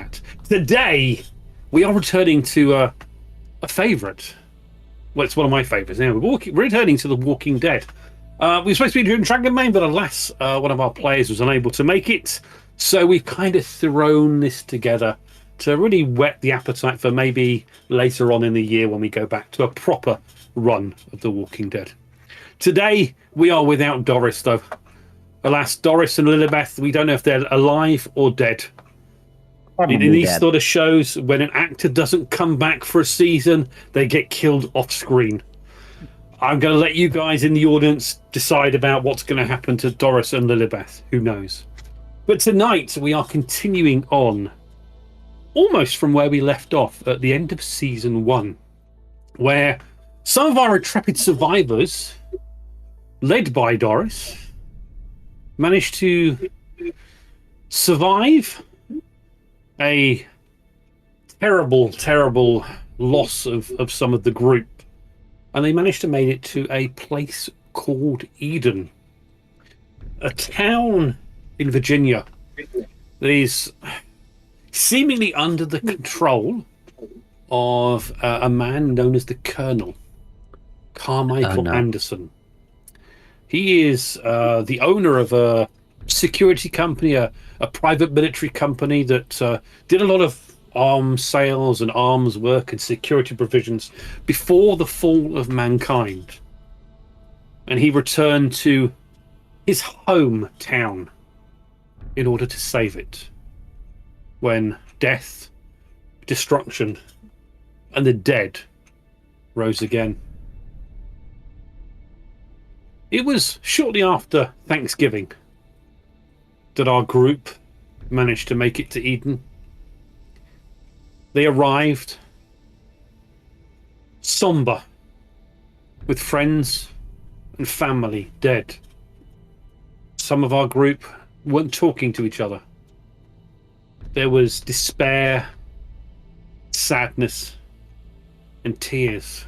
that. Today, we are returning to a favourite. Well, it's one of my favourites now. We're returning to The Walking Dead. We were supposed to be doing Dragon Main, but alas, one of our players was unable to make it. So we've kind of thrown this together to really whet the appetite for maybe later on in the year when we go back to a proper run of The Walking Dead. Today, we are without Doris, though. Alas, Doris and Lilibeth, we don't know if they're alive or dead. In these sort of shows, when an actor doesn't come back for a season, they get killed off screen. I'm going to let you guys in the audience decide about what's going to happen to Doris and Lilibeth. Who knows? But tonight, we are continuing on almost from where we left off at the end of Season 1, where some of our intrepid survivors, led by Doris, managed to survive a terrible, terrible loss of some of the group. And they managed to make it to a place called Eden, a town in Virginia that is seemingly under the control of a man known as the Colonel, Carmichael Anderson. He is the owner of a security company, a private military company that did a lot of arms sales and arms work and security provisions before the fall of mankind. And he returned to his hometown in order to save it when death, destruction, and the dead rose again. It was shortly after Thanksgiving that our group managed to make it to Eden. They arrived somber, with friends and family dead. Some of our group weren't talking to each other. There was despair, sadness, and tears.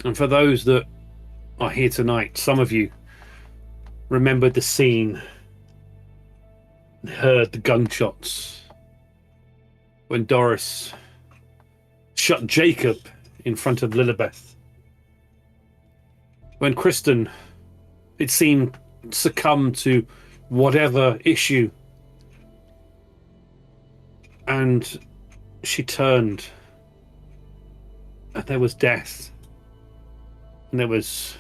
And for those that are here tonight, some of you remembered the scene and heard the gunshots when Doris shot Jacob in front of Lilibeth. When Kristen, it seemed, succumbed to whatever issue, and she turned, and there was death, and there was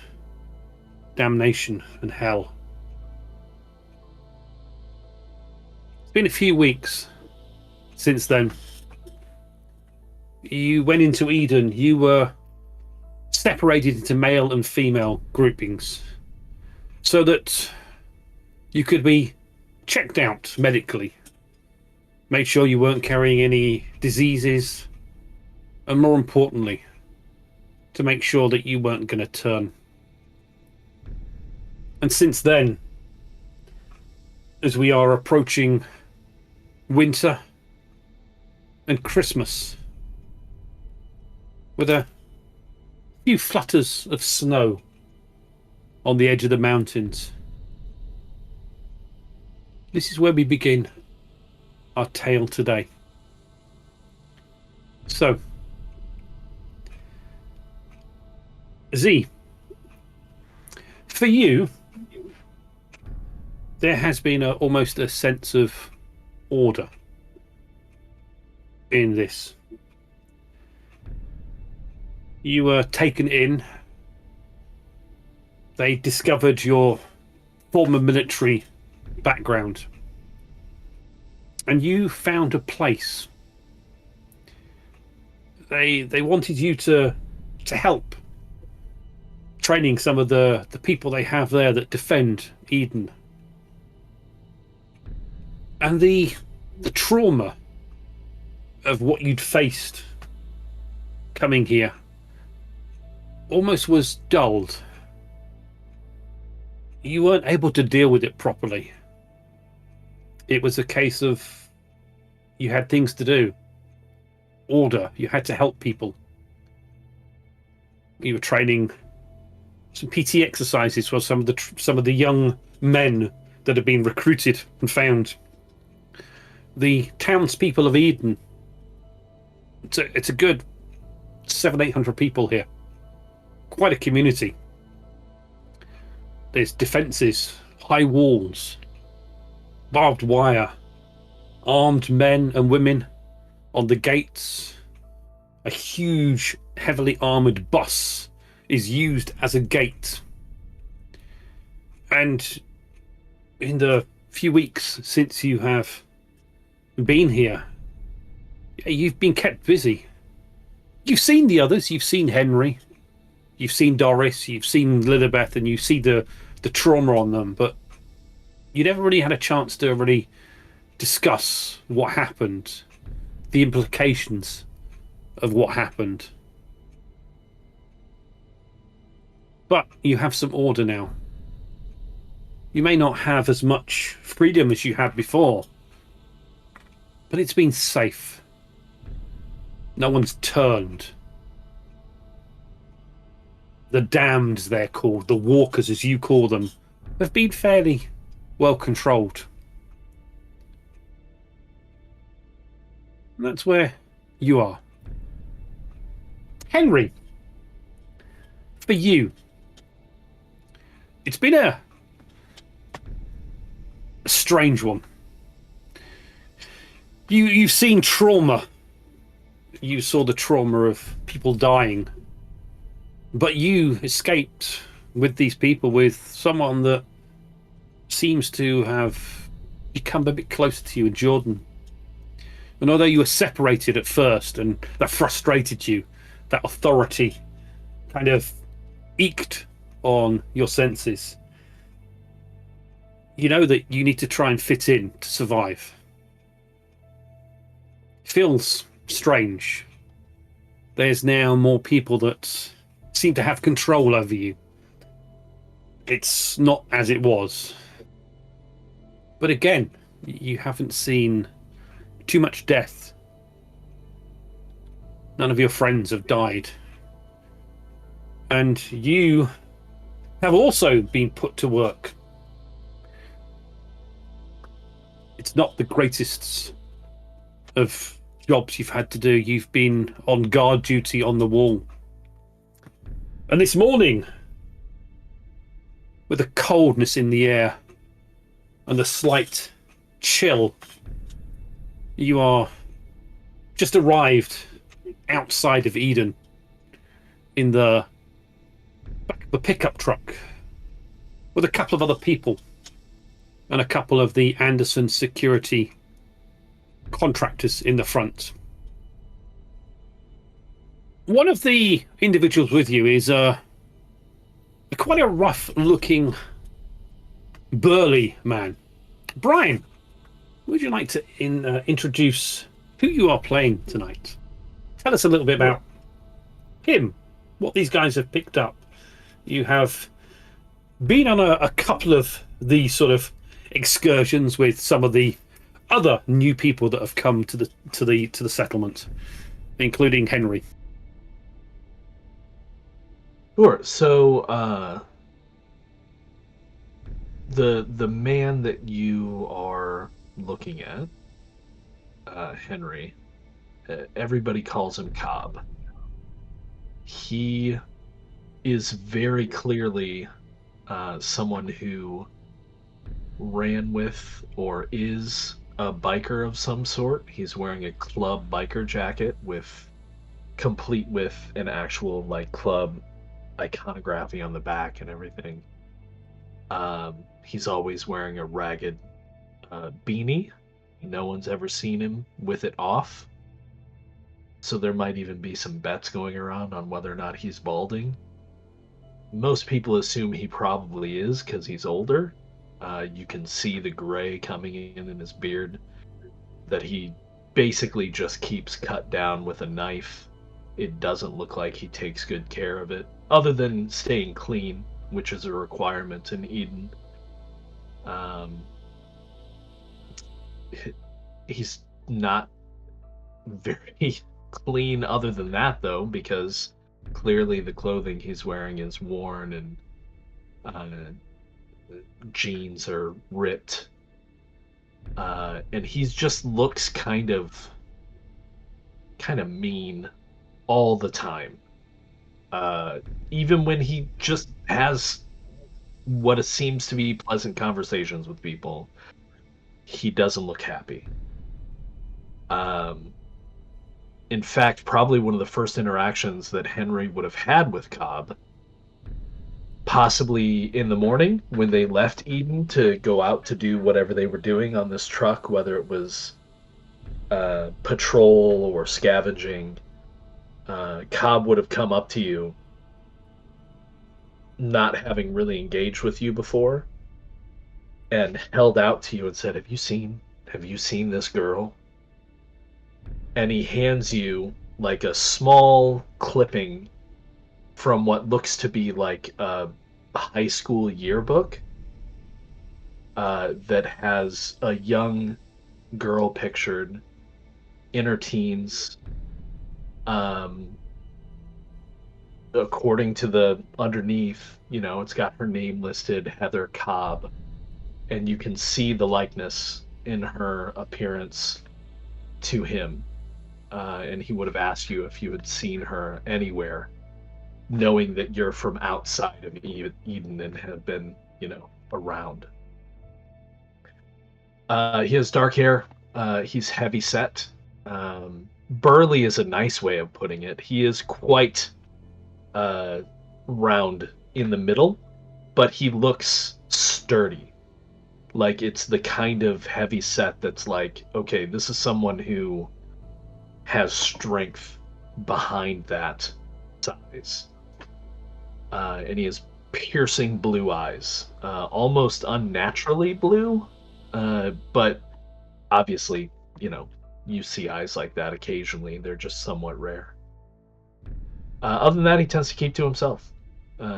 damnation and hell. It's been a few weeks since then. You went into Eden. You were separated into male and female groupings so that you could be checked out medically, made sure you weren't carrying any diseases, and more importantly, to make sure that you weren't going to turn. And since then, as we are approaching winter and Christmas, with a few flutters of snow on the edge of the mountains, this is where we begin our tale today. So, Z, for you, there has been almost a sense of order in this. You were taken in. They discovered your former military background, and you found a place. They wanted you to help training some of the people they have there that defend Eden. And the trauma of what you'd faced coming here almost was dulled. You weren't able to deal with it properly. It was a case of you had things to do. Order. You had to help people. You were training some PT exercises for some of the young men that had been recruited and found. the townspeople of Eden. It's a good 700-800 people here. Quite a community. There's defences, high walls, barbed wire, armed men and women on the gates. A huge, heavily armoured bus is used as a gate. And in the few weeks since you have been here, you've been kept busy. You've seen the others. You've seen Henry. You've seen Doris. You've seen Lilibeth, and you see the trauma on them. But you never really had a chance to really discuss what happened, the implications of what happened. But you have some order now. You may not have as much freedom as you had before, but it's been safe. No one's turned. The damned, they're called, the walkers as you call them, have been fairly well controlled. And that's where you are. Henry, for you, it's been a strange one. You've seen trauma. You saw the trauma of people dying. But you escaped with these people, with someone that seems to have become a bit closer to you in Jordan. And although you were separated at first and that frustrated you, that authority kind of eked on your senses, you know that you need to try and fit in to survive. It feels strange. There's now more people that seem to have control over you. It's not as it was. But again, you haven't seen too much death. None of your friends have died. And you have also been put to work. It's not the greatest of jobs you've had to do. You've been on guard duty on the wall. And this morning, with the coldness in the air and the slight chill, you are just arrived outside of Eden in the back of the pickup truck with a couple of other people and a couple of the Anderson security contractors in the front. One of the individuals with you is quite a rough-looking, burly man. Brian, would you like to introduce who you are playing tonight? Tell us a little bit about him, what these guys have picked up. You have been on a couple of these sort of excursions with some of the other new people that have come to the settlement, including Henry. Sure. So the man that you are looking at, Henry, everybody calls him Cobb. He is very clearly someone who ran with or is a biker of some sort. He's wearing a club biker jacket complete with an actual like club iconography on the back and everything. He's always wearing a ragged beanie. No one's ever seen him with it off. So there might even be some bets going around on whether or not he's balding. Most people assume he probably is because he's older. You can see the gray coming in his beard that he basically just keeps cut down with a knife. It doesn't look like he takes good care of it, other than staying clean, which is a requirement in Eden. He's not very clean other than that, though, because clearly the clothing he's wearing is worn and jeans are ripped. and he just looks kind of mean all the time. Even when he just has what seems to be pleasant conversations with people, he doesn't look happy. In fact, probably one of the first interactions that Henry would have had with Cobb, possibly in the morning when they left Eden to go out to do whatever they were doing on this truck, whether it was patrol or scavenging, Cobb would have come up to you, not having really engaged with you before, and held out to you and said, have you seen this girl? And he hands you like a small clipping from what looks to be like a high school yearbook that has a young girl pictured in her teens. According to the underneath, it's got her name listed, Heather Cobb, and you can see the likeness in her appearance to him. And he would have asked you if you had seen her anywhere, knowing that you're from outside of Eden and have been, around. He has dark hair. He's heavy set. Burly is a nice way of putting it. He is quite round in the middle, but he looks sturdy. Like it's the kind of heavy set that's like, okay, this is someone who has strength behind that size. And he has piercing blue eyes, almost unnaturally blue, but obviously, you see eyes like that occasionally. They're just somewhat rare. Other than that, he tends to keep to himself.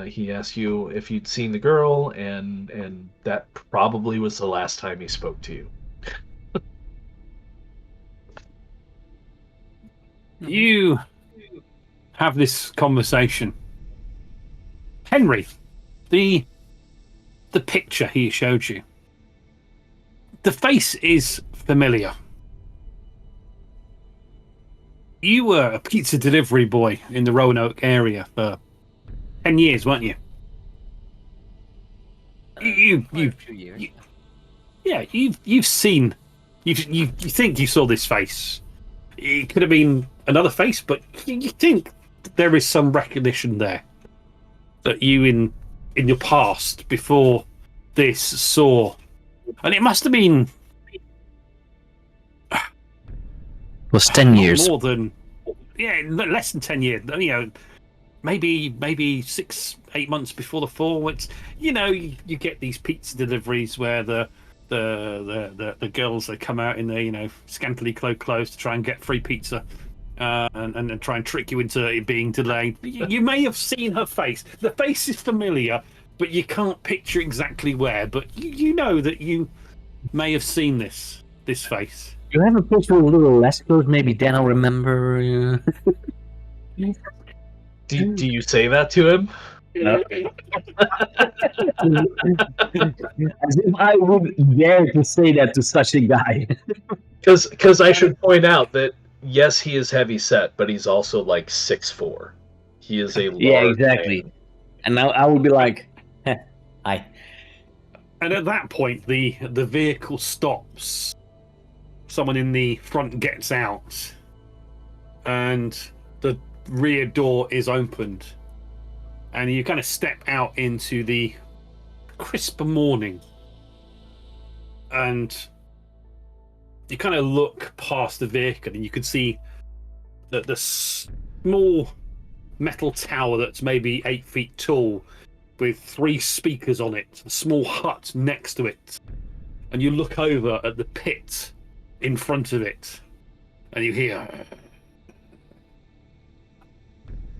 He asks you if you'd seen the girl, and that probably was the last time he spoke to you. You have this conversation. Henry, the picture he showed you, the face is familiar. You were a pizza delivery boy in the Roanoke area for 10 years, weren't you? You've seen, you think you saw this face. It could have been another face, but you think there is some recognition there that you in your past before this saw, and it must have been. It was 10 years. More than, less than 10 years. Maybe 6-8 months before the fall. It's you get these pizza deliveries where the girls, they come out in their scantily clad clothes to try and get free pizza, and try and trick you into it being delayed. You may have seen her face. The face is familiar, but you can't picture exactly where. But you know that you may have seen this face. You have a picture a little less close, maybe then I'll remember. Do you say that to him? As if I would dare to say that to such a guy. Because I should point out that yes, he is heavy set, but he's also like 6'4". He is a large exactly. man. And now I would be like, hi. And at that point, the vehicle stops. Someone in the front gets out, and the rear door is opened, and you kind of step out into the crisp morning, and you kind of look past the vehicle, and you can see that the small metal tower that's maybe 8 feet tall with 3 speakers on it, a small hut next to it, and you look over at the pit in front of it, and you hear,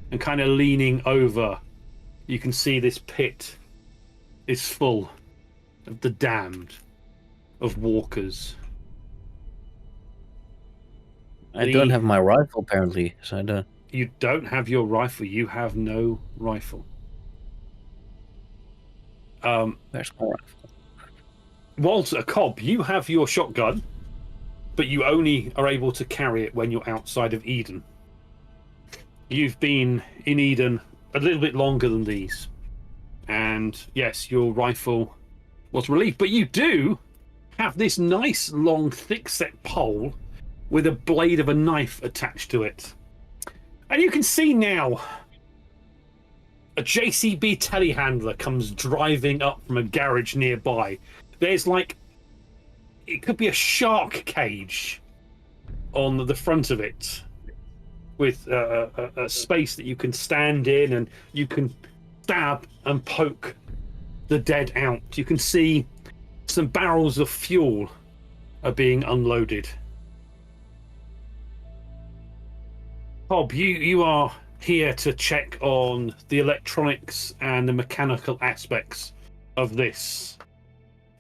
and kind of leaning over, you can see this pit is full of the damned, of walkers. I don't have my rifle, apparently, so I don't. You don't have your rifle. You have no rifle. Where's my rifle? Walter Cobb, you have your shotgun, but you only are able to carry it when you're outside of Eden. You've been in Eden a little bit longer than these, and yes, your rifle was relieved, but you do have this nice long thick-set pole with a blade of a knife attached to it. And you can see now a JCB telehandler comes driving up from a garage nearby. There's like, it could be a shark cage on the front of it with a space that you can stand in, and you can stab and poke the dead out. You can see some barrels of fuel are being unloaded. Bob, you are here to check on the electronics and the mechanical aspects of this.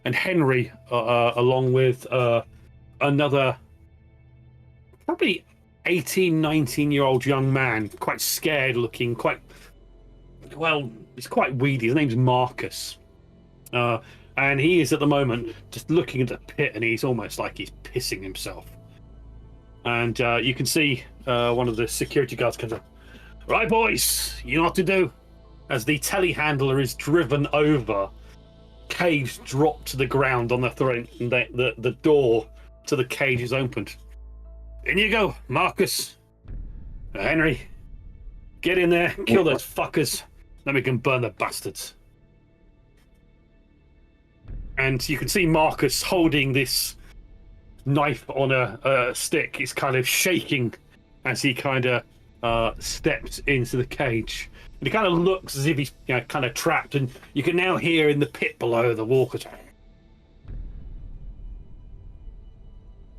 And Henry, along with another probably 18, 19-year-old young man, quite scared looking, he's quite weedy. His name's Marcus. And he is at the moment just looking at the pit, and he's almost like he's pissing himself. And you can see one of the security guards comes up. Right, boys, you know what to do. As the telehandler is driven over, cage dropped to the ground on the throne, and the door to the cage is opened. In you go, Marcus. Henry, get in there, kill those fuckers, then we can burn the bastards. And you can see Marcus holding this knife on a stick. He's kind of shaking as he kind of steps into the cage. And he kind of looks as if he's kind of trapped, and you can now hear in the pit below the walkers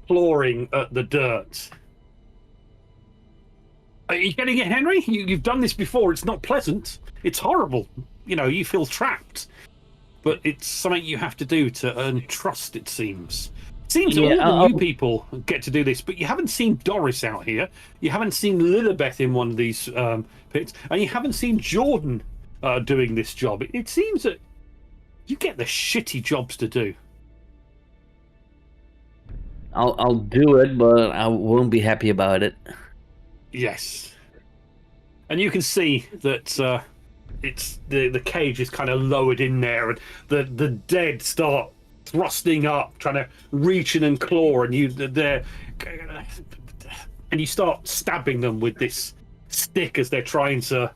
clawing at the dirt. Are you getting it, Henry? You've done this before. It's not pleasant. It's horrible. You feel trapped. But it's something you have to do to earn trust, it seems. It seems all the new people get to do this, but you haven't seen Doris out here. You haven't seen Lilibeth in one of these pits, and you haven't seen Jordan doing this job. It seems that you get the shitty jobs to do. I'll do it, but I won't be happy about it. Yes. And you can see that it's the cage is kind of lowered in there, and the dead start thrusting up, trying to reach in and claw, and you start stabbing them with this stick as they're trying to.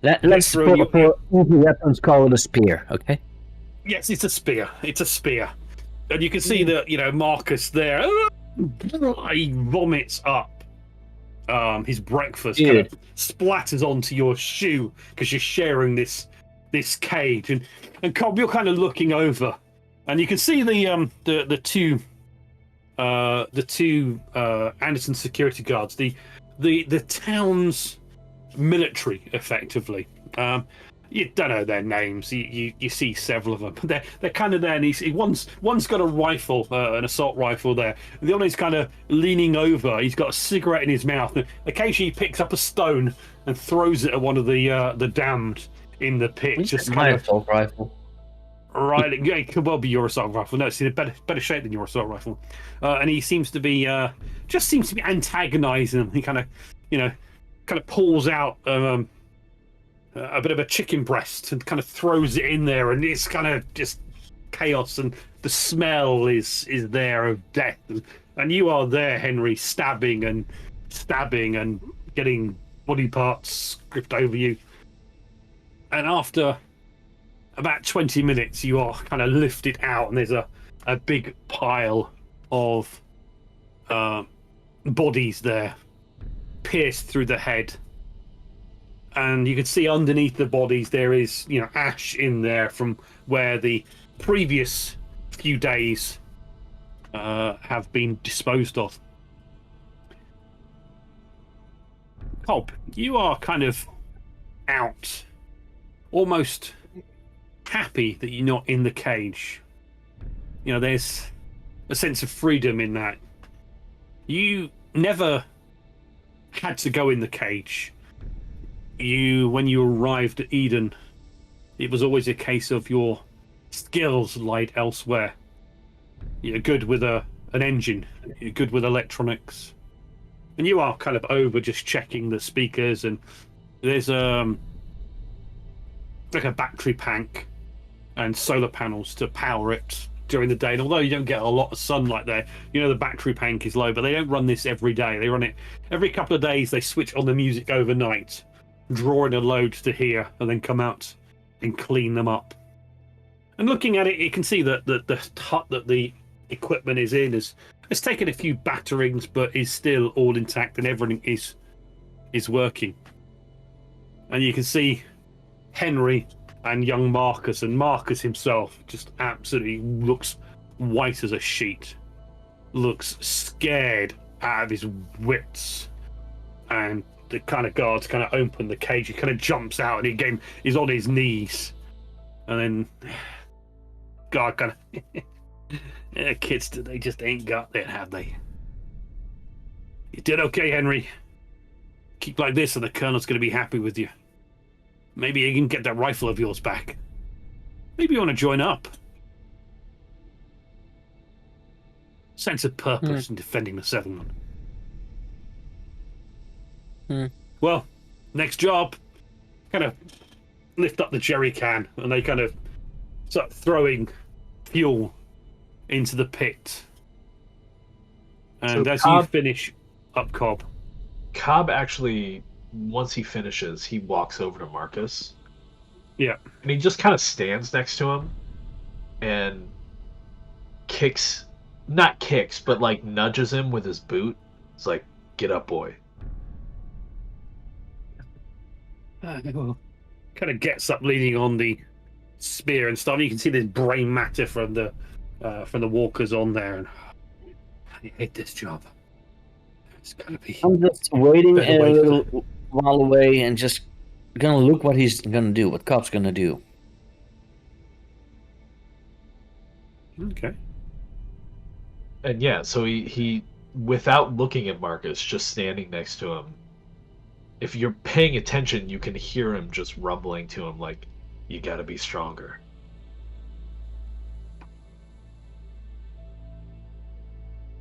Let's for easy weapons call it a spear, okay? Yes, it's a spear. It's a spear, and you can see that Marcus there. He vomits up his breakfast, kind of splatters onto your shoe because you're sharing this cage, and Cobb, you're kind of looking over, and you can see the two Anderson security guards, the town's military, effectively. You don't know their names. You see several of them, but they're kind of there. And one's got a rifle, an assault rifle there. The other is kind of leaning over. He's got a cigarette in his mouth. And occasionally, he picks up a stone and throws it at one of the damned in the pit. Just my assault rifle. Right, yeah, it could well be your assault rifle. No, it's in a better shape than your assault rifle. And he seems to be antagonising them. He kind of pulls out a bit of a chicken breast and kind of throws it in there, and it's kind of just chaos, and the smell is there of death, and you are there, Henry, stabbing and getting body parts stripped over you. And after about 20 minutes, you are kind of lifted out, and there's a big pile of bodies there, pierced through the head. And you can see underneath the bodies there is, ash in there from where the previous few days have been disposed of. Cobb, you are kind of out, almost happy that you're not in the cage. There's a sense of freedom in that. You never had to go in the cage. When you arrived at Eden, it was always a case of your skills lied elsewhere. You're good with an engine. You're good with electronics, and you are kind of over just checking the speakers. And there's like a battery pack and solar panels to power it during the day. And although you don't get a lot of sunlight there, you know the battery pack is low. But they don't run this every day. They run it every couple of days. They switch on the music overnight, draw in a load to here, and then come out and clean them up. And looking at it, you can see that the hut that the equipment is in has taken a few batterings, but is still all intact, and everything is working. And you can see Henry and young Marcus, and Marcus himself just absolutely looks white as a sheet, looks scared out of his wits. And the kind of guards kind of open the cage. He kind of jumps out, and he again is on his knees. And then guard kind of yeah, kids, they just ain't got that, have they? You did okay, Henry. Keep like this, and the colonel's going to be happy with you. Maybe you can get that rifle of yours back. Maybe you want to join up. Sense of purpose in defending the settlement. Well, next job, kind of lift up the jerry can, and they kind of start throwing fuel into the pit. And So as Cobb, you finish up, Cobb actually, once he finishes, he walks over to Marcus. Yeah. And he just kind of stands next to him and not kicks, but like nudges him with his boot. It's like, get up, boy. Kind of gets up, leaning on the spear and stuff. You can see there's brain matter from the walkers on there. And I hate this job. It's gonna be. I'm just waiting a better way little while away and just gonna look what he's gonna do, what Cobb's gonna do. Okay. And yeah, so he without looking at Marcus, just standing next to him. If you're paying attention, you can hear him just rumbling to him like, you gotta be stronger.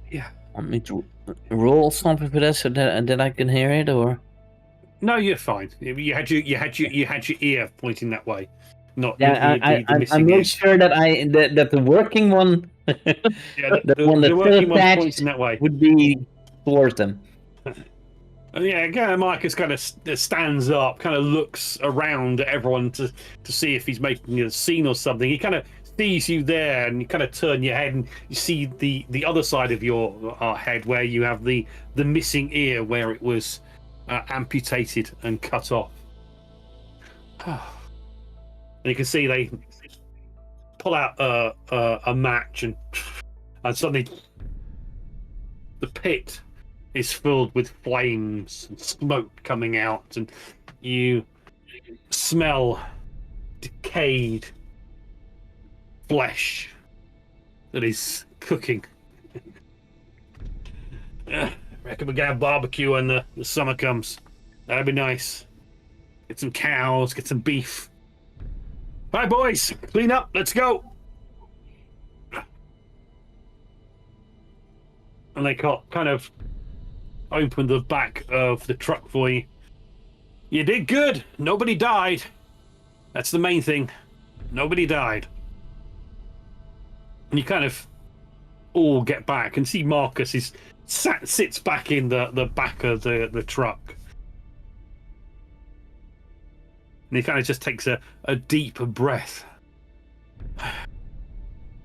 Yeah. Want me to roll something for this so that I can hear it, or? No, you're fine. You had your ear pointing that way, not Yeah, the I missing made ear. sure that that the working one, Yeah, the one that's the still working one's attached, pointing that way. would be towards them. Yeah, again, Marcus kind of stands up, kind of looks around at everyone to see if he's making a scene or something. He kind of sees you there, and you kind of turn your head, and you see the other side of your head where you have the missing ear where it was amputated and cut off. And you can see they pull out a match, and suddenly the pit is filled with flames and smoke coming out, and you smell decayed flesh that is cooking. Reckon we can have barbecue when the summer comes. That'd be nice. Get some cows, get some beef. All right, boys, clean up. Let's go. And they kind of open the back of the truck for you. You did good. Nobody died. That's the main thing. Nobody died. And you kind of all get back and see Marcus sits back in the back of the truck. And he kind of just takes a deep breath.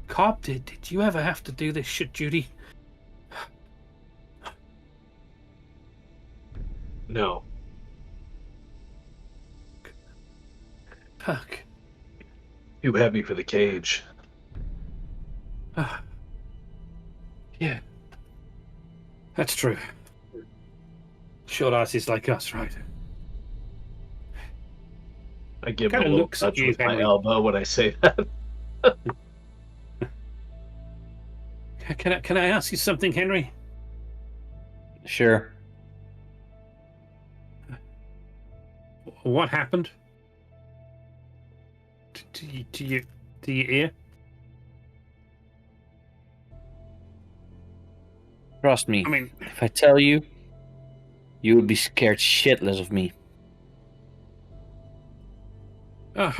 Cobb, did you ever have to do this shit duty? No. Fuck. Too heavy for the cage. Yeah. That's true. Short asses like us, right? I give him Kinda a little looks at touch you, with my Henry. elbow when I say that. Can I ask you something, Henry? Sure. What happened? Do to your ear. Trust me. I mean, If I tell you, you would be scared shitless of me. I'm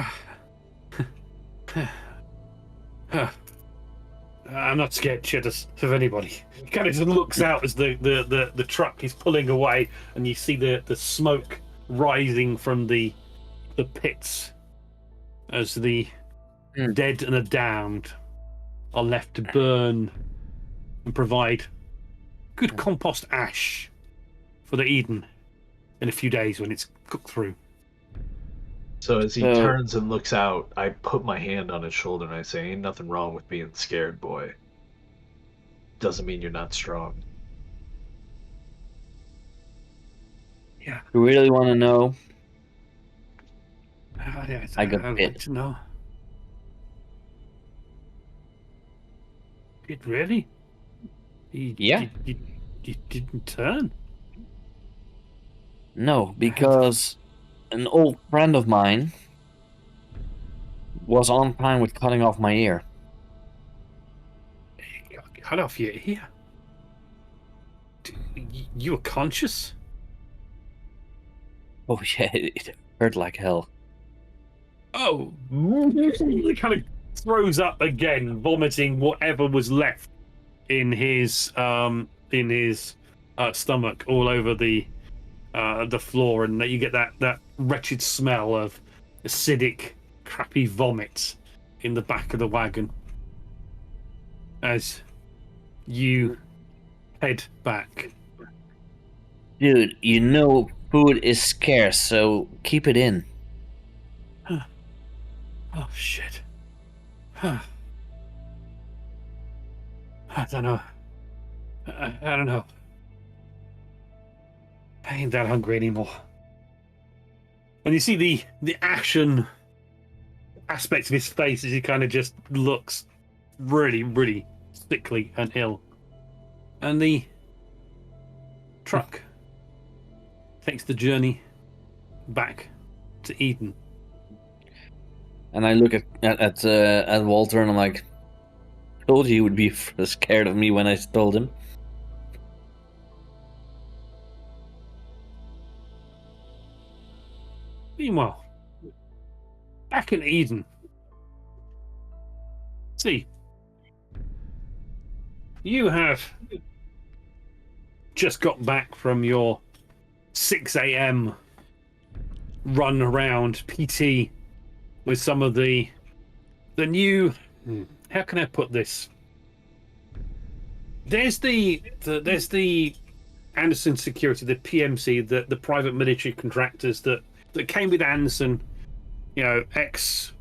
not scared shitless of anybody. He kind of just looks out as the truck is pulling away, and you see the smoke rising from the pits as the dead and the damned are left to burn and provide good compost ash for the Eden in a few days when it's cooked through. So as he turns and looks out, I put my hand on his shoulder and I say, "Ain't nothing wrong with being scared, boy. Doesn't mean you're not strong." Yeah. You really want to know? I got I'd bit. like to know. It really? Yeah. You didn't turn? No, because an old friend of mine was on time with cutting off my ear. Cut off your ear? You were conscious? Oh yeah, it hurt like hell. Oh, he kind of throws up again, vomiting whatever was left in his stomach all over the floor, and you get that wretched smell of acidic, crappy vomit in the back of the wagon as you head back. Dude, you know food is scarce, so keep it in. Oh shit. I don't know. I don't know. I ain't that hungry anymore. And you see the ashen aspect of his face as he kind of just looks really, really sickly and ill. And the truck takes the journey back to Eden. And I look at Walter and I'm like, told you he would be scared of me when I told him. Meanwhile, back in Eden. See, you have just got back from your 6 a.m. run around PT with some of the new. How can I put this? There's the Anderson Security, the PMC, the private military contractors that came with Anderson. You know, ex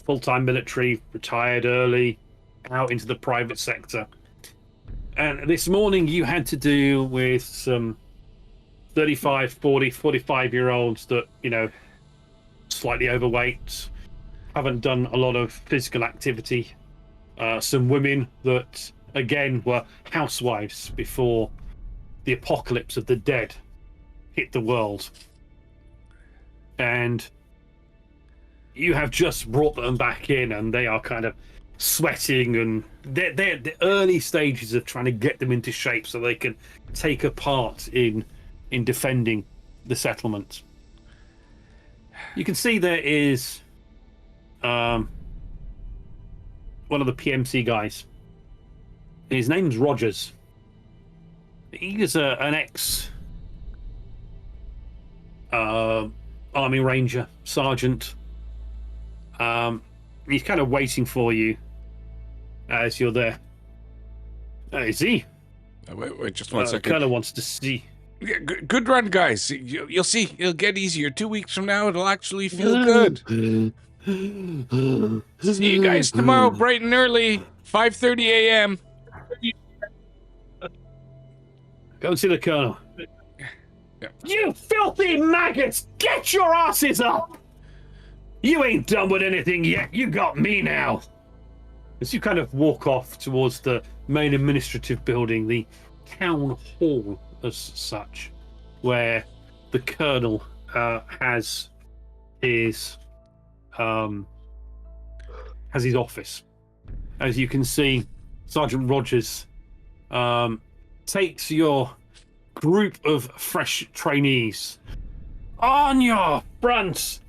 full-time military, retired early, out into the private sector. And this morning you had to do with some 35, 40, 45-year-olds that, you know, slightly overweight, haven't done a lot of physical activity. Some women that, again, were housewives before the apocalypse of the dead hit the world. And you have just brought them back in, and they are kind of sweating, and they're the early stages of trying to get them into shape so they can take a part in defending the settlement. You can see there is one of the PMC guys. His name's Rogers. He is an ex Army Ranger sergeant. He's kind of waiting for you as you're there. Is he? Wait, just one second. Colonel wants to see. Yeah, good run, guys. You'll see. It'll get easier. 2 weeks from now, it'll actually feel good. See you guys tomorrow, bright and early, 5:30 a.m. Go and see the Colonel. Yeah. You filthy maggots! Get your asses up! You ain't done with anything yet. You got me now. As you kind of walk off towards the main administrative building, the town hall as such, where the Colonel has his has his office. As you can see, Sergeant Rogers takes your group of fresh trainees. On your fronts,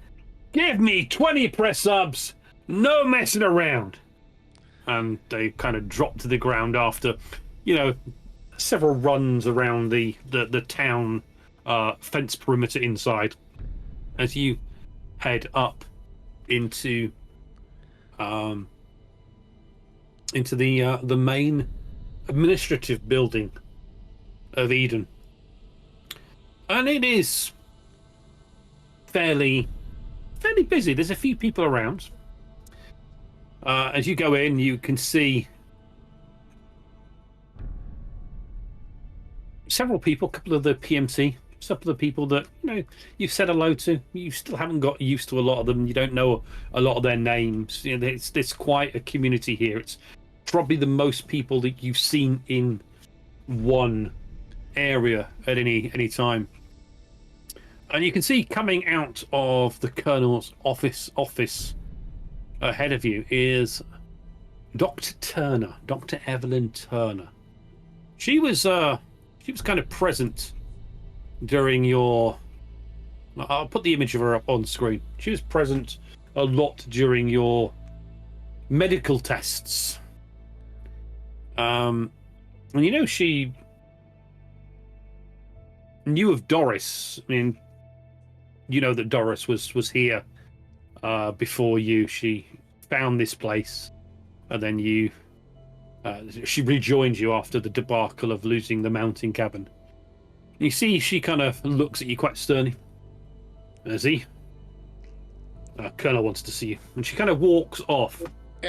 give me 20 press ups, no messing around. And they kind of drop to the ground after, several runs around the town fence perimeter inside. As you head up into the main administrative building of Eden, and it is fairly busy. There's a few people around. As you go in, you can see several people, a couple of the PMC, a couple of the people that you've said hello to. You still haven't got used to a lot of them. You don't know a lot of their names. It's quite a community here. It's probably the most people that you've seen in one area at any time. And you can see coming out of the Colonel's office ahead of you is Dr. Turner, Dr. Evelyn Turner. She was kind of present during your... I'll put the image of her up on screen. She was present a lot during your medical tests. And she knew of Doris. I mean, that Doris was here before you. She found this place, and then she rejoined you after the debacle of losing the mountain cabin. You see, she kind of looks at you quite sternly. Is he? Colonel wants to see you, and she kind of walks off.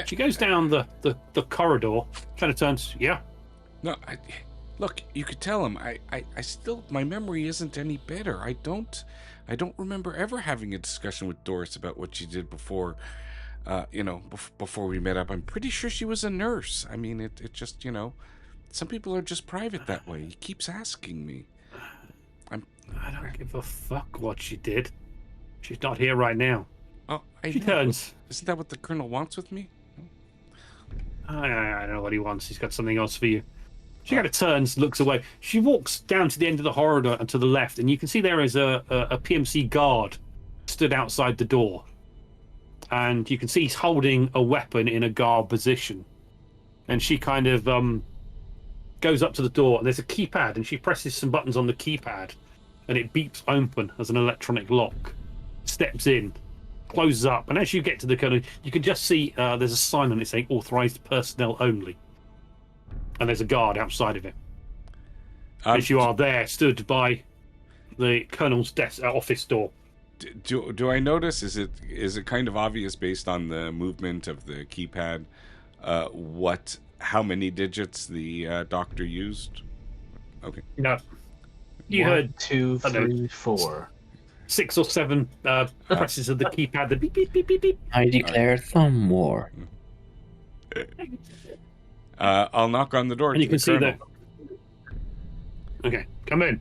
She goes down the corridor, kind of turns. Yeah. No, look. You could tell him. I still, my memory isn't any better. I don't remember ever having a discussion with Doris about what she did before. Before we met up. I'm pretty sure she was a nurse. I mean, it just, some people are just private that way. He keeps asking me. I don't give a fuck what she did. She's not here right now. Oh, she turns. Isn't that what the Colonel wants with me? I don't know what he wants. He's got something else for you. She kind of turns, looks away. She walks down to the end of the corridor and to the left, and you can see there is a PMC guard stood outside the door. And you can see he's holding a weapon in a guard position. And she kind of goes up to the door, and there's a keypad, and she presses some buttons on the keypad, and it beeps open as an electronic lock. Steps in, closes up, and as you get to the colonel, you can just see there's a sign on it saying authorized personnel only. And there's a guard outside of it. As you are there, stood by the colonel's desk office door. Do I notice? Is it kind of obvious based on the movement of the keypad, how many digits the doctor used? Okay. No. You 1, heard 2, 3, 4. 6 or 7 presses of the keypad. The beep beep beep beep beep. I declare some more. I'll knock on the door. And you can see that. Okay, come in.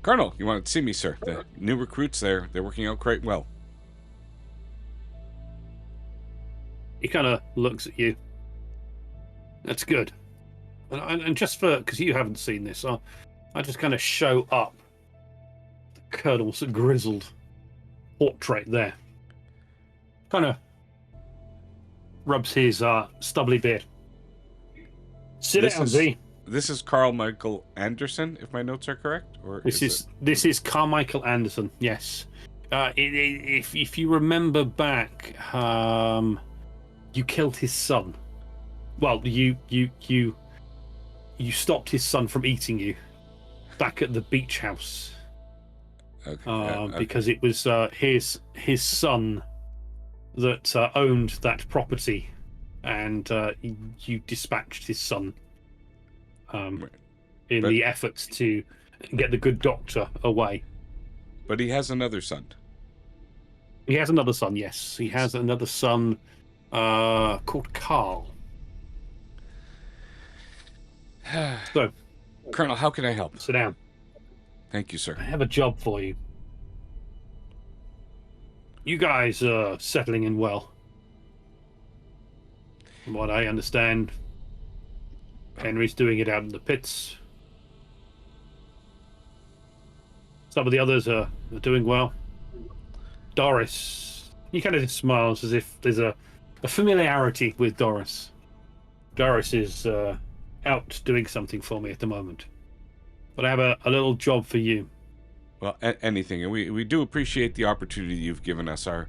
Colonel, you want to see me, sir? The new recruits they're working out quite well. He kind of looks at you. That's good. And just because you haven't seen this, I just kind of show up the Colonel's grizzled portrait there. Kind of rubs his stubbly beard. Sit down, Z. This is Carl Michael Anderson, if my notes are correct, or this is Carmichael Anderson. Yes. If you remember back, you killed his son. Well, you stopped his son from eating you back at the beach house. Okay. Okay. Because it was his son that owned that property, and you dispatched his son in the efforts to get the good doctor away. But he has another son. He has another son, yes. He has another son called Carl. So, Colonel, how can I help? Sit down. Thank you, sir. I have a job for you. You guys are settling in well. From what I understand, Henry's doing it out in the pits. Some of the others are doing well. Doris, he kind of just smiles as if there's a familiarity with Doris. Doris is out doing something for me at the moment. But I have a little job for you. Well, anything, and we do appreciate the opportunity you've given us. Our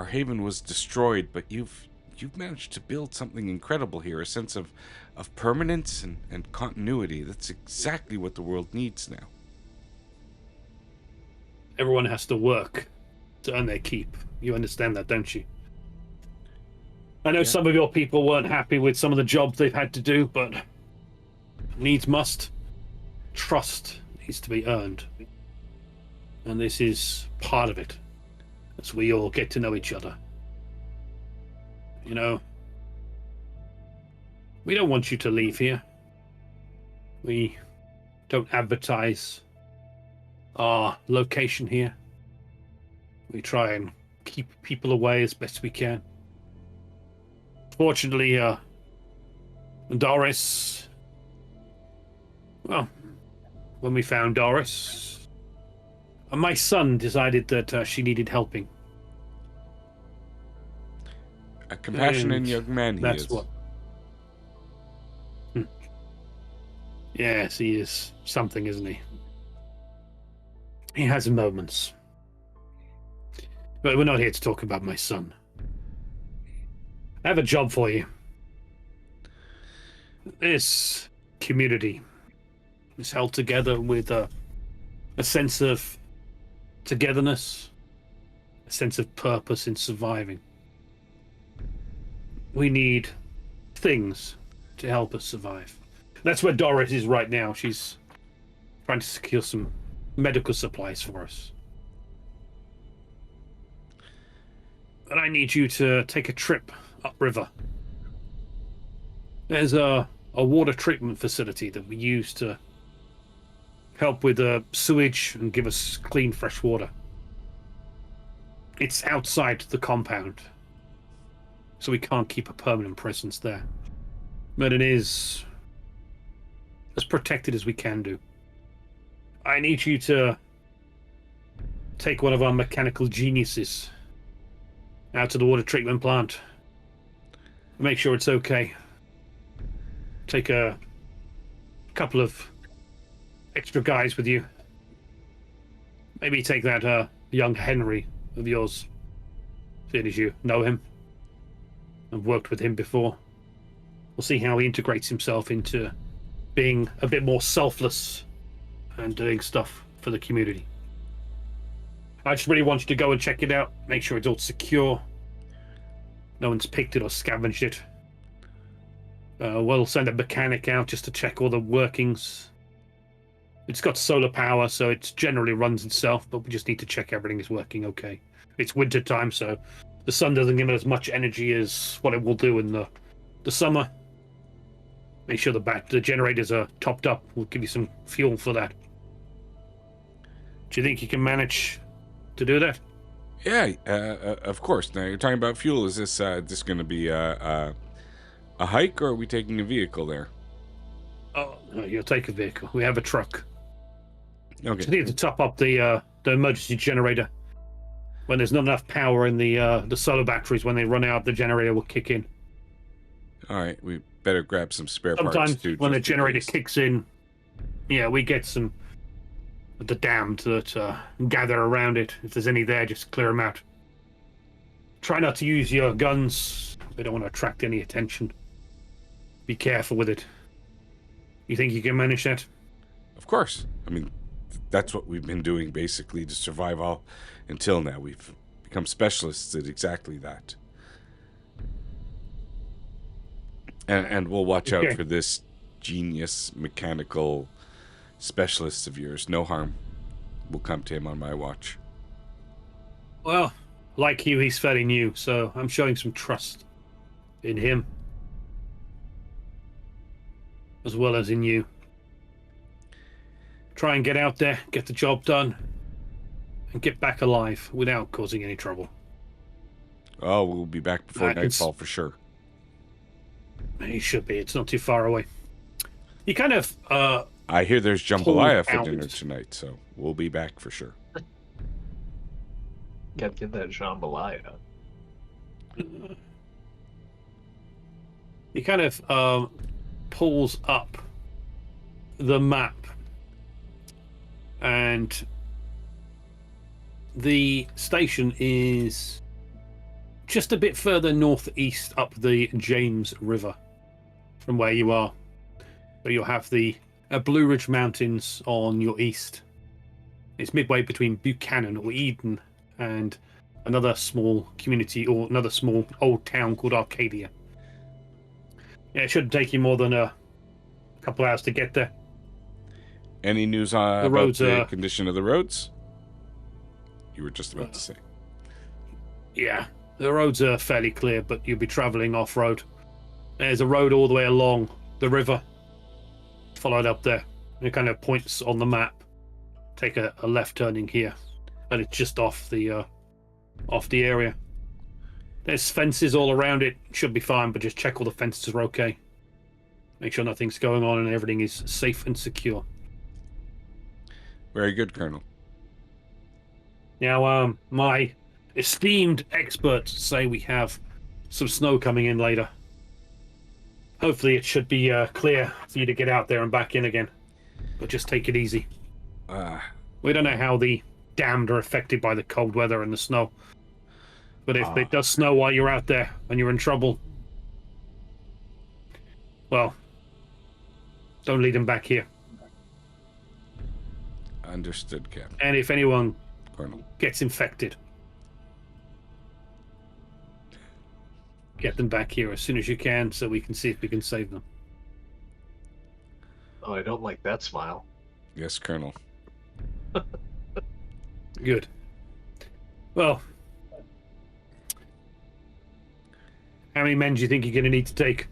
haven was destroyed, but you've managed to build something incredible here, a sense of permanence and continuity. That's exactly what the world needs now. Everyone has to work to earn their keep. You understand that, don't you? I know some of your people weren't happy with some of the jobs they've had to do, but needs must. Trust needs to be earned. And this is part of it, as we all get to know each other. You know, we don't want you to leave here. We don't advertise our location here. We try and keep people away as best we can. Fortunately, Doris, well, when we found Doris, my son decided that she needed helping. A compassionate young man he is. What. Yes, he is something, isn't he? He has moments. But we're not here to talk about my son. I have a job for you. This community is held together with a sense of togetherness, a sense of purpose in surviving. We need things to help us survive. That's where Doris is right now. She's trying to secure some medical supplies for us. And I need you to take a trip upriver. There's a water treatment facility that we use to help with sewage and give us clean, fresh water. It's outside the compound, so we can't keep a permanent presence there. But it is as protected as we can do. I need you to take one of our mechanical geniuses out to the water treatment plant. Make sure it's okay. Take a couple of extra guys with you. Maybe take that young Henry of yours, seeing as you know him and worked with him before. We'll see how he integrates himself into being a bit more selfless and doing stuff for the community. I just really want you to go and check it out. Make sure it's all secure. No one's picked it or scavenged it. We'll send a mechanic out just to check all the workings. It's got solar power, so it generally runs itself, but we just need to check everything is working okay. It's winter time, so the sun doesn't give it as much energy as what it will do in the summer. Make sure the generators are topped up. We'll give you some fuel for that. Do you think you can manage to do that? Yeah, of course. Now you're talking about fuel. Is this going to be a hike, or are we taking a vehicle there? Oh, no, you'll take a vehicle. We have a truck. Okay. Just need to top up the emergency generator. When there's not enough power in the solar batteries, when they run out, the generator will kick in. All right, we better grab some spare parts Sometimes too. when the just in generator case. kicks in, yeah, we get some of the damned that gather around it. If there's any there, just clear them out. Try not to use your guns. We don't want to attract any attention. Be careful with it. You think you can manage that? Of course. I mean, that's what we've been doing basically to survive all until now. We've become specialists at exactly that. And we'll watch out for this genius mechanical specialist of yours. No harm will come to him on my watch. Well, like you, he's fairly new, so I'm showing some trust in him. As well as in you. Try and get out there, get the job done, and get back alive without causing any trouble. Oh, we'll be back before I can nightfall for sure. He should be. It's not too far away. You kind of I hear there's jambalaya for out. dinner tonight, so we'll be back for sure. Gotta get that jambalaya. He kind of pulls up the map, and the station is just a bit further northeast up the James River from where you are. But you'll have the Blue Ridge Mountains on your east. It's midway between Buchanan or Eden and another small community or another small old town called Arcadia. Yeah, it shouldn't take you more than a couple hours to get there. Any news about the condition of the roads? You were just about to say. Yeah, the roads are fairly clear, but you'll be travelling off-road. There's a road all the way along the river, followed up there. It kind of points on the map. Take a left turning here, and it's just off the area. There's fences all around it. Should be fine, but just check all the fences are okay. Make sure nothing's going on and everything is safe and secure. Very good, Colonel. Now, my esteemed experts say we have some snow coming in later. Hopefully it should be clear for you to get out there and back in again. But just take it easy. We don't know how the damned are affected by the cold weather and the snow. But if it does snow while you're out there and you're in trouble, well, don't lead them back here. Understood, Captain. And if anyone Colonel gets infected, get them back here as soon as you can so we can see if we can save them. Oh, I don't like that smile. Yes, Colonel. Good. Well, how many men do you think you're going to need to take?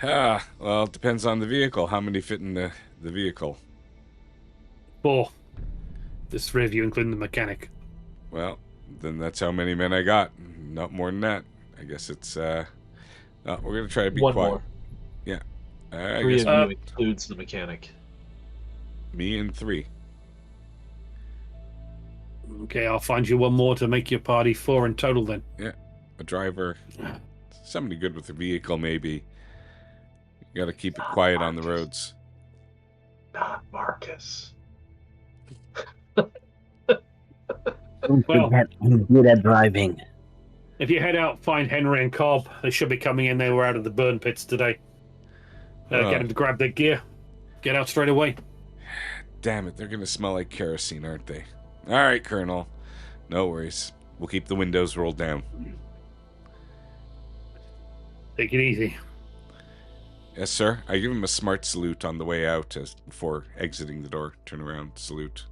Well, it depends on the vehicle. How many fit in the vehicle? 4. There's 3 of you, including the mechanic. Well, then that's how many men I got. Not more than that. I guess it's, we're going to try to be One quiet. more. Yeah. I 3 guess of you includes the mechanic. me and 3. Okay, I'll find you one more to make your party 4 in total then. Yeah. A driver. Somebody good with a vehicle, maybe. You got to keep it quiet on the roads. Not Marcus. Don't Well- forget, I'm good at driving. If you head out, find Henry and Cobb. They should be coming in. They were out of the burn pits today. Get them to grab their gear. Get out straight away. Damn it, they're going to smell like kerosene, aren't they? All right, Colonel. No worries. We'll keep the windows rolled down. Take it easy. Yes, sir. I give him a smart salute on the way out before exiting the door. Turn around, salute.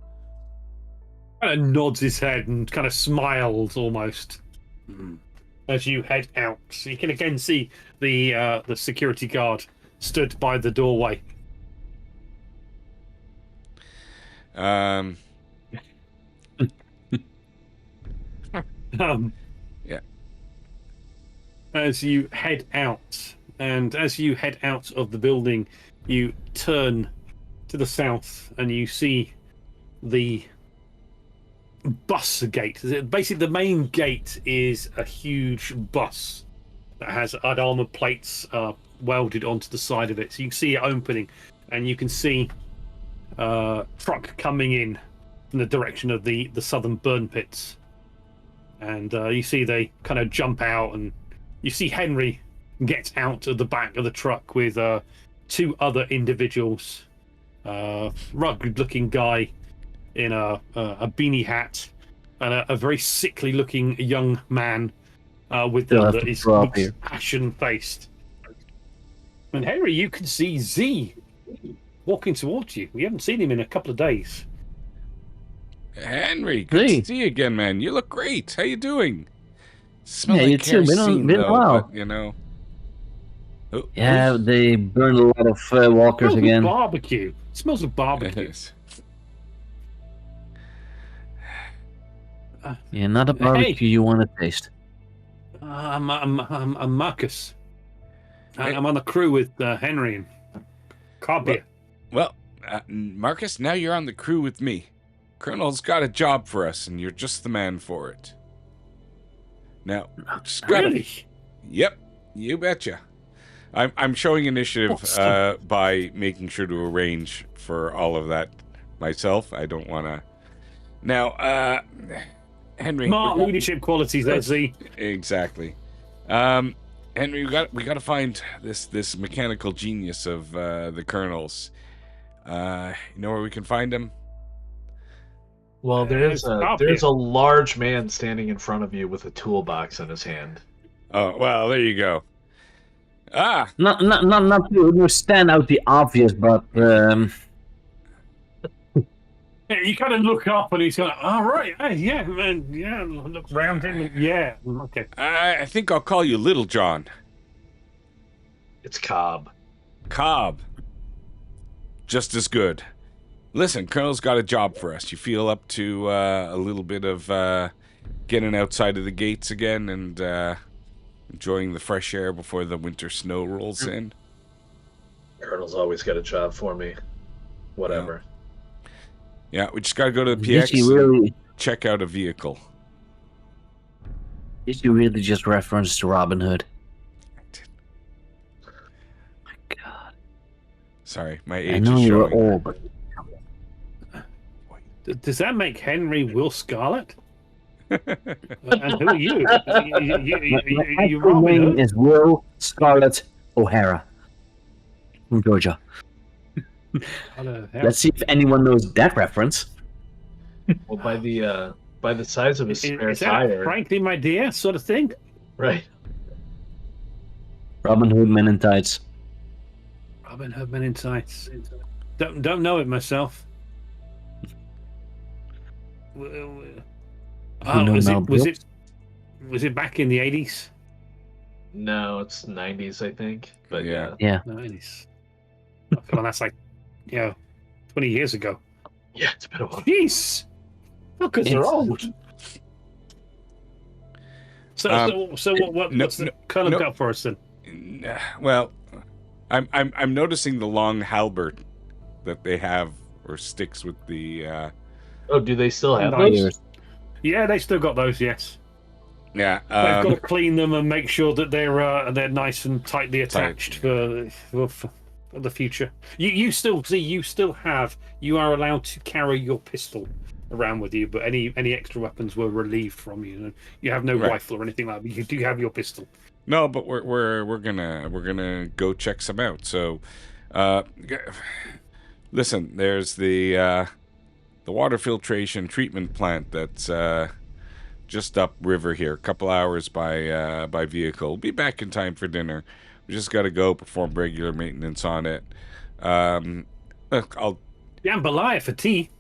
Kind of nods his head and kind of smiles almost as you head out. So you can again see the security guard stood by the doorway. Yeah. As you head out, and as you head out of the building, you turn to the south and you see the bus gate. Basically, the main gate is a huge bus that has armor plates welded onto the side of it. So you can see it opening, and you can see truck coming in from the direction of the southern burn pits. And you see they kind of jump out, and you see Henry get out of the back of the truck with 2 other individuals. Rugged-looking guy in a beanie hat, and a very sickly-looking young man with them that is ashen-faced. And Henry, you can see Z walking towards you. We haven't seen him in a couple of days. Henry, good Hey. to see you again, man. You look great. How you doing? Smell Yeah, like you too. Been kerosene, a though, while. but, you know. Oh, Yeah, they burned a lot of walkers Smells of again. barbecue. It smells of barbecue. yes. Yeah, not a barbecue you want to taste. I'm Marcus. I'm on the crew with Henry and Cobb. Well, Marcus, now you're on the crew with me. Colonel's got a job for us, and you're just the man for it. Now, just gotta... Really? Yep, you betcha. I'm showing initiative by making sure to arrange for all of that myself. I don't want to... Now, Henry... Smart leadership qualities, let's see. Exactly. Henry, we got to find this mechanical genius of the Colonel's. You know where we can find him? Well, there's a large man standing in front of you with a toolbox in his hand. Oh, well, there you go. Not to stand out the obvious, but Yeah, you kind of look up and he's going, all right, hey, yeah, man, yeah, look round him, yeah, okay. I think I'll call you Little John. It's Cobb. Cobb. Just as good. Listen, Colonel's got a job for us. You feel up to a little bit of getting outside of the gates again and enjoying the fresh air before the winter snow rolls in? Colonel's always got a job for me. Whatever. Yeah, we just got to go to the did PX you really, and check out a vehicle. did you really just reference to Robin Hood? I did. My God. Sorry, my I age know is you were showing. old, but Does that make Henry Will Scarlet? And who are you? my You actual Robin name Hood? is Will Scarlett O'Hara from Georgia. How the hell? Let's see if anyone knows that reference. Well, by the size of his spare Is that tire, frankly, my dear, sort of thing? right? Robin Hood Men in Tights. Robin Hood Men in Tights. Don't know it myself. know Was Mel was it back in the 80s? No, it's 90s, I think. But Yeah. Yeah. 90s. Well, that's like, 20 years ago. yeah, it's been a while. Jeez, fuckers are Yes. old. So what's the Colonel got for us then? Well, I'm noticing the long halberd that they have, or sticks with the Oh, do they still have Nice. those? Yeah, they still got those. Yes, yeah. they've got to clean them and make sure that they're nice and tightly attached for the future. You are allowed to carry your pistol around with you, but any extra weapons were relieved from you. You have no Right. rifle or anything like that. You do have your pistol. No, but we're gonna go check some out. So, listen, there's the water filtration treatment plant that's just upriver here, a couple hours by vehicle. We'll be back in time for dinner. We just got to go perform regular maintenance on it. Look, I'll Jambalaya for tea.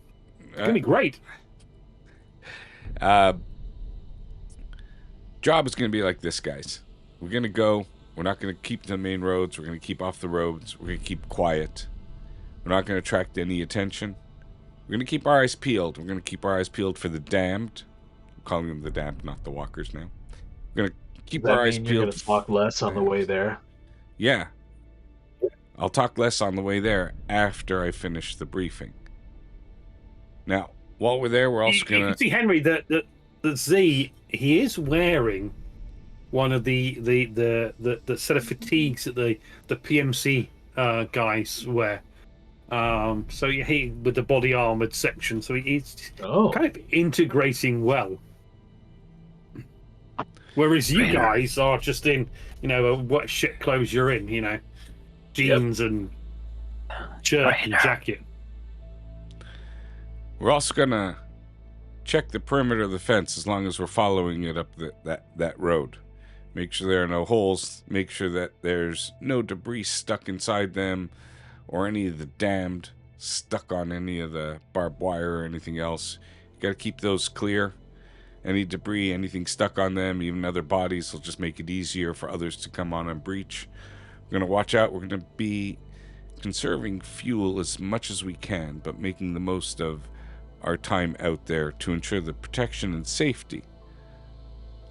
It's gonna be great. job is gonna be like this, guys. We're gonna go. We're not gonna keep the main roads. We're gonna keep off the roads. We're gonna keep quiet. We're not gonna attract any attention. We're gonna keep our eyes peeled. We're gonna keep our eyes peeled for the damned. I'm calling them the damned, not the walkers now. We're gonna keep Does that our eyes mean you're peeled. gonna talk less on the way there? Yeah. I'll talk less on the way there after I finish the briefing. Now, while we're there, we're also You gonna can see Henry the Z. He is wearing one of the set of fatigues that the PMC guys wear. So he with the body armored section. So he's Oh, kind of integrating well. Whereas you guys are just in, what shit clothes you're in, jeans and shirt and jacket. We're also gonna check the perimeter of the fence as long as we're following it up that road. Make sure there are no holes. Make sure that there's no debris stuck inside them, or any of the damned stuck on any of the barbed wire or anything else. You gotta keep those clear. Any debris, anything stuck on them, even other bodies, will just make it easier for others to come on and breach. We're gonna watch out. We're gonna be conserving fuel as much as we can, but making the most of our time out there to ensure the protection and safety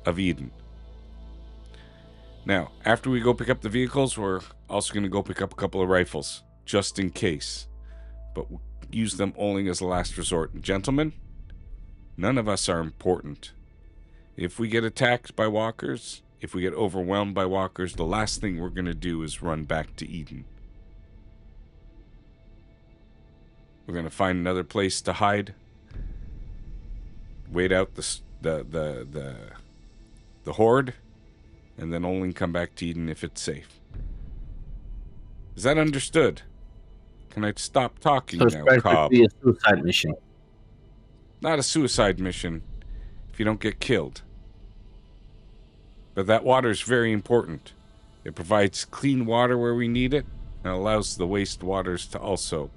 of Eden. Now, after we go pick up the vehicles, we're also going to go pick up a couple of rifles, just in case. But we'll use them only as a last resort. Gentlemen, none of us are important. If we get attacked by walkers, if we get overwhelmed by walkers, the last thing we're going to do is run back to Eden. We're going to find another place to hide. Wait out the horde, and then only come back to Eden if it's safe. Is that understood? Can I stop talking So it's now, practically Cobb? a suicide mission. Not a suicide mission if you don't get killed. But that water is very important. It provides clean water where we need it, and allows the waste waters to also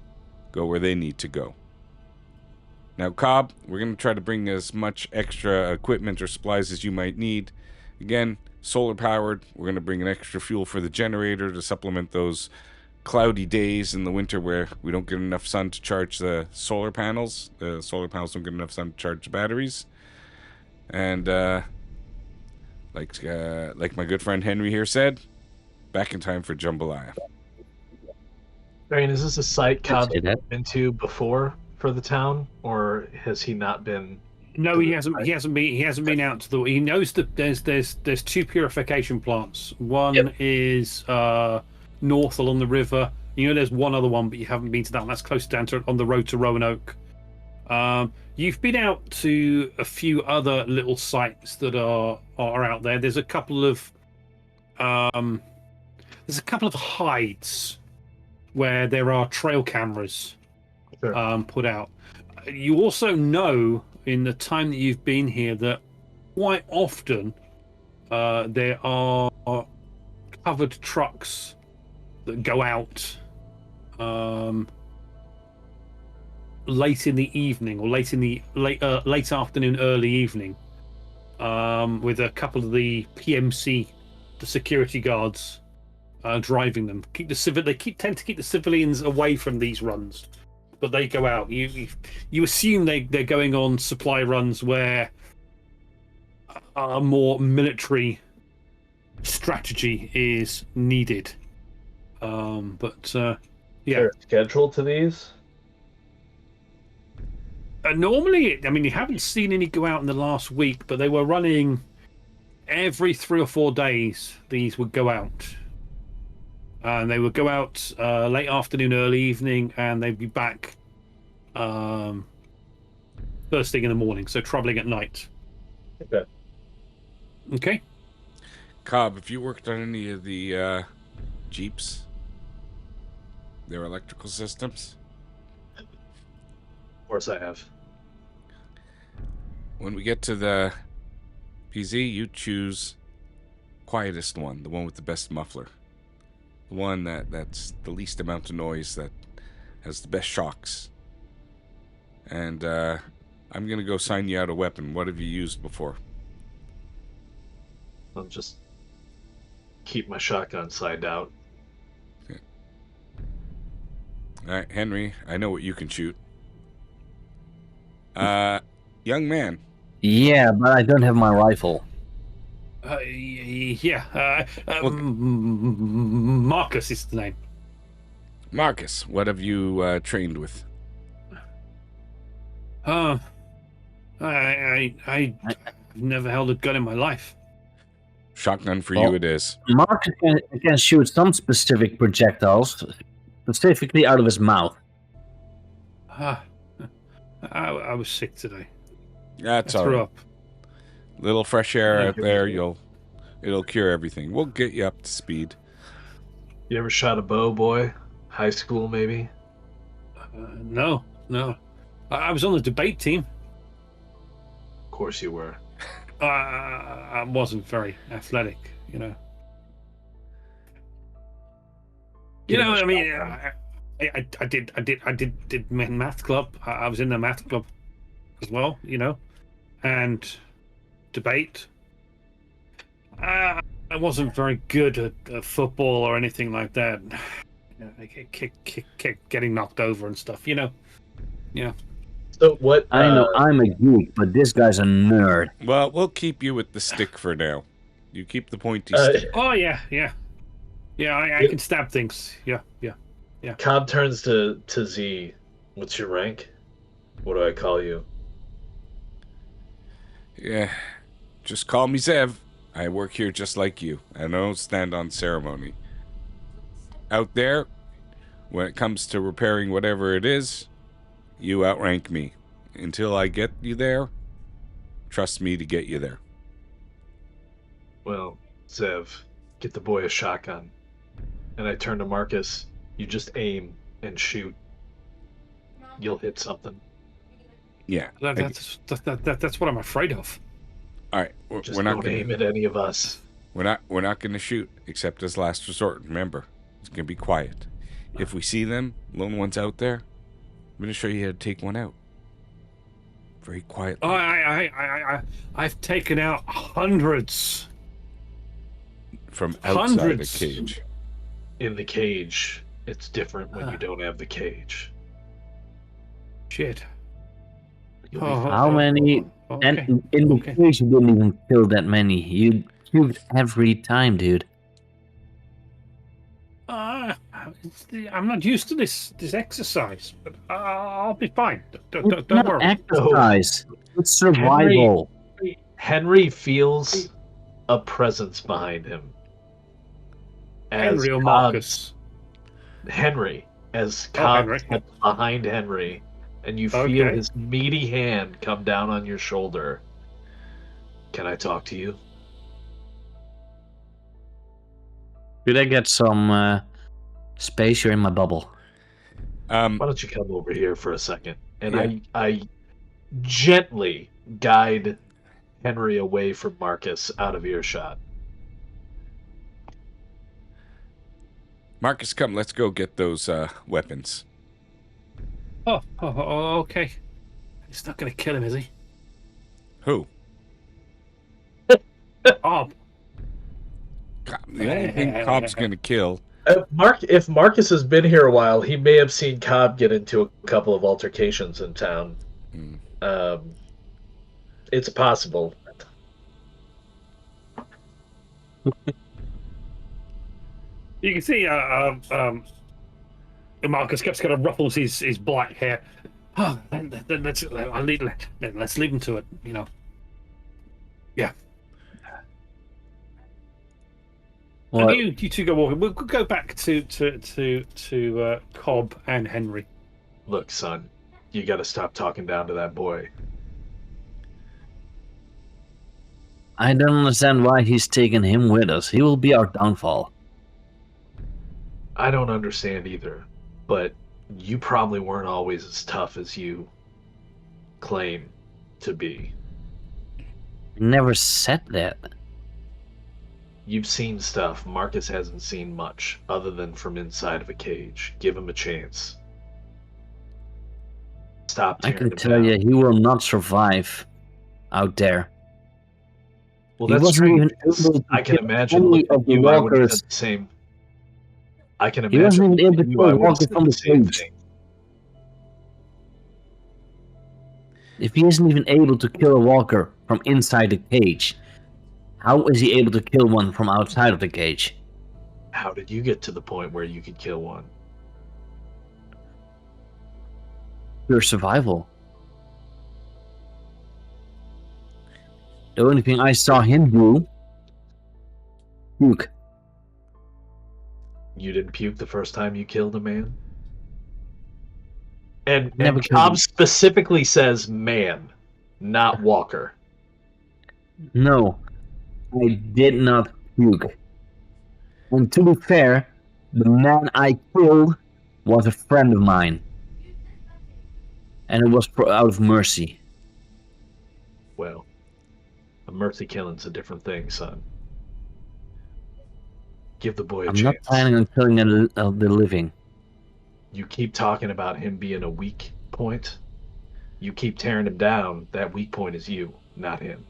go where they need to go. Now, Cobb, we're going to try to bring as much extra equipment or supplies as you might need. Again, solar powered. We're going to bring an extra fuel for the generator to supplement those cloudy days in the winter where we don't get enough sun to charge the solar panels. The solar panels don't get enough sun to charge the batteries. And like my good friend Henry here said, back in time for jambalaya. Marion, is this a site Cobb's say that. been to before for the town, or has he not been? No, he hasn't. He hasn't been. He hasn't been out to the. He knows that there's two purification plants. One is north along the river. You know, there's one other one, but you haven't been to that one. That's close down to on the road to Roanoke. You've been out to a few other little sites that are out there. There's a couple of hides where there are trail cameras Sure. put out. You also know in the time that you've been here that quite often there are covered trucks that go out late in the evening or late afternoon, early evening, with a couple of the PMC, the security guards, driving them. They tend to keep the civilians away from these runs, but they go out. You assume they're going on supply runs where a more military strategy is needed. Yeah. There a schedule to these? Normally, I mean, you haven't seen any go out in the last week, but they were running every 3 or 4 days. These would go out, and they would go out late afternoon, early evening, and they'd be back first thing in the morning. So traveling at night. Okay. Okay. Cobb, have you worked on any of the Jeeps? Their electrical systems? Of course I have. When we get to the PZ, you choose quietest one, the one with the best muffler. The one that's the least amount of noise, that has the best shocks. And I'm going to go sign you out a weapon. What have you used before? I'll just keep my shotgun side out. Okay. All right, Henry, I know what you can shoot. Young man. Yeah, but I don't have my rifle. Marcus is the name. Marcus, what have you trained with? I've never held a gun in my life. Shotgun for Well, you it is. Marcus can shoot some specific projectiles, specifically out of his mouth. I was sick today. That's I all threw right. up. Little fresh air Yeah, out there, it'll cure everything. We'll get you up to speed. You ever shot a bow, boy? High school, maybe? No. I was on the debate team. Of course you were. I wasn't very athletic, you know. You know, I mean, I did math club. I was in the math club as well, you know, and debate. I wasn't very good at football or anything like that. You know, getting knocked over and stuff, you know. Yeah. So what? I know I'm a geek, but this guy's a nerd. Well, we'll keep you with the stick for now. You keep the pointy stick. Oh yeah. I can stab things. Yeah. Cobb turns to Z. What's your rank? What do I call you? Yeah. Just call me Zev. I work here just like you. I don't stand on ceremony. Out there, when it comes to repairing whatever it is, you outrank me. Until I get you there, trust me to get you there. Well, Zev, get the boy a shotgun. And I turn to Marcus. You just aim and shoot. You'll hit something. Yeah. That's what I'm afraid of. All right. Just We're not don't gonna aim at any of us. We're not going to shoot except as last resort. Remember, it's going to be quiet. If we see them, lone ones out there, I'm going to show you how to take one out. Very quietly. Oh, I've taken out hundreds. From outside Hundreds. the cage. In the cage, it's different when you don't have the cage. Shit. You'll be Oh, fine. How many? Okay. And in the Okay. case, you didn't even kill that many. You killed every time, dude. I'm not used to this exercise, but I'll be fine. Don't It's not worry. exercise. It's survival. Henry feels a presence behind him. Henry or Cobb- Marcus? Henry, as Oh, Cobb Henry. steps behind Henry, and you feel Okay. his meaty hand come down on your shoulder. Can I talk to you? Could I get some space here in my bubble? Why don't you come over here for a second? And I gently guide Henry away from Marcus out of earshot. Marcus, come. Let's go get those weapons. Oh, okay. He's not going to kill him, is he? Who? Oh, The only thing Cobb's going to kill. If Marcus has been here a while, he may have seen Cobb get into a couple of altercations in town. It's possible. you can see Marcus keeps kind of ruffles his black hair. Oh, let's leave him to it. You know. Yeah. Well, And you two go walking. We'll go back to Cobb and Henry. Look, son, you got to stop talking down to that boy. I don't understand why he's taking him with us. He will be our downfall. I don't understand either, but you probably weren't always as tough as you claim to be. Never said that. You've seen stuff Marcus hasn't seen much, other than from inside of a cage. Give him a chance. Stop I tearing can him tell down. you, he will not survive out there. Well, he that's wasn't true. even because able to I can kill imagine any looking of at the you, I would have walkers. said the same. I can He imagine wasn't even looking able at to you, kill I a would have walker said from the the same cage. thing. If he isn't even able to kill a walker from inside the cage, how is he able to kill one from outside of the cage? How did you get to the point where you could kill one? Pure survival. The only thing I saw him do, puke. You didn't puke the first time you killed a man? And Never killed Cobb him. specifically says man, not walker. No, I did not puke. And to be fair, the man I killed was a friend of mine. And it was out of mercy. Well, a mercy killing's a different thing, son. Give the boy a I'm chance. not planning on killing the living. You keep talking about him being a weak point. You keep tearing him down. That weak point is you, not him.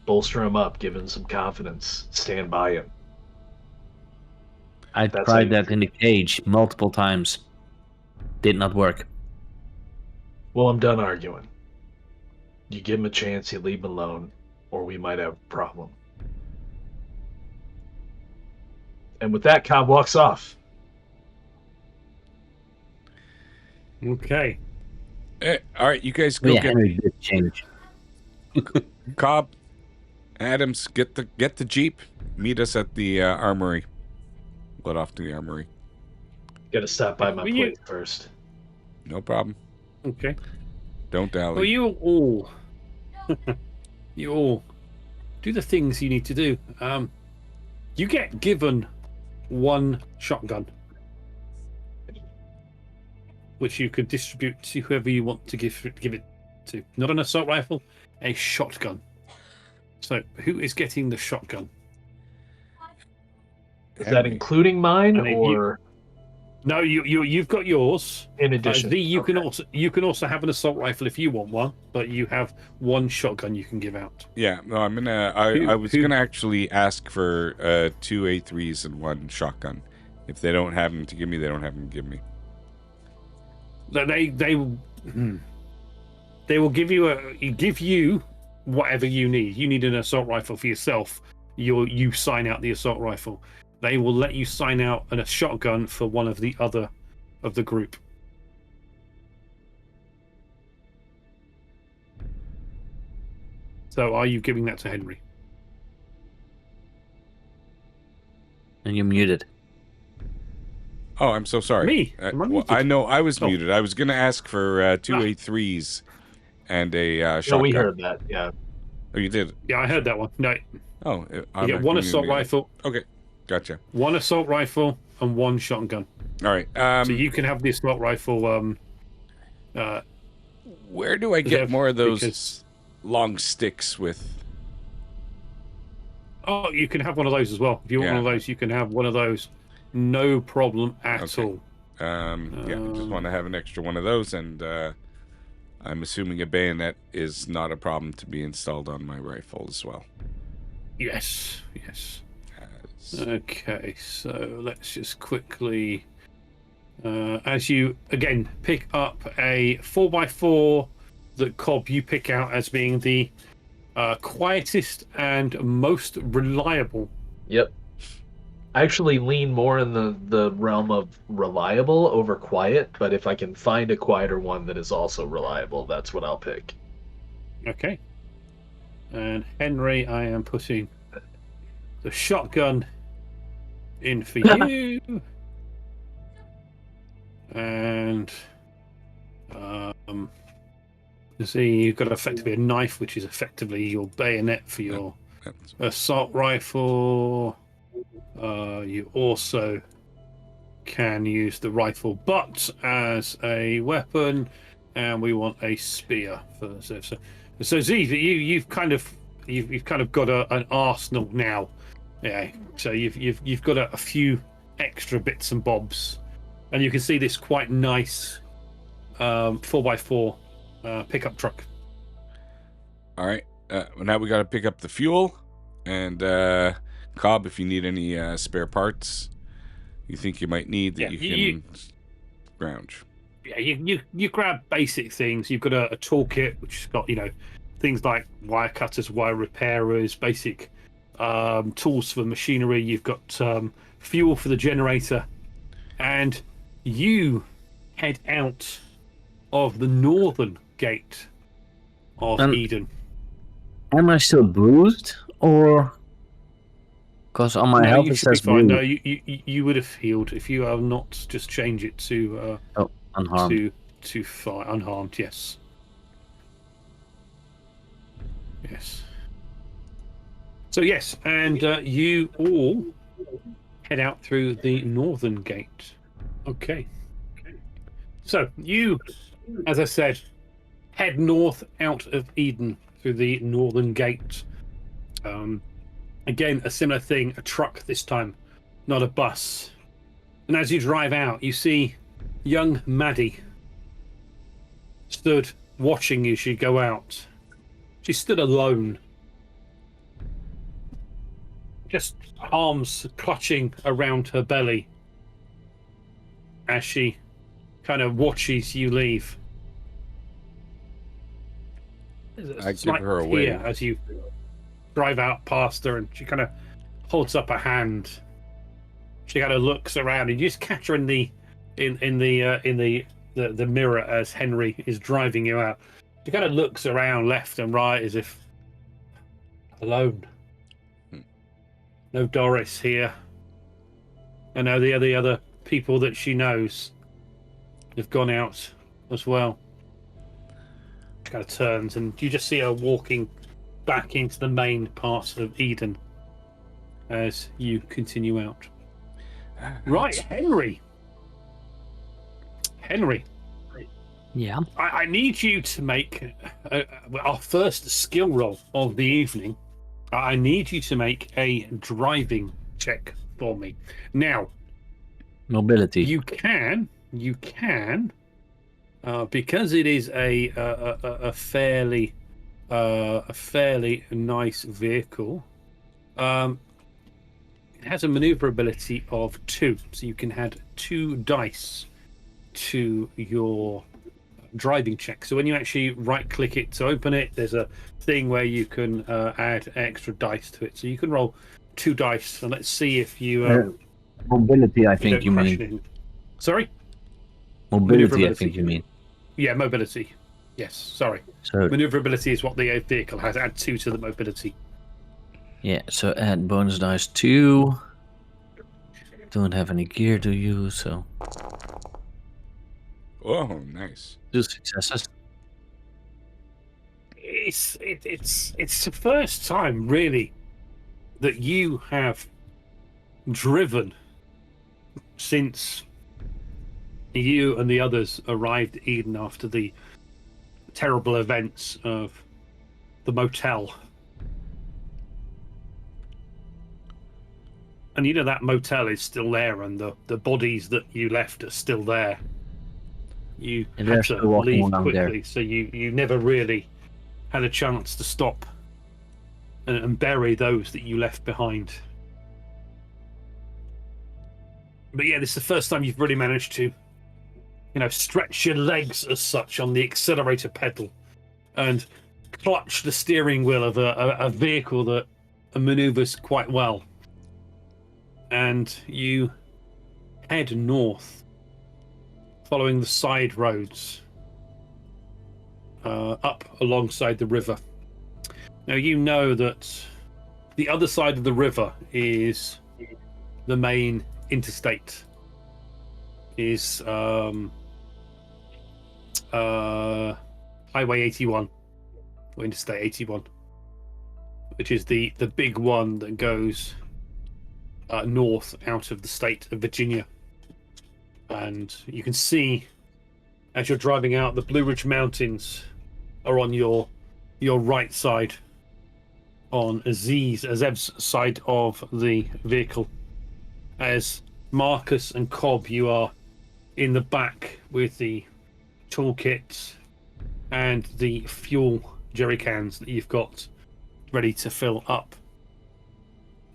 Bolster him up, give him some confidence. Stand by him. I That's how tried you that in the cage multiple times. Did not work. Well, I'm done arguing. You give him a chance, you leave him alone. or we might have a problem. And with that, Cobb walks off. Okay. All right, you guys go Yeah, get Henry did change. Cobb, Adams. Get the jeep. Meet us at the armory. Let off to the armory. Gotta stop by my Will you- place first. No problem. Okay. Don't dally. Well, you all, you all, do the things you need to do. You get given one shotgun, which you could distribute to whoever you want to give it to. Not an assault rifle, a shotgun. So, who is getting the shotgun? Is that including mine, I mean, or No, you've got yours. in addition? You Okay. can also have an assault rifle if you want one, but you have one shotgun you can give out. Yeah, no, I'm gonna. I was gonna actually ask for 2 A3s and 1 shotgun. If they don't have them to give me, they don't have them to give me. They will give you whatever you need. You need an assault rifle for yourself. You sign out the assault rifle. They will let you sign out a shotgun for one of the other of the group. So are you giving that to Henry? And you're muted. Oh, I'm so sorry. Me? Am I Well, muted? I know I was Oh. muted. I was gonna ask for 2 A3s and a shotgun. No, we heard that. Yeah. Oh, you did. Yeah, I heard that one. No, Oh, you get one assault rifle, Okay, gotcha. one assault rifle, and one shotgun. All right. So you can have the assault rifle. Where do I get Reserve, more of those because- long sticks with? Oh, you can have one of those as well. If you want one of those, you can have one of those. No problem at Okay. all. Yeah, I just want to have an extra one of those, and I'm assuming a bayonet is not a problem to be installed on my rifle as well. Yes, yes. As- Okay, so let's just quickly, as you again pick up a 4x4 that Cobb you pick out as being the quietest and most reliable. Yep. I actually lean more in the realm of reliable over quiet, but if I can find a quieter one that is also reliable, that's what I'll pick. Okay. And Henry, I am putting the shotgun in for you. And you see, you've got effectively a knife, which is effectively your bayonet for your that's- assault rifle. You also can use the rifle butt as a weapon, and we want a spear for this. So Z, you've kind of got an arsenal now. Yeah. So you've got a few extra bits and bobs, and you can see this quite nice 4x4 pickup truck. All right. Now we got to pick up the fuel, and Cobb, if you need any spare parts, you think you might need that, Yeah, you can scrounge. Yeah, you grab basic things. You've got a toolkit which has got things like wire cutters, wire repairers, basic tools for machinery. You've got fuel for the generator, and you head out of the northern gate of Eden. Am I still bruised, or because on my No, health you it should be says fine. bruised? No, you would have healed if you are not. Just change it to Unharmed. to unharmed. Yes. Yes. So yes, and you all head out through the northern gate. Okay. So you, as I said, head north out of Eden through the northern gate. Again, a similar thing, a truck this time, not a bus. And as you drive out, you see young Maddie stood watching you as you go out. She stood alone, just arms clutching around her belly as she kind of watches you leave. There's a I give slight her a wave. tear as you drive out past her, and she kind of holds up a hand. She kind of looks around, and you just catch her in the mirror as Henry is driving you out. She kind of looks around left and right as if alone. No Doris here. I know the other people that she knows have gone out as well. She kind of turns, and you just see her walking back into the main parts of Eden as you continue out. Right, Henry. Yeah. I need you to make our first skill roll of the evening. I need you to make a driving check for me. Now, Mobility. you can, because it is a fairly nice vehicle. It has a maneuverability of 2, so you can add 2 dice to your driving check. So when you actually right-click it to open it, there's a thing where you can add extra dice to it. So you can roll 2 dice, and let's see if you. Mobility, I think you crash mean. it in. Sorry? Mobility, I think you mean. Yeah, mobility. Yes, sorry. So Maneuverability is what the vehicle has. Add 2 to the mobility. yeah, so add bonus dice 2. Don't have any gear to use, so Oh, nice. 2 successes. It's the first time really that you have driven since you and the others arrived at Eden after the terrible events of the motel. And you know that motel is still there, and the bodies that you left are still there. You And had they're to still walking leave around quickly, there. so you never really had a chance to stop and bury those that you left behind. But yeah, this is the first time you've really managed to, stretch your legs as such on the accelerator pedal and clutch the steering wheel of a vehicle that maneuvers quite well. And you head north, following the side roads up alongside the river. Now you know that the other side of the river is the main interstate, is Highway 81 or Interstate 81, which is the big one that goes north out of the state of Virginia. And you can see as you're driving out, the Blue Ridge Mountains are on your right side, on Zeb's side of the vehicle. As Marcus and Cobb, you are in the back with the toolkits and the fuel jerry cans that you've got ready to fill up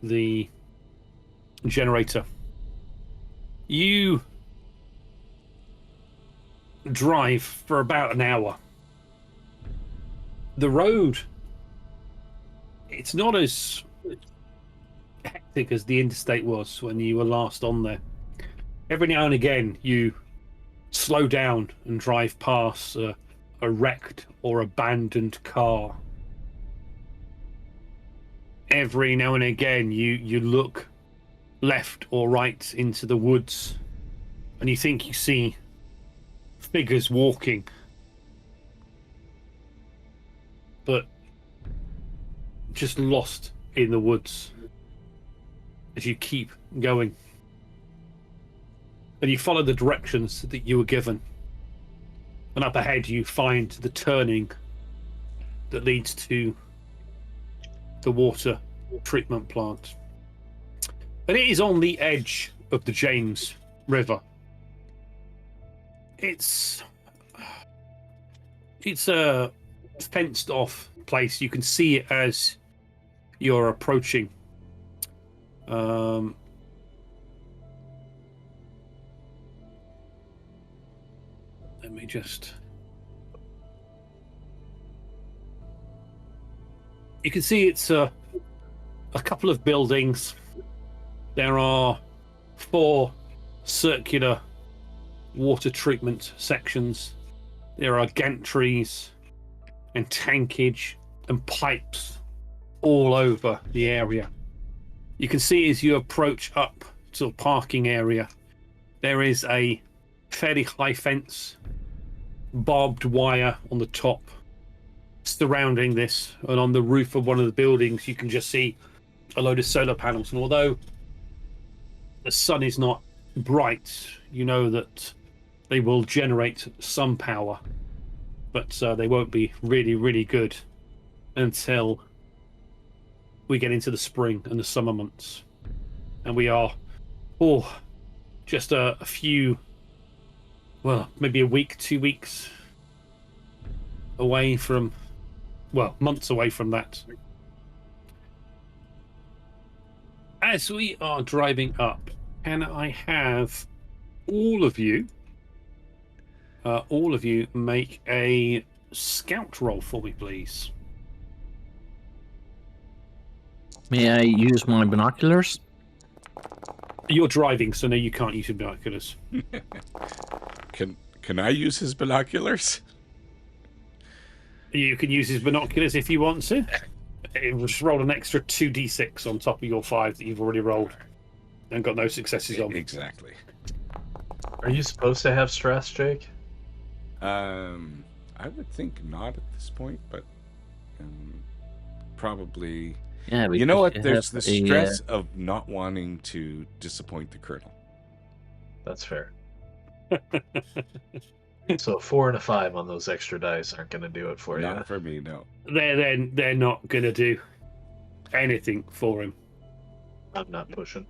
the generator. You drive for about an hour. The road, it's not as hectic as the interstate was when you were last on there. Every now and again you slow down and drive past a wrecked or abandoned car. Every now and again you look left or right into the woods and you think you see figures walking, but just lost in the woods as you keep going. And you follow the directions that you were given. And up ahead you find the turning that leads to the water treatment plant. And it is on the edge of the James River. It's a fenced off place. You can see it as you're approaching. Let me just... You can see it's a couple of buildings. There are 4 circular water treatment sections. There are gantries and tankage and pipes all over the area. You can see as you approach up to the parking area, there is a fairly high fence, barbed wire on the top surrounding this, and on the roof of one of the buildings you can just see a load of solar panels. And although the sun is not bright, you know that they will generate some power, but they won't be really good until we get into the spring and the summer months. And we are just a few, well, maybe a week, 2 weeks away from, well, months away from that. As we are driving up, can I have all of you make a scout roll for me, please? May I use my binoculars? You're driving, so no, you can't use your binoculars. Can I use his binoculars? You can use his binoculars if you want to. It will just roll an extra 2d6 on top of your 5 that you've already rolled and got no successes on. Exactly. Are you supposed to have stress, Jake? I would think not at this point, but probably. Yeah, You know what? because There's the have a, stress of not wanting to disappoint the colonel. That's fair. So a 4 and a 5 on those extra dice aren't going to do it for you. Not for me, no. They're not going to do anything for him. I'm not pushing.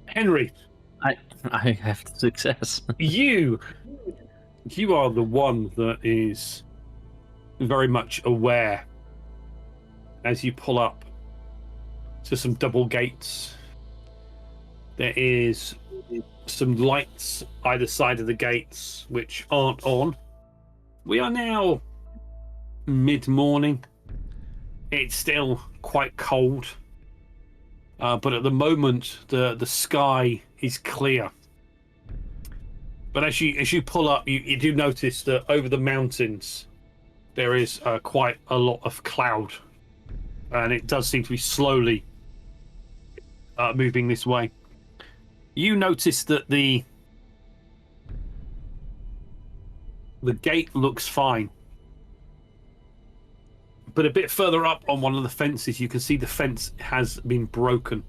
Henry, I have success. you are the one that is very much aware as you pull up to some double gates. There is some lights either side of the gates which aren't on. We are now mid-morning. It's still quite cold, but at the moment the sky is clear. But as you pull up, you do notice that over the mountains there is quite a lot of cloud, and it does seem to be slowly moving this way. You notice that the gate looks fine, but a bit further up on one of the fences, you can see the fence has been broken,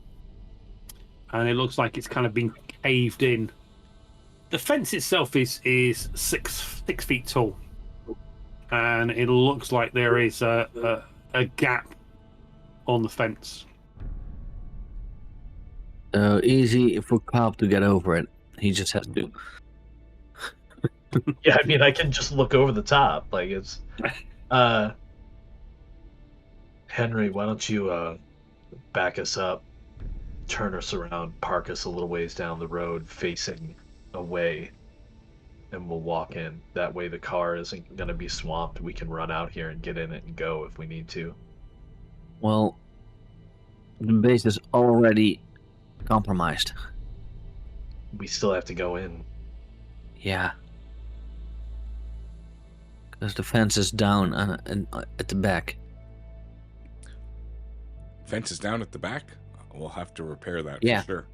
and it looks like it's kind of been caved in. The fence itself is 6 feet tall, and it looks like there is a gap on the fence. Easy for Cobb to get over it. He just has to. Yeah, I mean, I can just look over the top. Like, it's... Henry, why don't you back us up, turn us around, park us a little ways down the road facing away, and we'll walk in. That way the car isn't going to be swamped. We can run out here and get in it and go if we need to. Well, the base is already compromised. We still have to go in. Yeah. Because the fence is down and at the back. Fence is down at the back? We'll have to repair that Yeah. for sure.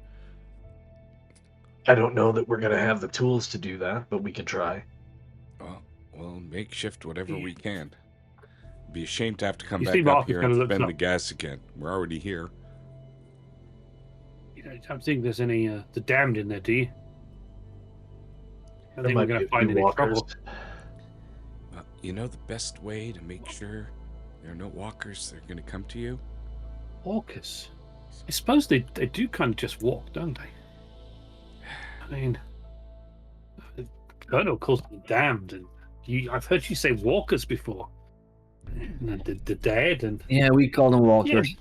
I don't know that we're going to have the tools to do that, but we can try. Well, we'll makeshift whatever we can. Be ashamed to have to come You back see up Marcus here kinda and looks spend up. the gas again. We're already here. You don't think there's any the damned in there, do you? I There think we're might going be to a find few any trouble. walkers. You know the best way to make sure there are no walkers that are going to come to you? Walkers. I suppose they do kind of just walk, don't they? I mean, the Colonel calls them damned, and I've heard you say walkers before. And the dead, and Yeah, we call them walkers. Yeah.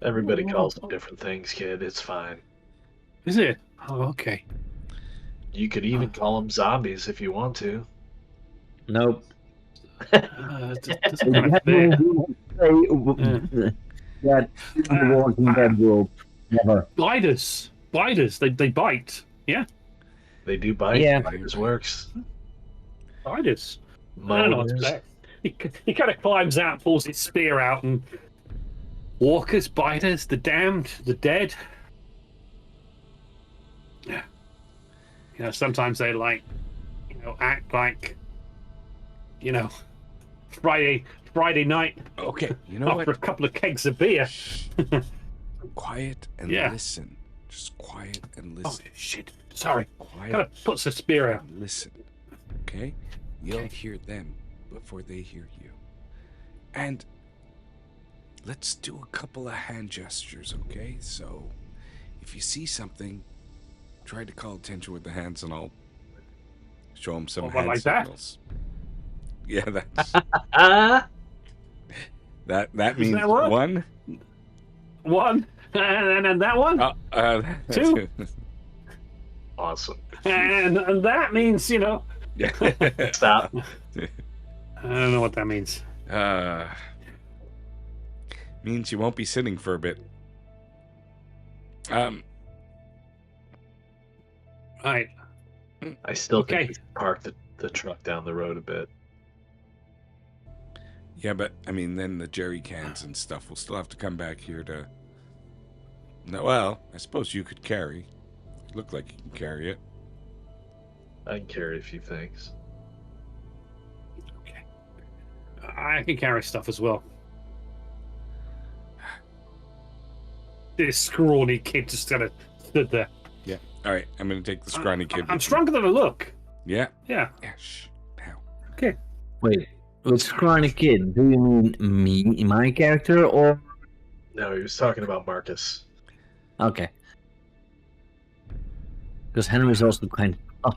Everybody calls them different things, kid. It's fine. Is it? Oh, okay. You could even call them zombies if you want to. Nope. It doesn't kind of fit. that in the Walking Dead world. Never. Gliders. They bite. Yeah, They do bite. Yeah. Gliders works. gliders. I don't know what to Mowers. say. He kind of climbs out, pulls his spear out, and walkers, biters, the damned, the dead. Yeah. You know, sometimes they act like, Friday night Okay, you know after a what? couple of kegs of beer. Shh. Quiet and Yeah. listen. Just quiet and Oh listen. shit! Sorry. Quiet Kind of puts the spear out. and listen. Okay? You'll hear them before they hear you. And let's do a couple of hand gestures, okay? So if you see something, try to call attention with the hands and I'll show them some Oh, hand like that? signals. Yeah, that's Ah! that Does means that work? one. One, and that one, Two. Awesome. and that means, Yeah. Stop. I don't know what that means. Means you won't be sitting for a bit. Right. I still Okay. think we should park the truck down the road a bit. Yeah, but I mean, then the jerry cans and stuff will still have to come back here to. No, well, I suppose you could carry. You look like you can carry it. I can carry a few things. Okay. I can carry stuff as well. This scrawny kid just kind of stood there. Yeah. All right, I'm gonna take the scrawny kid. I'm with me. stronger than I look. Yeah. Yeah. Yeah. Shh. Now. Wait, with Scrawny Kid, do you mean me, my character, or... No, he was talking about Marcus. Okay. Because Henry's also kind of...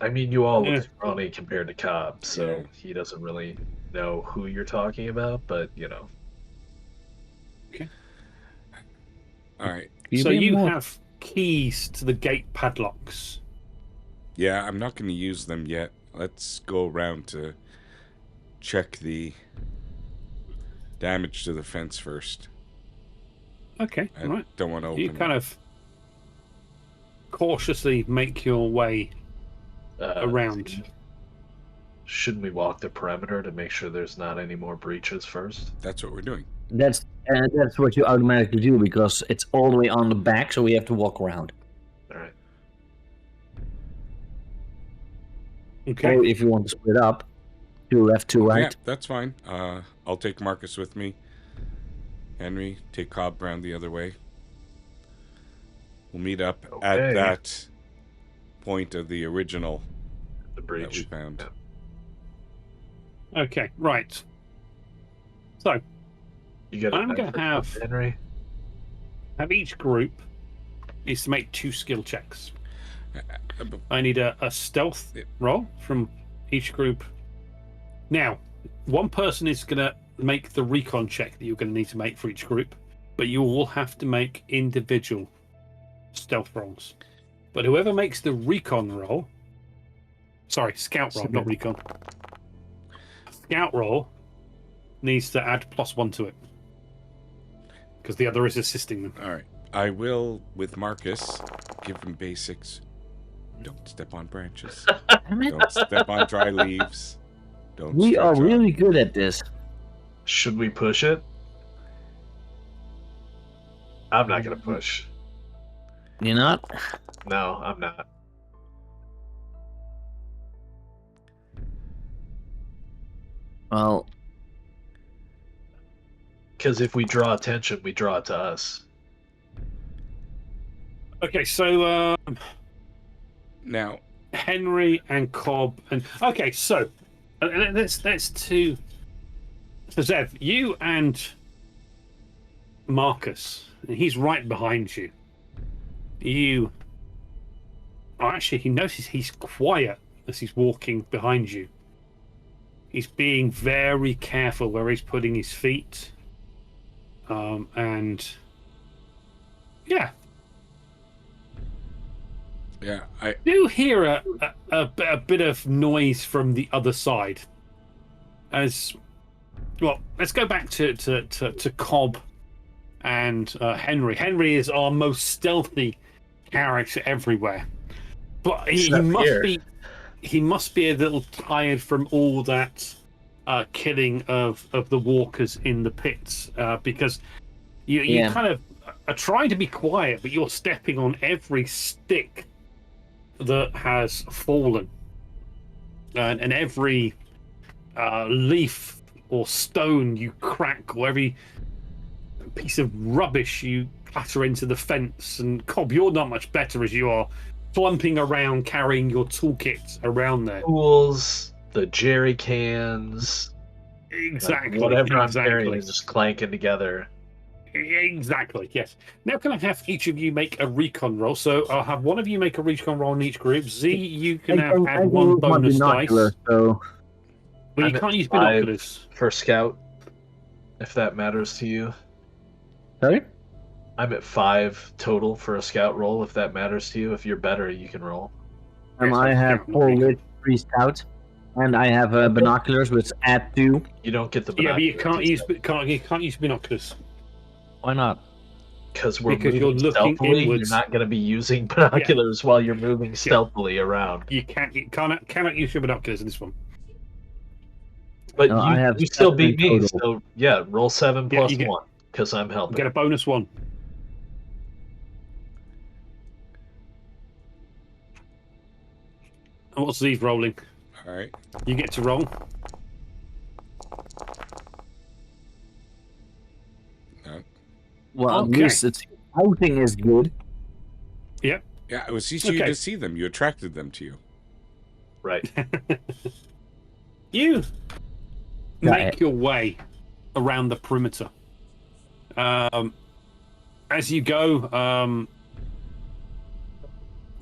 I mean, you all Yeah. look scrawny compared to Cobb, so Yeah. he doesn't really know who you're talking about, but, All right. So you have keys to the gate padlocks. Yeah, I'm not gonna use them yet. Let's go around to check the damage to the fence first. Okay, I right. don't want to open You it. kind of cautiously make your way around. Shouldn't we walk the perimeter to make sure there's not any more breaches first? That's what we're doing. That's what you automatically do, because it's all the way on the back, so we have to walk around. All right. Okay. Or if you want to split up, two left, two Yeah, right. that's fine. I'll take Marcus with me. Henry, take Cobb round the other way. We'll meet up at Okay. that point of the original The that we breach. found. Okay, right. So, You got a I'm knife gonna or have- something, Henry? each group needs to make 2 skill checks. But I need a stealth roll from each group. Now, one person is going to make the recon check that you're going to need to make for each group, but you all have to make individual stealth rolls. But whoever makes the recon roll, sorry, scout roll, not recon. Scout roll needs to add +1 to it because the other is assisting them. all right. I will, with Marcus, give him basics. Don't step on branches. Don't step on dry leaves. Don't We are stretch out. really good at this. Should we push it? I'm not gonna push. You not? No, I'm not. Well, Because if we draw attention, we draw it to us. Okay, so Now, Henry and Cobb and okay, so let's to so Zev, you and Marcus, he's right behind you. Actually, he notices he's quiet as he's walking behind you. He's being very careful where he's putting his feet, and yeah. yeah, I Do hear a bit of noise from the other side as Well, let's go back to Cobb and Henry. Henry is our most stealthy character everywhere, but he must be a little tired from all that killing of the walkers in the pits, because you kind of are trying to be quiet, but you're stepping on every stick that has fallen, and every leaf or stone you crack, or every piece of rubbish you clatter into the fence. And Cobb, you're not much better as you are plumping around carrying your toolkit around there. Tools, the jerry cans, Exactly. whatever I'm carrying is just clanking together. Exactly, yes. Now can I have each of you make a recon roll? So I'll have one of you make a recon roll in each group. Z, you can add one bonus dice. So... Well, you can't use binoculars. For scout, if that matters to you. Sorry? I'm at 5 total for a scout roll, if that matters to you. If you're better, you can roll. I have 4 with 3 scouts, and I have binoculars, which add 2. You don't get the binoculars. binoculars. Yeah, but you can't use binoculars. Why not? Because you're looking stealthily, inwards. You're not going to be using binoculars while you're moving stealthily around. You cannot use your binoculars in this one. But no, you still beat me, total. so yeah, roll 7 plus 1, because I'm helping. Get a bonus 1. And what's Z's rolling? All right. You get to roll. No. Well, at least it's outing is good. Yep. Yeah, it was easy for you to see them. You attracted them to you. Right. You make your way around the perimeter. As you go,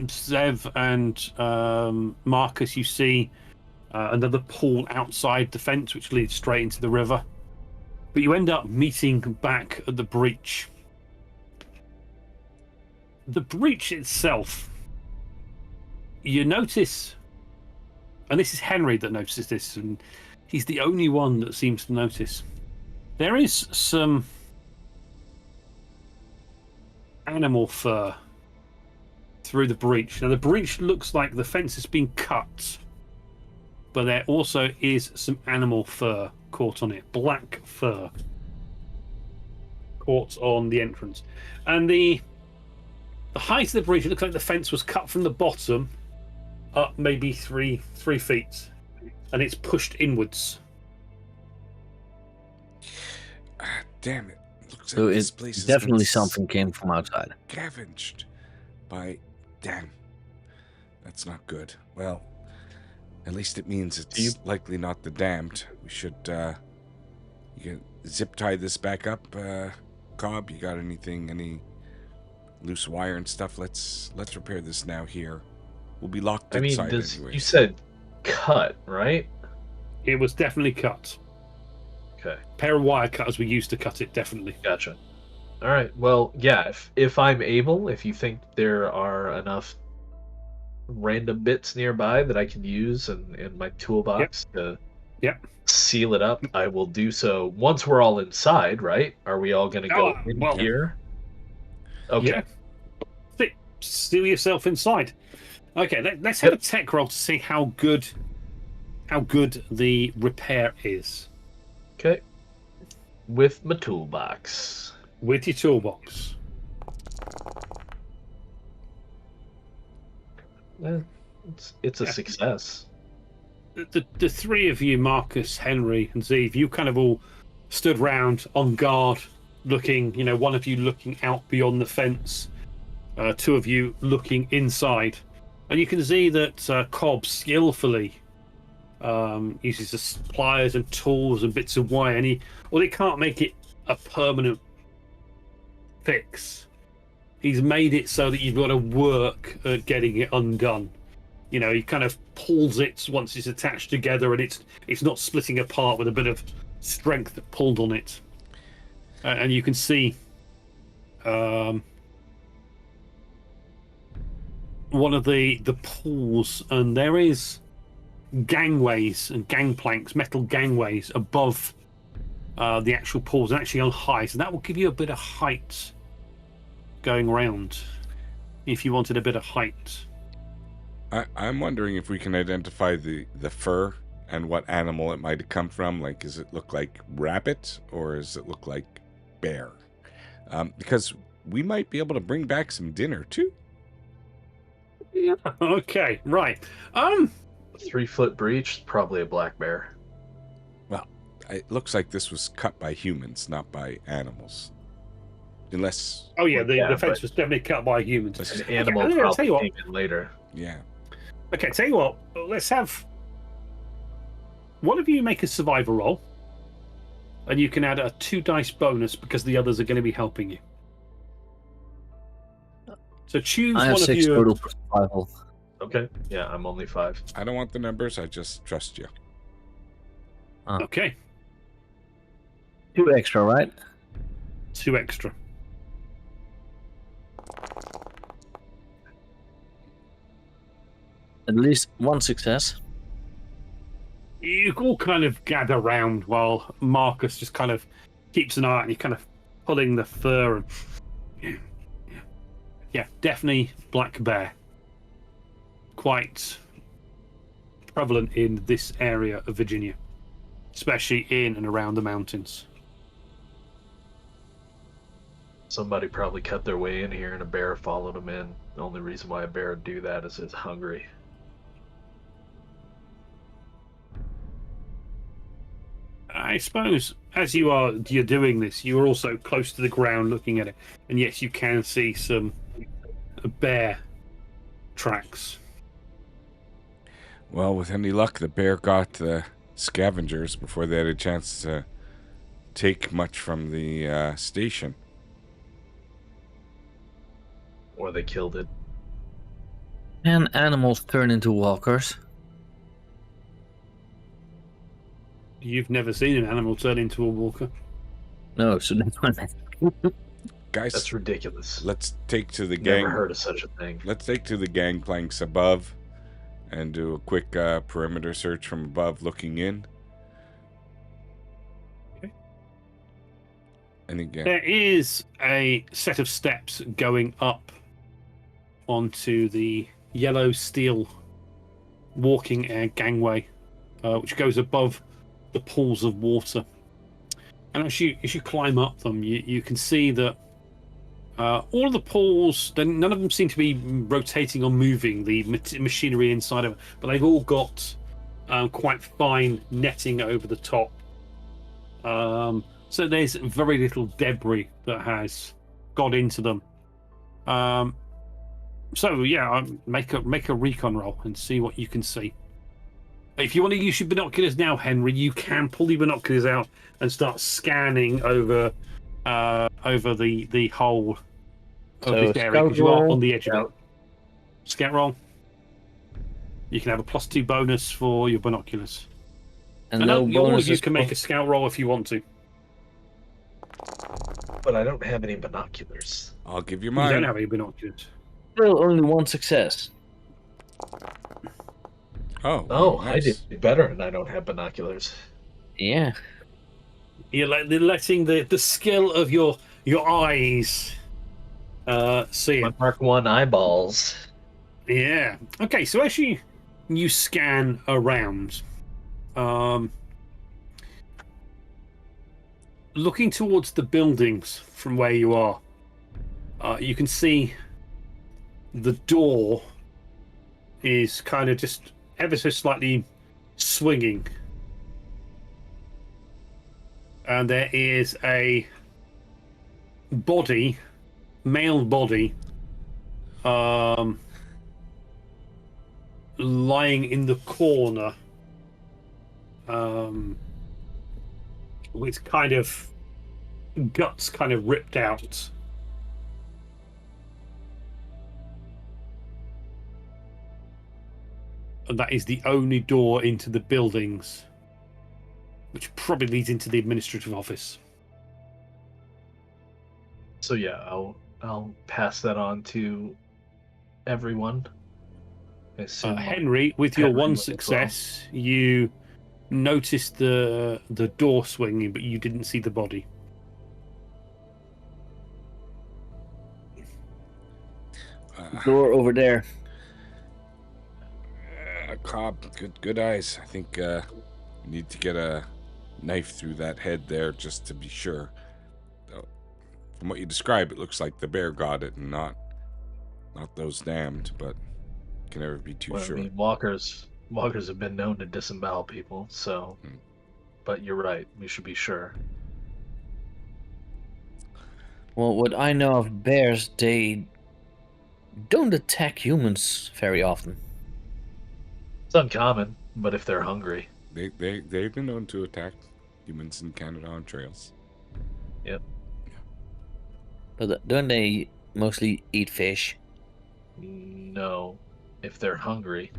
Zev and Marcus, you see another pool outside the fence, which leads straight into the river. But you end up meeting back at the breach. The breach itself, you notice, and this is Henry that notices this, and he's the only one that seems to notice. There is some animal fur through the breach. Now, the breach looks like the fence has been cut, but there also is some animal fur caught on it. Black fur caught on the entrance. And the height of the breach, it looks like the fence was cut from the bottom up maybe three feet, and it's pushed inwards. Damn it. Looks So like this it's place has definitely been something came from outside. scavenged by... Damn. That's not good. Well, at least it means it's likely not the damned. We should, you can zip tie this back up, Cobb. You got any loose wire and stuff? Let's repair this now here. We'll be locked inside anyway. You said cut, right? It was definitely cut. Okay. Pair of wire cutters we used to cut it, definitely. Gotcha. All right. Well, yeah. If I'm able, if you think there are enough random bits nearby that I can use in my toolbox to seal it up, I will do so. Once we're all inside, right? Are we all going to go in here? Okay. Yeah. Seal yourself inside. Okay. Let's have a tech roll to see how good the repair is. Okay. With my toolbox. With your toolbox. It's a success. The three of you, Marcus, Henry, and Zeev, you kind of all stood round on guard, looking, one of you looking out beyond the fence, 2 of you looking inside. And you can see that Cobb skillfully uses the pliers and tools and bits of wire, and he can't make it a permanent fix. He's made it so that you've got to work at getting it undone. He kind of pulls it once it's attached together, and it's not splitting apart with a bit of strength pulled on it. And you can see one of the pools, and there is gangways and gangplanks, metal gangways above the actual pools, and actually on high, so that will give you a bit of height going around. If you wanted a bit of height. I'm wondering if we can identify the fur and what animal it might have come from. Like, does it look like rabbit or does it look like bear? Because we might be able to bring back some dinner too. Yeah. Okay. Right. 3-foot breach, probably a black bear. Well, it looks like this was cut by humans, not by animals. Unless, Oh yeah, the Yeah, fence but- was definitely cut by humans. An animal I'm gonna tell probably you what. came in later. yeah. Okay, tell you what. Let's have one of you make a survivor roll, and you can add a 2 dice bonus because the others are going to be helping you. So choose I have one of 6 you. total for survival. Okay. Yeah, I'm only 5. I don't want the numbers. I just trust you. Okay, 2 extra, right? 2 extra. At least 1 success. You all kind of gather round while Marcus just kind of keeps an eye out and you're kind of pulling the fur and yeah, definitely black bear. Quite prevalent in this area of Virginia, especially in and around the mountains. Somebody probably cut their way in here and a bear followed them in. The only reason why a bear would do that is it's hungry. I suppose as you're doing this, you're also close to the ground looking at it, and yes, you can see some bear tracks. Well, with any luck, the bear got the scavengers before they had a chance to take much from the station. Or they killed it. Can animals turn into walkers? You've never seen an animal turn into a walker. No, so that's what Guys, That's ridiculous. let's take to the Never gang. heard of such a thing. Let's take to the gangplanks above and do a quick perimeter search from above looking in. Okay. And again, There is a set of steps going up onto the yellow steel walking gangway, which goes above the pools of water. And as you climb up them, you can see that all of the pools, none of them seem to be rotating or moving the machinery inside of it, but they've all got quite fine netting over the top. So there's very little debris that has got into them. So yeah, make a recon roll and see what you can see. If you want to use your binoculars now, Henry, you can pull your binoculars out and start scanning over the whole of So, this area because scout you are roll. on the edge of it. Scout roll. You can have a +2 bonus for your binoculars. and And no all of you bonuses. can make a scout roll if you want to. But I don't have any binoculars. I'll give you You don't mine. have any binoculars. Still only 1 success. Oh, Oh, nice. I did better and I don't have binoculars. Yeah. You're letting the skill of your eyes see it. My Mark 1 eyeballs. Yeah. Okay, so as you scan around, looking towards the buildings from where you are, you can see the door is kind of just ever so slightly swinging. And there is a body, male body, lying in the corner, with kind of guts kind of ripped out. And that is the only door into the buildings, which probably leads into the administrative office. So yeah, I'll pass that on to everyone. I assume Henry, with your Henry one will as success, you noticed the door swinging, but you didn't see the body. Door over there. Cobb, good eyes. I think we need to get a knife through that head there just to be sure. From what you describe, it looks like the bear got it and not those damned, but can never be too sure. I mean, walkers have been known to disembowel people, so. But you're right. We should be sure. Well, what I know of bears, they don't attack humans very often. It's uncommon, but if they're hungry. They've been known to attack humans in Canada on trails. Yep. But don't they mostly eat fish? No, if they're hungry.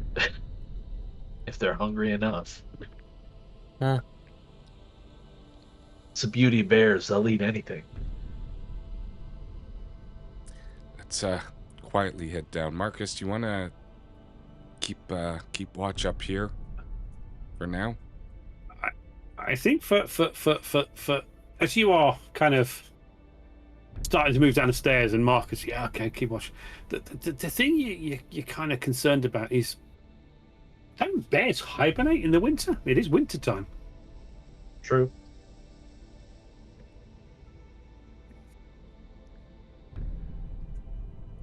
If they're hungry enough. Huh. It's the beauty of bears. They'll eat anything. Let's quietly head down. Marcus, do you want to keep watch up here for now? I think for as you are kind of starting to move down the stairs, and Marcus, yeah, okay, keep watch. The thing you're kind of concerned about is, don't bears hibernate in the winter? It is winter time. True.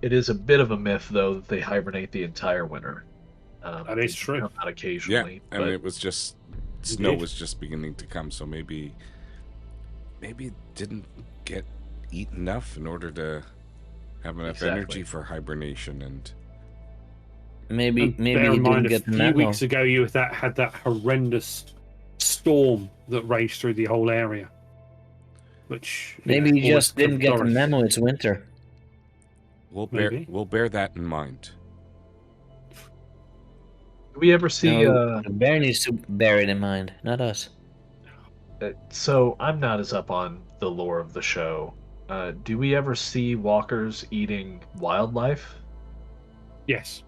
It is a bit of a myth, though, that they hibernate the entire winter. That is true. Not occasionally. Yeah, and but it was just snow was just beginning to come, so maybe it didn't get eaten enough in order to have enough energy for hibernation. And maybe bear you in mind, didn't get a the few memo. weeks ago you had that horrendous storm that raged through the whole area. Which Maybe you just always didn't get the Doris. memo. It's winter. Maybe. we'll bear that in mind. Do we ever see... No, the bear needs to bear it in mind, not us. So, I'm not as up on the lore of the show. Do we ever see walkers eating wildlife? Yes.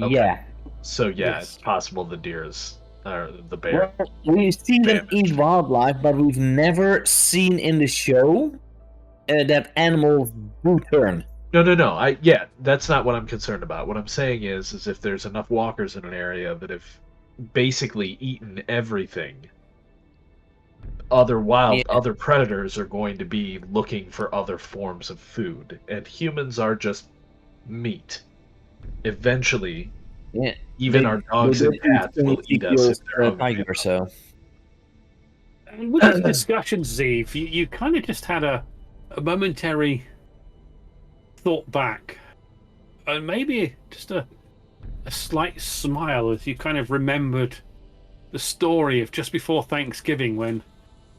Okay. Yeah. So, yeah, Yes. it's possible the deers... Or the bear. Well, we've seen them Damage. eat wildlife, but we've never seen in the show that animals do turn. No. Yeah, that's not what I'm concerned about. What I'm saying is if there's enough walkers in an area that have basically eaten everything, other predators are going to be looking for other forms of food, and humans are just meat. Eventually, Yeah. even our dogs and cats will eat us if they're hungry. tiger or so. And with this discussion, Zeev, you kind of just had a momentary thought back, and maybe just a slight smile as you kind of remembered the story of just before Thanksgiving when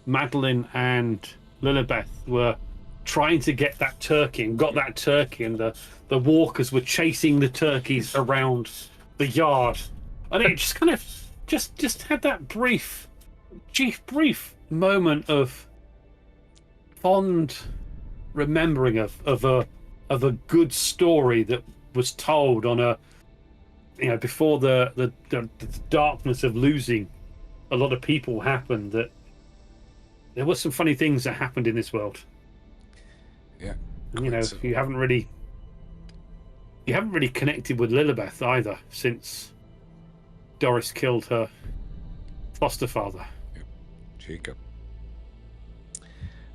Madeline and Lilibeth were trying to get that turkey and got that turkey, and the walkers were chasing the turkeys around the yard, and it just kind of just had that brief moment of fond remembering of a good story that was told on a, before the darkness of losing a lot of people happened, that there was some funny things that happened in this world. Yeah. And, So- you haven't really connected with Lilibeth either since Doris killed her foster father. Jacob.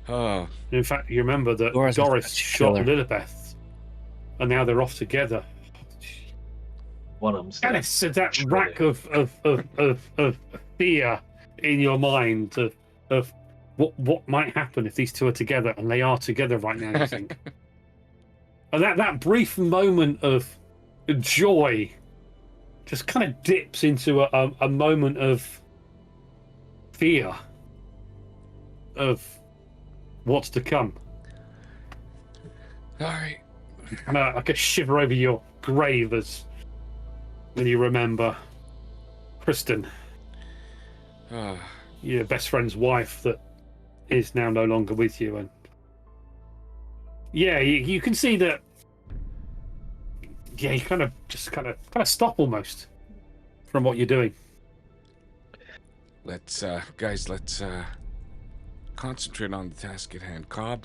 Oh, In fact, you remember that Doris is Doris such a shot killer. Lilibeth, and now they're off together. One of them's And dead. it's that Surely. rack of fear in your mind of what might happen if these two are together, and they are together right now, you think. And that brief moment of joy just kind of dips into a moment of fear of what's to come. all right. And like a shiver over your grave as when you remember Kristen, your best friend's wife that is now no longer with you. And yeah, you can see that. Yeah, you kind of stop almost from what you're doing. let's guys, let's concentrate on the task at hand. Cobb,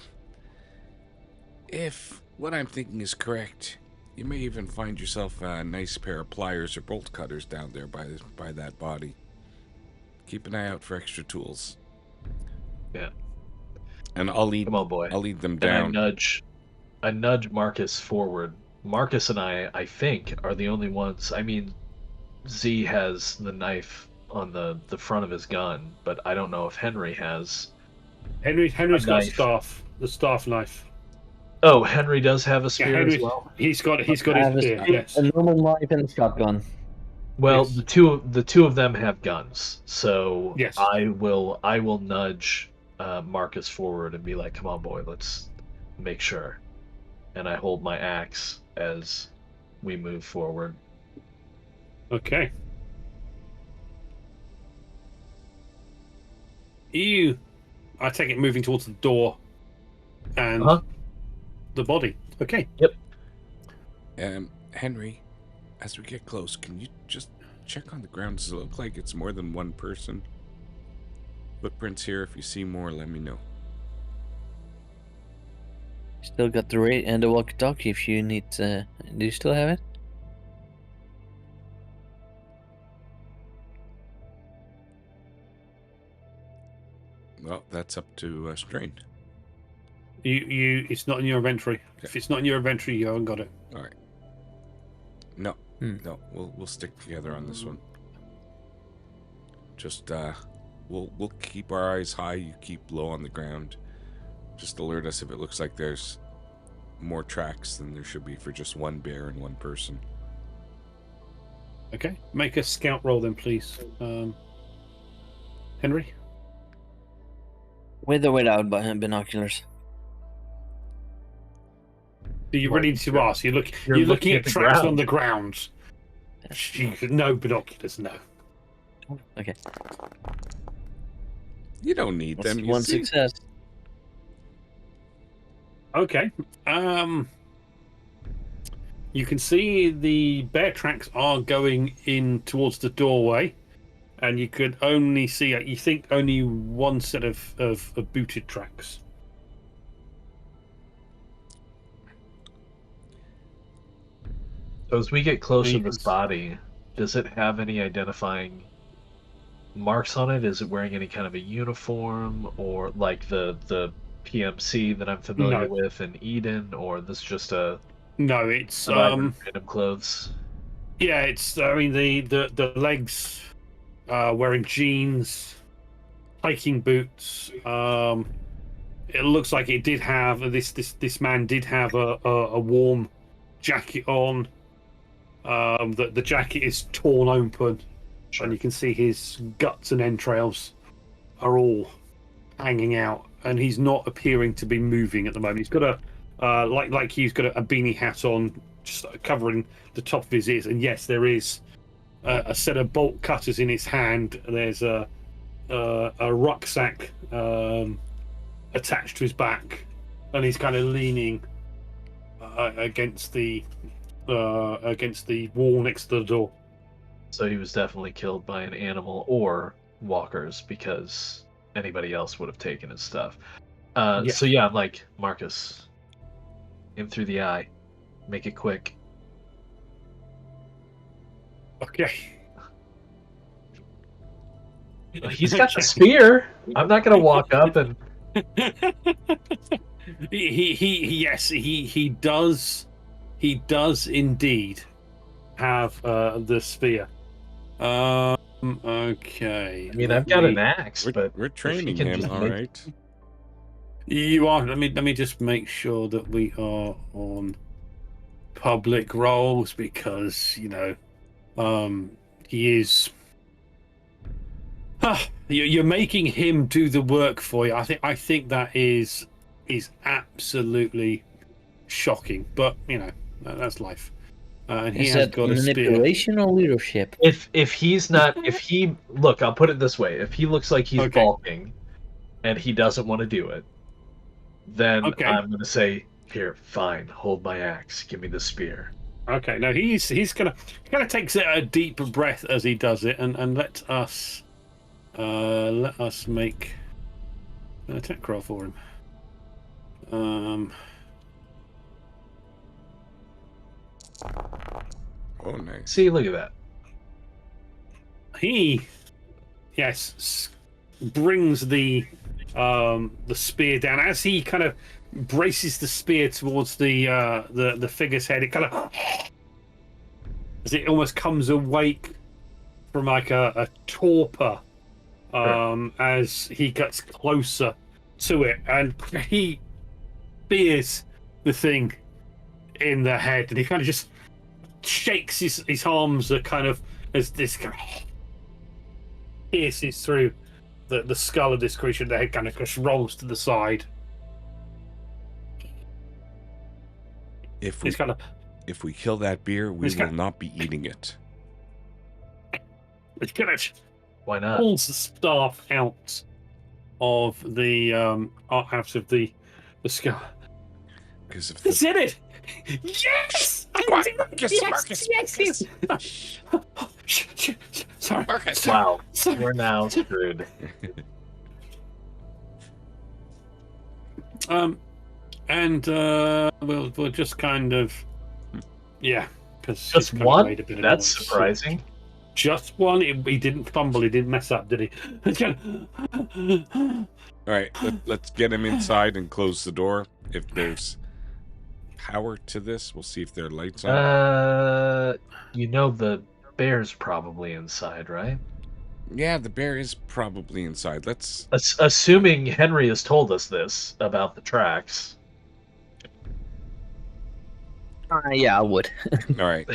if what I'm thinking is correct, you may even find yourself a nice pair of pliers or bolt cutters down there by that body. Keep an eye out for extra tools. Yeah. And I'll lead. Come on, boy. I'll lead them And down. I nudge Marcus forward. Marcus and I think, are the only ones. I mean, Z has the knife on the front of his gun, but I don't know if Henry has. Henry's got a knife. staff, the staff knife. Oh, Henry does have a Yeah, spear Henry, as well. he's got I his have spear. Yes. a normal knife and a shotgun. Well, Yes. the two of them have guns, so Yes. I will nudge Marcus forward and be like, "Come on, boy, let's make sure." And I hold my axe as we move forward. Okay. You, I take it, moving towards the door and Uh-huh. the body. Okay. Henry, as we get close, can you just check on the ground? Does it look like it's more than one person? Footprints here. If you see more, let me know. Still got the rate and the walkie-talkie if you need. Do you still have it? Well, that's up to Strain. It's not in your inventory. Okay. If it's not in your inventory, you haven't got it. All right. No, Hmm. no, we'll stick together on this one. Just we'll keep our eyes high. You keep low on the ground. Just alert us if it looks like there's more tracks than there should be for just one bear and one person. Okay. Make a scout roll then, please. Henry? With or without binoculars? Are you What? ready to ask? You're You're looking looking at at the tracks ground. on the ground. No binoculars, no. Okay. You don't need That's them. You one see. success. Okay. You can see the bear tracks are going in towards the doorway, and you could only see, you think, only one set of booted tracks. So as we get closer to Yes. this body, does it have any identifying marks on it? Is it wearing any kind of a uniform, or like the PMC that I'm familiar No. with in Eden, or this just a No, it's random clothes? yeah, it's, I mean, the legs wearing jeans, hiking boots. It looks like it did have this man did have a warm jacket on. The jacket is torn open, and you can see his guts and entrails are all hanging out, and he's not appearing to be moving at the moment. He's got a like he's got a beanie hat on, just covering the top of his ears. And yes, there is a set of bolt cutters in his hand. There's a rucksack attached to his back, and he's kind of leaning against the wall next to the door. So he was definitely killed by an animal or walkers, because anybody else would have taken his stuff. Yeah. So yeah, I'm like, Marcus, him through the eye, make it quick. Okay. He's got the spear. I'm not gonna walk up and he does indeed have the spear. Okay. I mean, I've got an axe, but We're if he training can him, just all make- right. You are. Let me just make sure that we are on public roles, because he is. You're making him do the work for you. I think that is absolutely shocking, but that's life. And he Is has that got a spear. manipulation or leadership? If he's not, if he look, I'll put it this way: if he looks like he's Okay. balking, and he doesn't want to do it, then Okay. I'm gonna say, "Here, fine, hold my axe, give me the spear." Okay, now he kind of takes a deep breath as he does it, and let us Let us make an attack roll for him. Oh, nice. See, look at that. He, brings the spear down as he kind of braces the spear towards the figure's head. It kind of as it almost comes awake from like a torpor as he gets closer to it, and he spears the thing in the head, and he kind of just shakes his arms kind of as this kind of pierces through the skull of this creature. The head kind of just rolls to the side. If It's kind of we kill that beer, we It's will got- not be eating it. it kind of Why not? pulls the staff out of the skull. Because if It's the, in it. Yes! Quiet. Yes! Yes! Sorry. Marcus. Wow. Sorry. We're now screwed. And we'll just kind of, because Just one? That's surprising. Just one. He didn't fumble. He didn't mess up, did he? All right, let's get him inside and close the door. If there's power to this, we'll see if there are lights on. The bear's probably inside, right? Yeah, the bear is probably inside. Let's. Assuming Henry has told us this about the tracks. Yeah, I would. All right.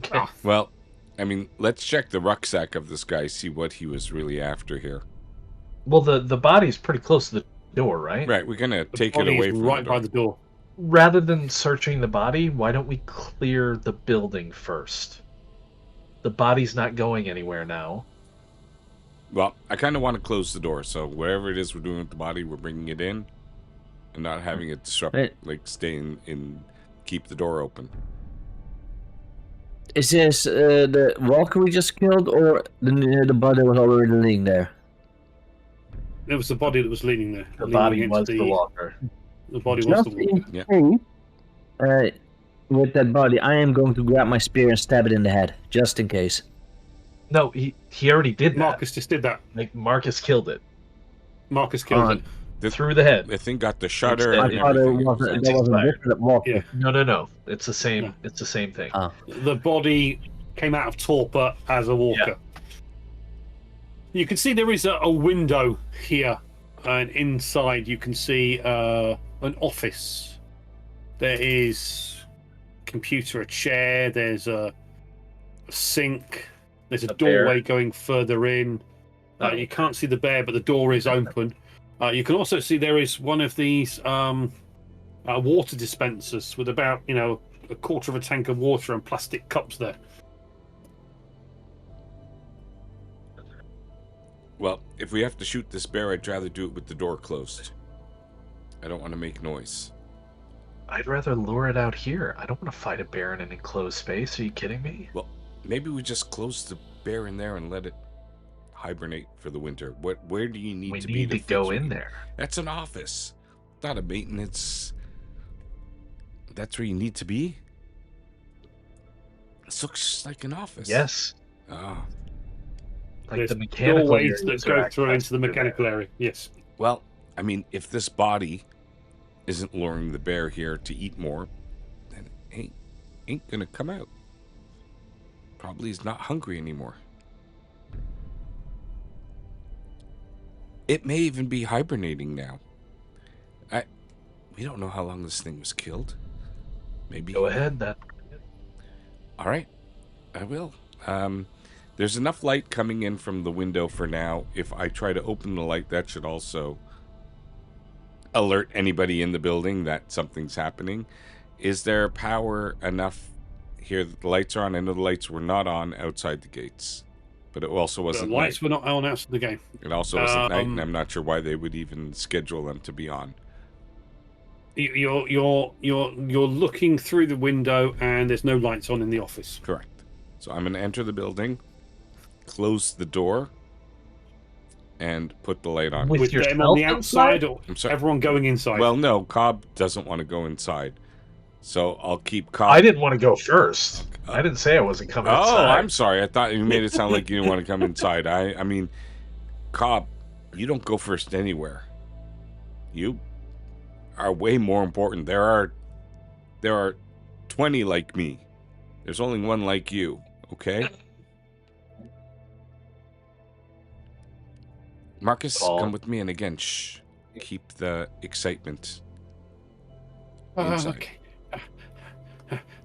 Okay. Well, I mean, let's check the rucksack of this guy, see what he was really after here. Well, the body's pretty close to the door, right? Right, we're gonna The take it body away is from right the by door. the door. Rather than searching the body, why don't we clear the building first? The body's not going anywhere now. Well, I kind of want to close the door, so whatever it is we're doing with the body, we're bringing it in and not having it disrupt, Right. like stay in, keep the door open. Is this the walker we just killed, or the body was already laying there? It was the body that was leaning there. The leaning body against was the walker. The body was Just the walker. in Yeah. case, with that body, I am going to grab my spear and stab it in the head, just in case. No, he already did that. Marcus just did that. Like Marcus killed it Marcus killed it. through the head. The thing got the shutter. I I and thought it everything. was It's there was a expired. different walker. Yeah. No. It's the same. Yeah. It's the same thing. The body came out of torpor as a walker. You can see there is a window here, and inside you can see an office. There is a computer, a chair, there's a sink, there's a A bear. doorway going further in. You can't see the bear, but the door is open. You can also see there is one of these water dispensers with about, a quarter of a tank of water and plastic cups there. Well, if we have to shoot this bear, I'd rather do it with the door closed. I don't want to make noise. I'd rather lure it out here. I don't want to fight a bear in an enclosed space. Are you kidding me? Well, maybe we just close the bear in there and let it hibernate for the winter. Where do you need We to be? need to go fix in it? there. That's an office, not a maintenance. That's where you need to be. This looks like an office. Yes. Ah, Like There's the mechanical doorways that areas go are through into the accessible mechanical there. area. Yes. well, I mean, if this body isn't luring the bear here to eat more, then it ain't gonna come out. Probably is not hungry anymore. It may even be hibernating now. We don't know how long this thing was killed. Maybe. Go ahead, then. All right, I will. There's enough light coming in from the window for now. If I try to open the light, that should also alert anybody in the building that something's happening. Is there power enough here that the lights are on? I know the lights were not on outside the gates, but it also The wasn't lights night. were not on outside the game. It also wasn't night, and Um, I'm not sure why they would even schedule them to be on. You're looking through the window, and there's no lights on in the office. Correct. So I'm going to enter the building, close the door, and put the light on. With With them yourself on the inside? outside, or I'm sorry. everyone going inside? Well, no, Cobb doesn't want to go inside, so I'll keep Cobb. I didn't want to go first. I didn't say I wasn't coming Oh, inside. I'm sorry. I thought you made it sound like you didn't want to come inside. I mean, Cobb, you don't go first anywhere. You are way more important. There are 20 like me. There's only one like you, okay? Marcus, Paul. come with me, and again, shh. Keep the excitement inside. Okay.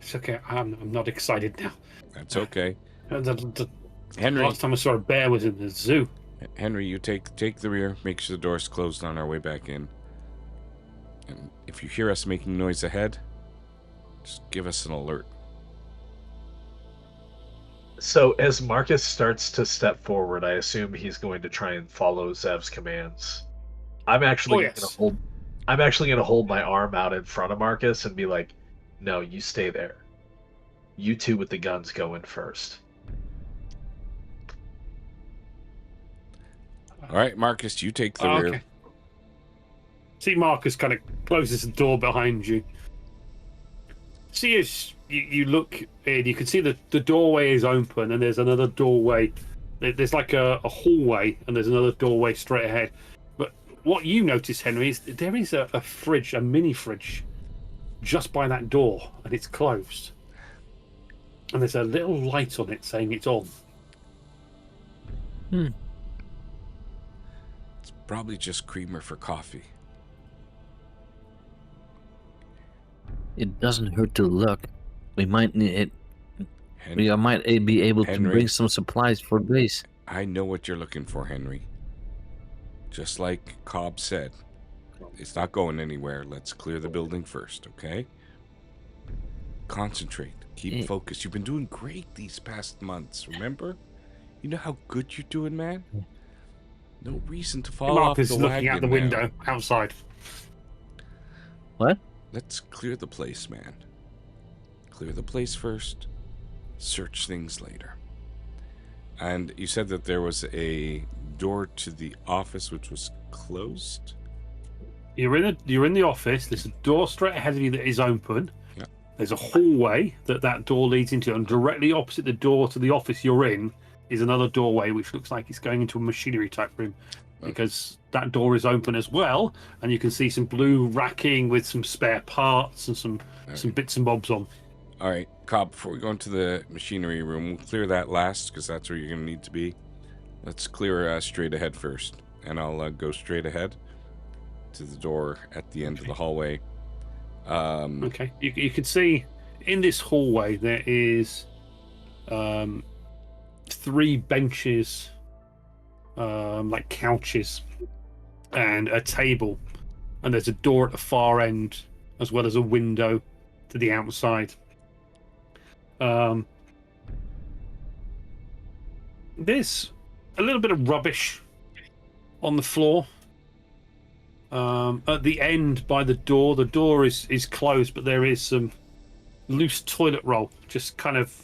It's okay. I'm not excited now. That's okay. The Henry, last time I saw a bear was in the zoo. Henry, you take the rear. Make sure the door's closed on our way back in. And if you hear us making noise ahead, just give us an alert. So as Marcus starts to step forward, I assume he's going to try and follow Zev's commands. I'm actually gonna hold my arm out in front of Marcus and be like, "No, you stay there. You two with the guns go in first." All right, Marcus, you take the rear. Okay. See, Marcus kind of closes the door behind you. See, as you look in, you can see that the doorway is open, and there's another doorway. There's like a hallway, and there's another doorway straight ahead. But what you notice, Henry, is there is a fridge, a mini fridge, just by that door, and it's closed. And there's a little light on it saying it's on. Hmm. It's probably just creamer for coffee. It doesn't hurt to look. We might need it. Henry, We might be able to Henry. bring some supplies for base. I know what you're looking for, Henry. Just like Cobb said, it's not going anywhere. Let's clear the building first, okay? Concentrate. Keep focused. You've been doing great these past months, remember? You know how good you're doing, man? No reason to fall off Marcus the is looking out the wagon window now. outside. What? Let's clear the place, man. Clear the place first. Search things later. And you said that there was a door to the office which was closed? You're in the office. There's a door straight ahead of you that is open. Yeah. There's a hallway that door leads into, and directly opposite the door to the office you're in is another doorway which looks like it's going into a machinery type room, because that door is open as well, and you can see some blue racking with some spare parts and some bits and bobs on. All right, Cobb, before we go into the machinery room, we'll clear that last because that's where you're going to need to be. Let's clear straight ahead first, and I'll go straight ahead to the door at the end of the hallway. Okay, you can see in this hallway there is 3 benches, like couches, and a table, and there's a door at the far end as well as a window to the outside. There's a little bit of rubbish on the floor. At the end by the door is closed, but there is some loose toilet roll just kind of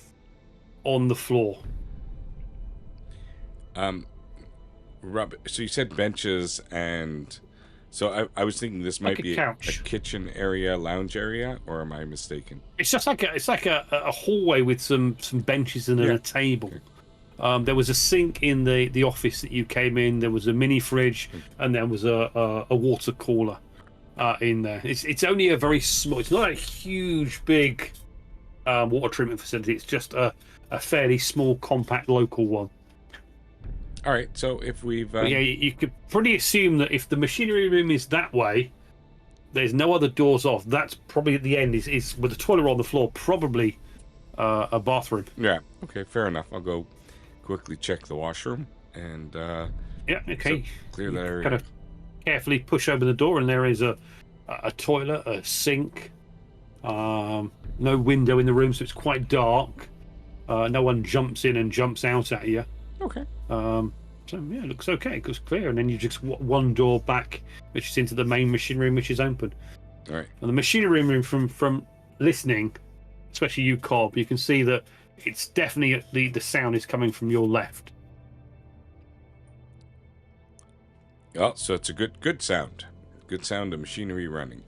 on the floor. So you said benches, and so I was thinking this might Like a be a couch. kitchen area, lounge area, or am I mistaken? It's just like a hallway with some benches and a table. There was a sink in the office that you came in. There was a mini fridge, and there was a water cooler in there. It's only a very small. It's not a huge, big water treatment facility. It's just a fairly small, compact, local one. All right, so if we've But yeah, you could pretty assume that if the machinery room is that way, there's no other doors off. That's probably at the end. Is with the toilet on the floor, probably a bathroom. yeah, okay, fair enough. I'll go quickly check the washroom and Yeah, okay. so clear that area. Kind of carefully push open the door, and there is a toilet, a sink, no window in the room, so it's quite dark. No one jumps in and jumps out at you. Okay. So yeah, it looks okay. It goes clear, and then you just one door back, which is into the main machine room, which is open. All right. And the machinery room, from listening, especially you, Cobb, you can see that it's definitely the sound is coming from your left. Oh, so it's a good sound. Good sound of machinery running.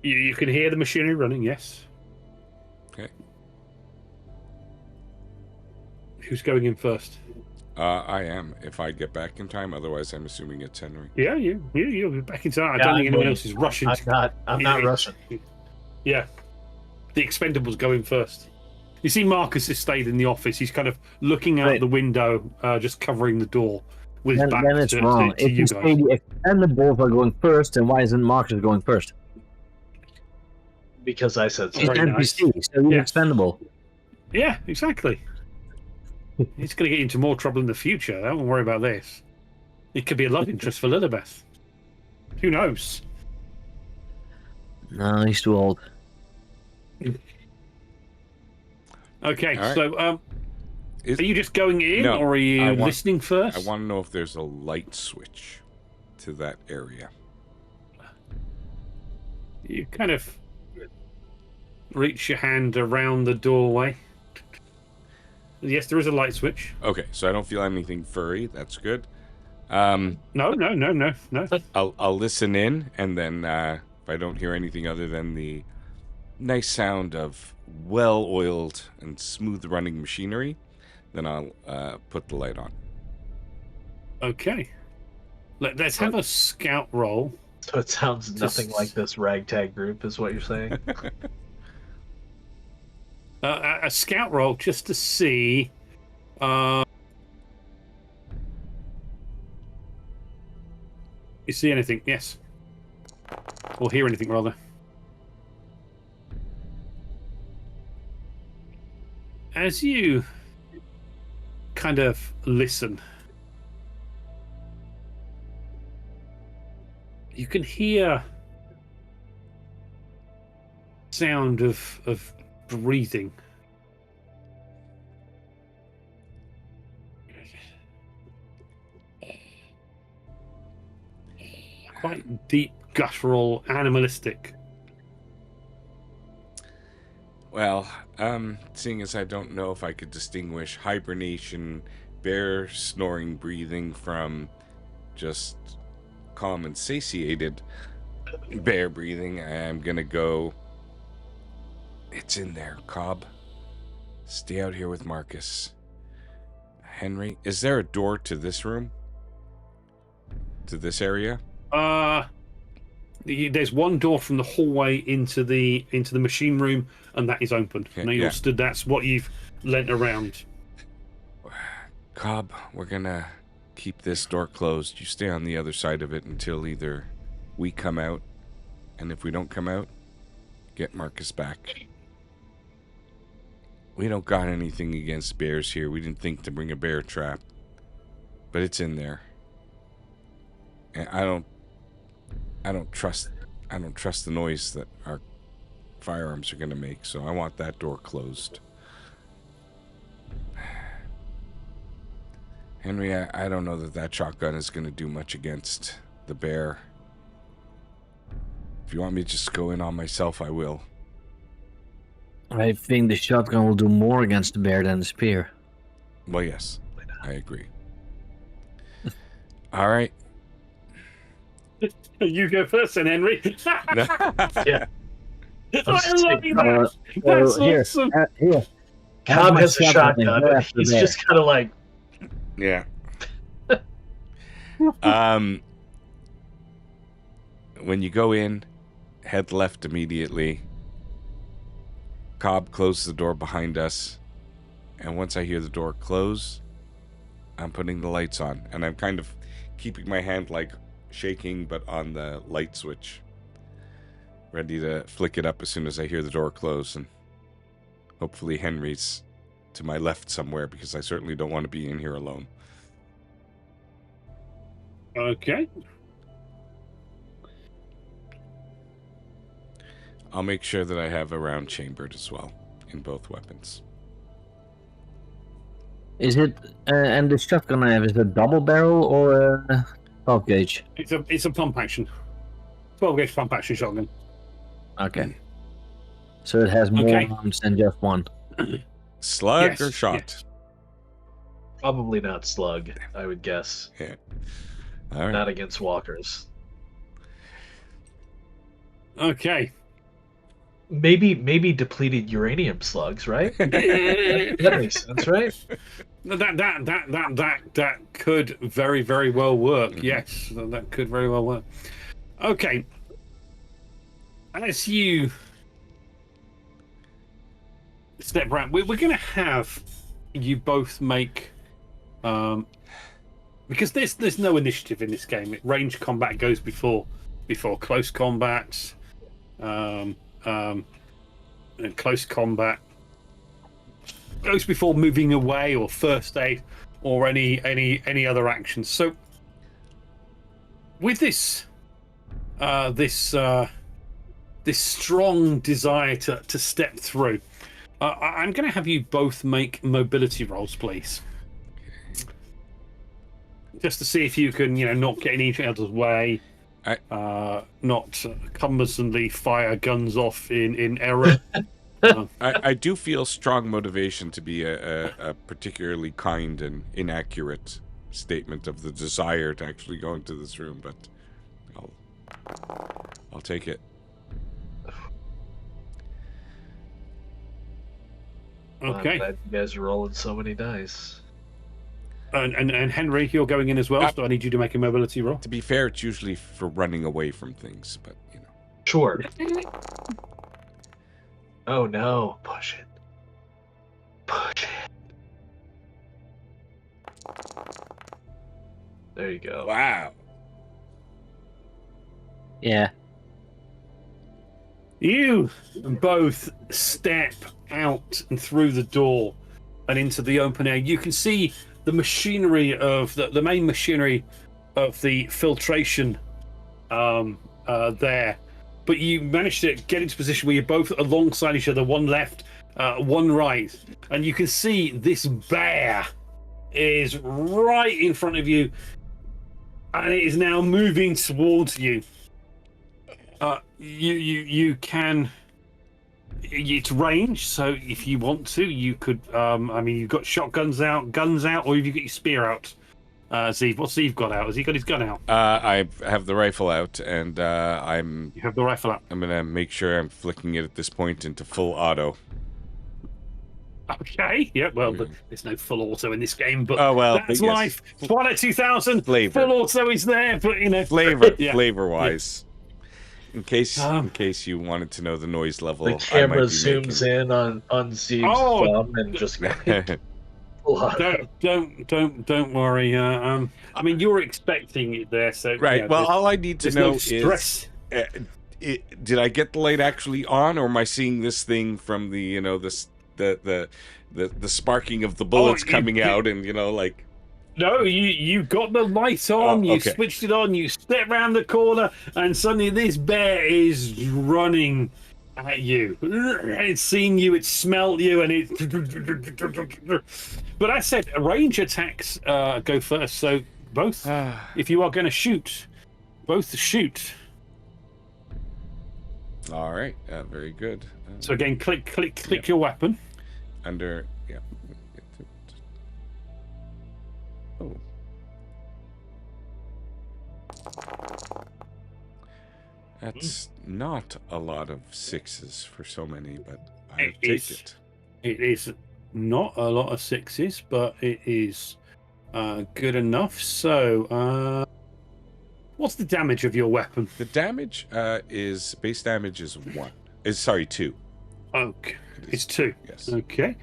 You can hear the machinery running, yes. Okay. Who's going in first? I am, if I get back in time. Otherwise, I'm assuming it's Henry. Yeah, you'll be back in time. I Yeah, don't think I'm anyone waiting. else is rushing. I'm not rushing. Yeah. The Expendables going first. You see Marcus has stayed in the office. He's kind of looking out Right. the window, just covering the door with his back Then it's to wrong. to If you you guys. say the Expendables are going first, then why isn't Marcus going first? Because I said so. He's Very an NPC, so he's Yes. expendable. Yeah, exactly. It's going to get into more trouble in the future. Don't worry about this. It could be a love interest for Lilibeth. Who knows? No, he's too old. Okay, All right. so are you just going in, No, or are you I want- listening first? I want to know if there's a light switch to that area. You kind of reach your hand around the doorway. Yes, there is a light switch. Okay, so I don't feel anything furry. That's good. No. I'll listen in, and then if I don't hear anything other than the nice sound of well-oiled and smooth-running machinery, then I'll put the light on. Okay. Let's have a scout roll. So it sounds nothing like this ragtag group, is what you're saying? A scout roll just to see. You see anything? Yes. Or hear anything, rather. As you kind of listen, you can hear sound of breathing. Quite deep, guttural, animalistic. Well, seeing as I don't know if I could distinguish hibernation, bear snoring breathing from just calm and satiated bear breathing, I'm gonna go. It's in there, Cobb. Stay out here with Marcus. Henry, is there a door to this room? To this area? There's one door from the hallway into the machine room, and that is open. Okay, Now you're yeah. stood. That's what you've lent around. Cobb, we're gonna keep this door closed. You stay on the other side of it until either we come out, and if we don't come out, get Marcus back. We don't got anything against bears here. We didn't think to bring a bear trap, but it's in there. And I don't trust the noise that our firearms are going to make, so I want that door closed. Henry, I don't know that shotgun is going to do much against the bear. If you want me to just go in on myself, I will. I think the shotgun will do more against the bear than the spear. Well, yes, I agree. All right. You go first, then, Henry. Yeah. I love that. That's here, awesome. here. Cobb my has a shotgun, shotgun. go after He's bear. just kind of like, Yeah. When you go in, head left immediately. Cobb closes the door behind us, and once I hear the door close, I'm putting the lights on, and I'm kind of keeping my hand like shaking, but on the light switch, ready to flick it up as soon as I hear the door close, and hopefully Henry's to my left somewhere, because I certainly don't want to be in here alone. Okay. I'll make sure that I have a round chambered as well in both weapons. Is it, and the shotgun I have, is it double barrel or a 12 gauge? It's a pump action. 12 gauge pump action shotgun. Okay. So it has more Okay. rounds than just one. Slug Yes, or shot? yes. probably not slug, I would guess. Yeah. All right. Not against walkers. Okay. Maybe depleted uranium slugs, right? That makes sense, right? That could very, very well work. Mhm. Yes, that could very well work. Okay. As you step around, we're going to have you both make, because there's no initiative in this game. Range combat goes before close combat, and close combat goes before moving away or first aid or any other actions. So with this this strong desire to step through, I'm going to have you both make mobility rolls, please, just to see if you can, not get in each other's way, not cumbersomely fire guns off in error. I do feel strong motivation to be a particularly kind and inaccurate statement of the desire to actually go into this room, but I'll take it. Okay. I'm glad you guys are rolling so many dice. And Henry, you're going in as well, so I need you to make a mobility roll. To be fair, it's usually for running away from things, but Sure. Oh no, push it. Push it. There you go. Wow. Yeah. You both step out and through the door and into the open air. You can see the machinery of the main machinery of the filtration there. But you managed to get into a position where you're both alongside each other, one left, one right. And you can see this bear is right in front of you. And it is now moving towards you. You can... It's range, so if you want to, you could... you've got shotguns out, guns out, or have you got your spear out? Zeev, what's Zeev got out? Has he got his gun out? I have the rifle out, and You have the rifle out. I'm gonna make sure I'm flicking it at this point into full auto. Okay, yeah, well, there's no full auto in this game, but Oh, well, that's yes. life. Twilight 2000, Flavor. full auto is there, but, Yeah. Flavor-wise. In case you wanted to know the noise level, The camera zooms in on Zeeb's thumb and just Don't worry. You're expecting it there, so right. Well, all I need to know stress. is, did I get the light actually on, or am I seeing this thing from the the sparking of the bullets coming out, and like. No, you got the light on, you switched it on, you step round the corner, and suddenly this bear is running at you. It's seen you, it's smelled you, and it... But I said range attacks go first, so both, if you are going to shoot, both shoot. All right, very good. So again, click your weapon. Under, Oh. That's not a lot of sixes for so many, but I take it. It is not a lot of sixes, but it is good enough. So, what's the damage of your weapon? The damage is base damage is 2. Okay, it's 2. Yes. Okay.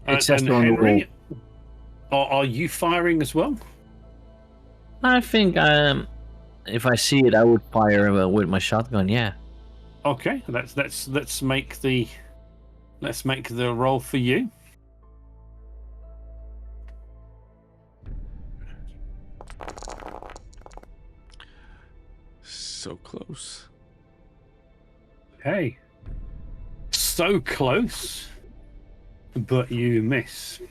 It's And just on the Henry, are you firing as well? I think if I see it, I would fire with my shotgun. Yeah. Okay, let's make the roll for you. So close. Okay. So close, but you miss.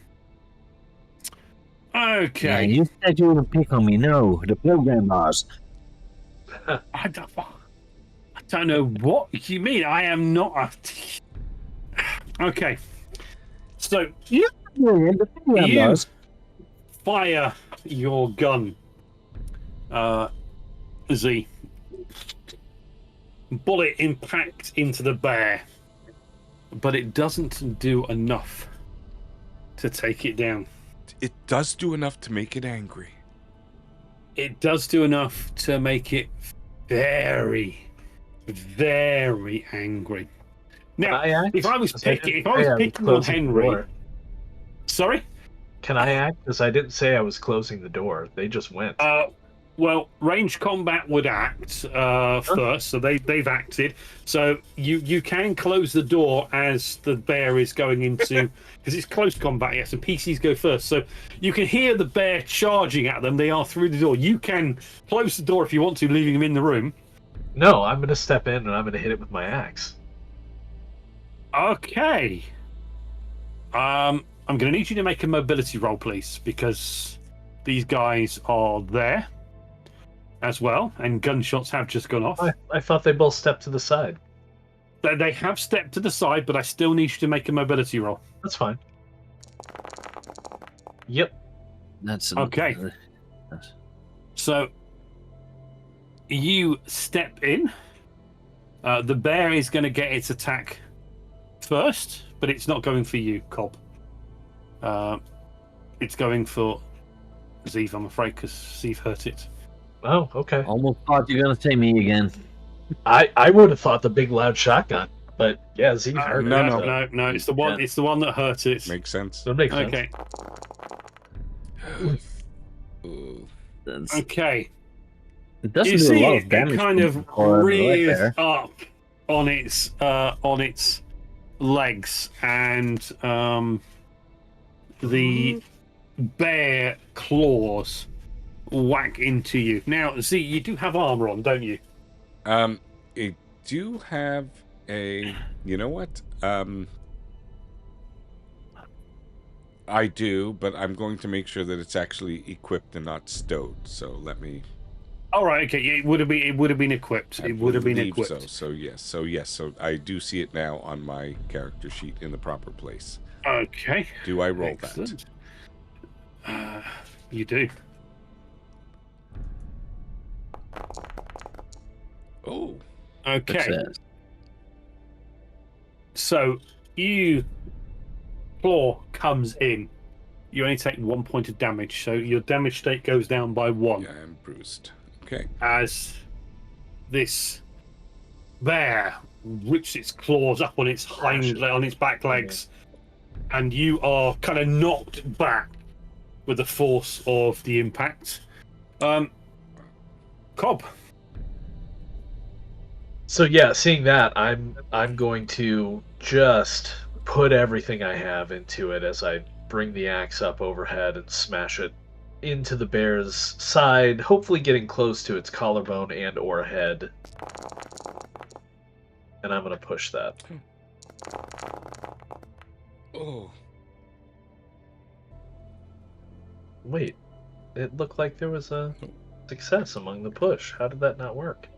Okay. Yeah, you said you would pick on me. No, the program bars. I don't know what you mean. I am not. Okay. So The program you bars. fire your gun, Z. Bullet impacts into the bear, but it doesn't do enough to take it down. It does do enough to make it angry. It does do enough to make it very, very angry. Now, if I was picking on Henry, sorry. Can I act? Because I didn't say I was closing the door. They just went. Well, range combat would act first, so they've acted. So you can close the door as the bear is going into, because it's close combat, yes, and PCs go first. So you can hear the bear charging at them. They are through the door. You can close the door if you want to, leaving them in the room. No, I'm going to step in and I'm going to hit it with my axe. Okay. I'm going to need you to make a mobility roll, please, because these guys are there as well, and gunshots have just gone off. I thought they both stepped to the side. They have stepped to the side, but I still need you to make a mobility roll. That's fine. Yep. That's okay. So you step in. The bear is going to get its attack first, but it's not going for you, Cobb. It's going for Zeev, I'm afraid, because Zeev hurt it. Oh, okay. Almost thought you're gonna say me again. I would have thought the big loud shotgun, but yeah, Zeev hurt it. No. It's the one. Yeah. It's the one that hurt it. Makes sense. That makes sense. Okay. Okay. It doesn't You do see a lot it, of damage. it kind of rears up on its legs, and the bear claws whack into you. Now, Z, you do have armor on, don't you? I do have a. You know what? I do, but I'm going to make sure that it's actually equipped and not stowed. So let me. All right. Okay. It would have been equipped. It would have been equipped. So yes. So I do see it now on my character sheet in the proper place. Okay. Do I roll Excellent. You do. Oh. Okay. Success. So claw comes in. You only take 1 point of damage, so your damage state goes down by 1. Yeah, I'm bruised. Okay. As this bear rips its claws up on its on its back legs, and you are kind of knocked back with the force of the impact. Cobb. So yeah, seeing that, I'm going to just put everything I have into it as I bring the axe up overhead and smash it into the bear's side, hopefully getting close to its collarbone and or head. And I'm going to push that. Oh. Wait, it looked like there was a success among the push. How did that not work?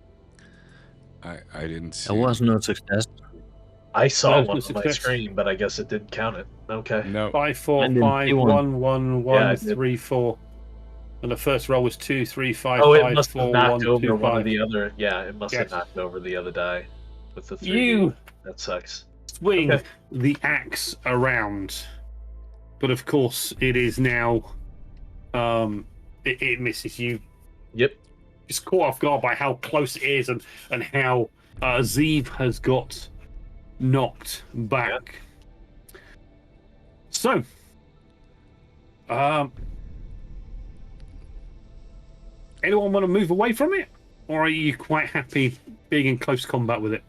I didn't see. It was no success. I saw No, one it's a on my success. screen, but I guess it didn't count it. Okay. No. 5, 4, I didn't 5, see 1, one. 1, 1, 3, 4. And the first roll was 2, 3, 5, Oh, it 5, must 4, have knocked 1, over 2, one 5. of the other. Yeah, it must have Yes. knocked over the other die with the 3D. You That sucks. swing Okay. the axe around, but of course it is now. It misses you. Yep. Just caught off guard by how close it is and how Zeev has got knocked back. So, anyone want to move away from it, or are you quite happy being in close combat with it?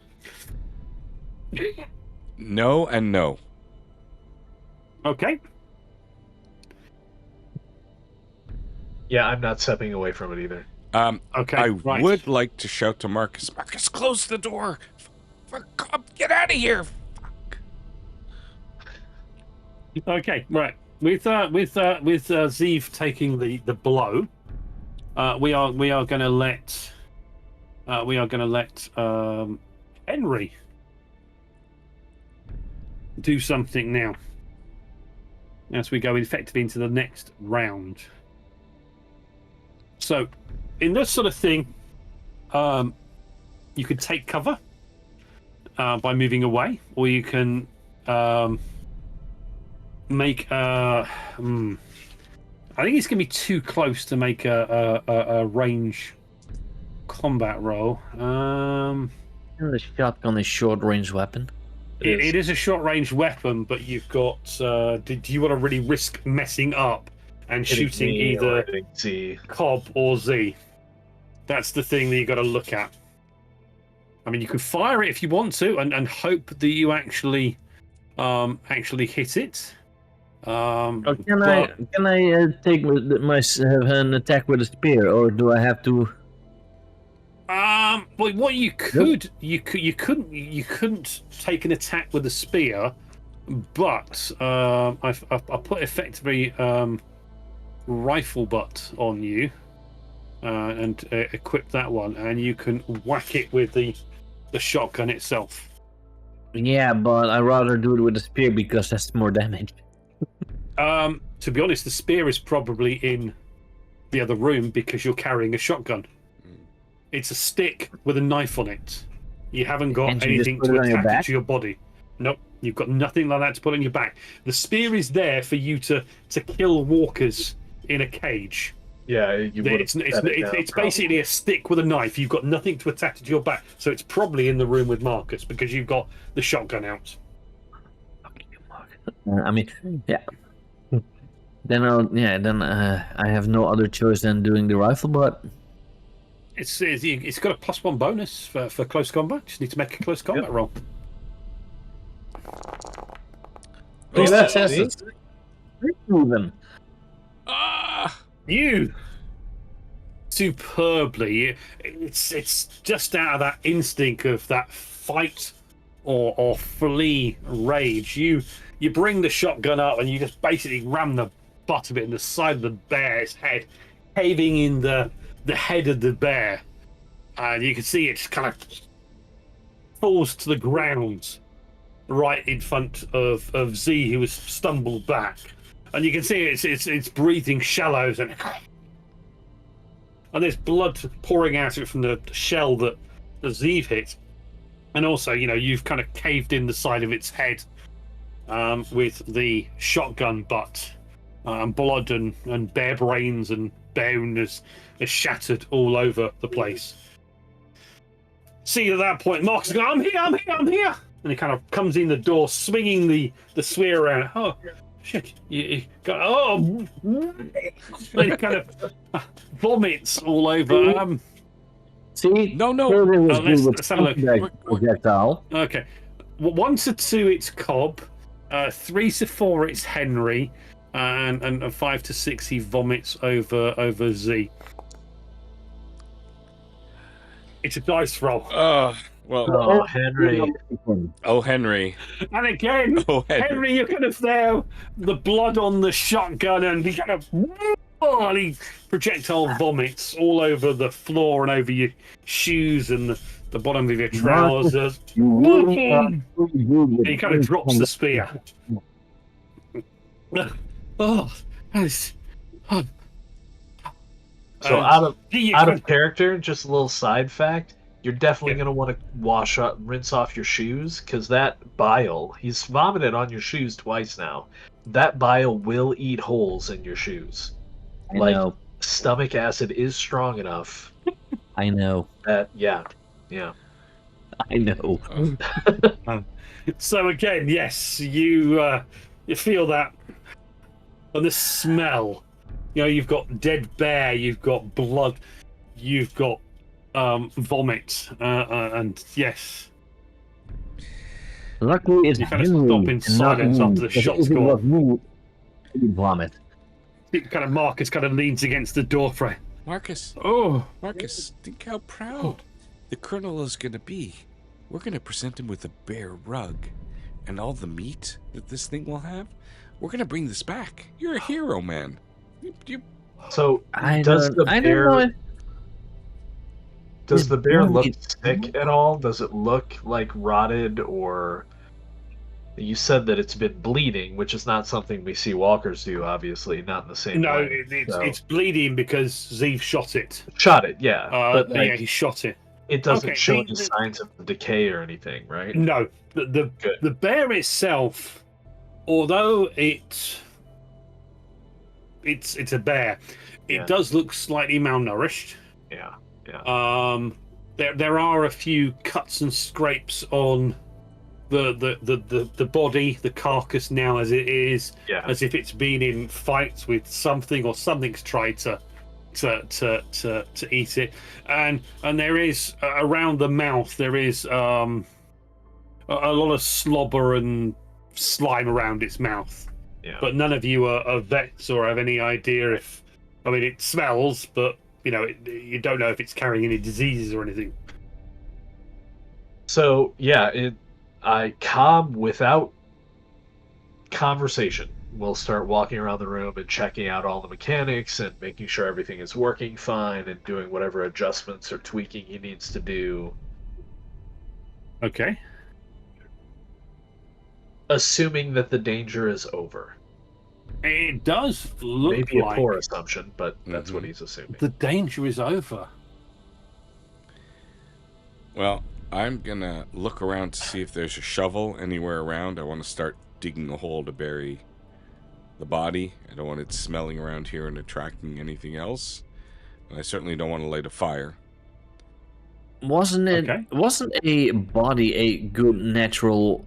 No and no. Okay. Yeah, I'm not stepping away from it either. Okay. I right. would like to shout to Marcus. Marcus, close the door. For God, get out of here. Fuck. Okay, right. With Zeev taking the blow, we are going to let Henry do something now as we go effectively into the next round. So, in this sort of thing, you could take cover by moving away, or you can make a. I think it's going to be too close to make a range combat roll. The shotgun is short range weapon. It is a short range weapon, but you've got. Do you want to really risk messing up and shooting either Cobb or Z? That's the thing that you got to look at. I mean, you can fire it if you want to, and hope that you actually hit it. Can I take an attack with a spear, or do I have to? Well, what you couldn't take an attack with a spear, but I put effectively rifle butt on you, and equip that one, and you can whack it with the shotgun itself. Yeah, but I'd rather do it with a spear because that's more damage. To be honest, the spear is probably in the other room because you're carrying a shotgun. It's a stick with a knife on it. You haven't got anything to attach it to your body. Nope, you've got nothing like that to put on your back. The spear is there for you to kill walkers in a cage. Yeah, it's basically a stick with a knife. You've got nothing to attach it to your back, so it's probably in the room with Marcus because you've got the shotgun out. I mean, yeah. Then I have no other choice than doing the rifle butt. It's got a +1 bonus for close combat. Just need to make a close combat roll. Oh, that's it. You superbly. It's just out of that instinct of that fight or flee rage. You bring the shotgun up and you just basically ram the butt of it in the side of the bear's head, caving in the head of the bear, and you can see it kind of falls to the ground right in front of Z, who has stumbled back, and you can see it's breathing shallows and there's blood pouring out of it from the shell that the Z hit, and also you've kind of caved in the side of its head with the shotgun butt, blood and bear brains and bone is shattered all over the place. See, at that point, Mark's going, I'm here! And he kind of comes in the door, swinging the spear around. Oh, shit. You got, and he kind of vomits all over. See? No. Let's have a look. Projectile. Okay. 1 to 2, it's Cobb. 3 to 4, it's Henry. And 5 to 6, he vomits over Z. It's a dice roll. Oh, Henry. Oh, Henry. And again, Henry, you kind of there, the blood on the shotgun, and he kind of he projectile vomits all over the floor and over your shoes and the bottom of your trousers. And he kind of drops the spear. So out of character, just a little side fact, you're definitely going to want to rinse off your shoes, because that bile, he's vomited on your shoes twice now, that bile will eat holes in your shoes. I know. Stomach acid is strong enough. I know. That, yeah. I know. So again, yes, you feel that, and the smell. You've got dead bear, you've got blood, you've got vomit, and yes. Luckily, it's you kind of stop in silence after the shot's gone. Vomit. Kind of Marcus kind of leans against the door frame. Marcus, think how proud the Colonel is going to be. We're going to present him with a bear rug and all the meat that this thing will have. We're going to bring this back. You're a hero, man. So does the bear look sick at all? Does it look like rotted or You said that it's been bleeding, which is not something we see walkers do, obviously, not in the same No, way. So- it's bleeding because Zeev shot it. Shot it, yeah. But like, yeah, he shot it. it doesn't Okay, show any signs of decay or anything, right? No, Good. the bear itself, although it's a bear, it Yeah. does look slightly malnourished. Yeah. There are a few cuts and scrapes on the body, the carcass now as it is, Yeah. as if it's been in fights with something or something's tried to eat it, and there is around the mouth there is a lot of slobber and slime around its mouth. Yeah. But none of you are vets or have any idea if, I mean, it smells, but you don't know if it's carrying any diseases or anything. So yeah, I calm without conversation. We'll start walking around the room and checking out all the mechanics and making sure everything is working fine and doing whatever adjustments or tweaking he needs to do. Okay. Assuming that the danger is over. It does look Maybe like a poor assumption, but that's what he's assuming. the danger is over. Well, I'm gonna look around to see if there's a shovel anywhere around. I want to start digging a hole to bury the body. I don't want it smelling around here and attracting anything else. And I certainly don't want to light a fire. Wasn't it? Okay. Wasn't a body a good natural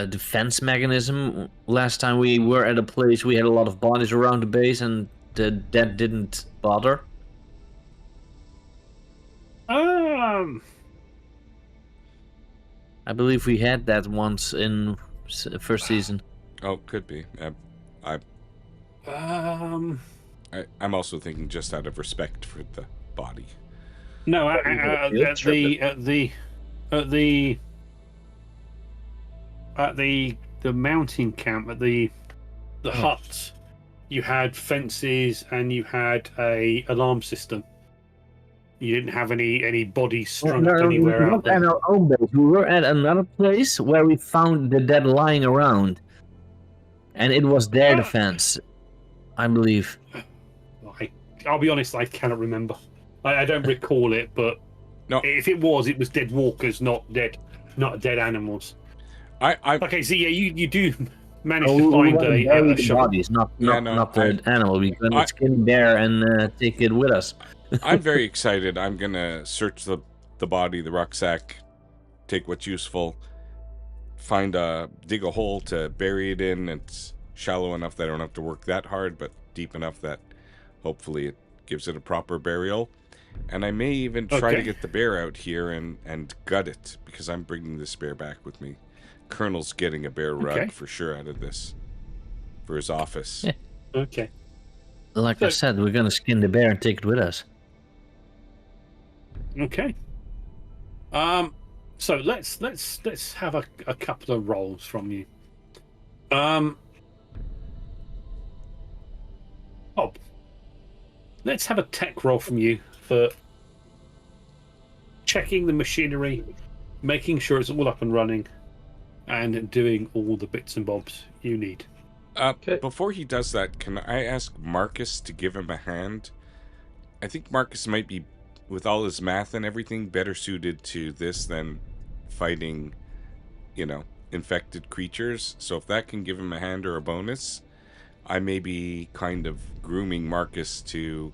defense mechanism? Last time we were at a place, we had a lot of bodies around the base, and that didn't bother. I believe we had that once in first season. Oh, could be. I'm also thinking just out of respect for the body. No, at the mountain camp, at the huts, you had fences and you had a alarm system. You didn't have any bodies strung up anywhere not out there. at our own base. We were at another place where we found the dead lying around, and it was their defense, I believe. I'll be honest, I cannot remember. I don't recall it, but No. if it was dead walkers, not dead animals. I Okay, so yeah, you do manage Oh, to we find want to bury a the shovel. bodies, not Yeah, the animal. We can skin there and take it with us. I'm very excited. I'm gonna search the body, the rucksack, take what's useful, dig a hole to bury it in. It's shallow enough that I don't have to work that hard, but deep enough that hopefully it gives it a proper burial. And I may even try to Okay. get the bear out here and gut it, because I'm bringing this bear back with me. Colonel's getting a bear rug Okay. for sure out of this for his office. Yeah. Okay. Like I said, we're gonna skin the bear and take it with us. Okay. So let's have a couple of rolls from you. Bob, let's have a tech roll from you for checking the machinery, making sure it's all up and running, and doing all the bits and bobs you need. Before he does that, can I ask Marcus to give him a hand? I think Marcus might be, with all his math and everything, better suited to this than fighting, infected creatures. So if that can give him a hand or a bonus, I may be kind of grooming Marcus to,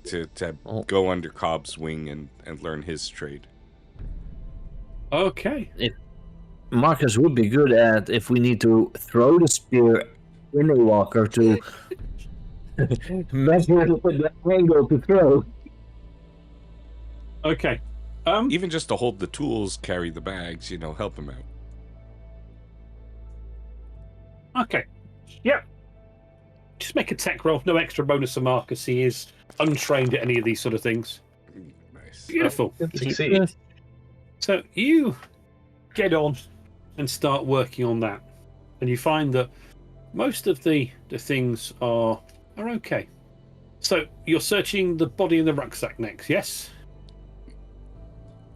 to go under Cobb's wing and learn his trade. Okay. Marcus would be good at if we need to throw the spear in a walker to measure the angle to throw. Okay. Even just to hold the tools, carry the bags, help him out. Okay. Yeah. Just make a tech roll. No extra bonus for Marcus. He is untrained at any of these sort of things. Nice. Beautiful. Succeed. So you get on and start working on that, and you find that most of the things are okay. So you're searching the body in the rucksack next, yes?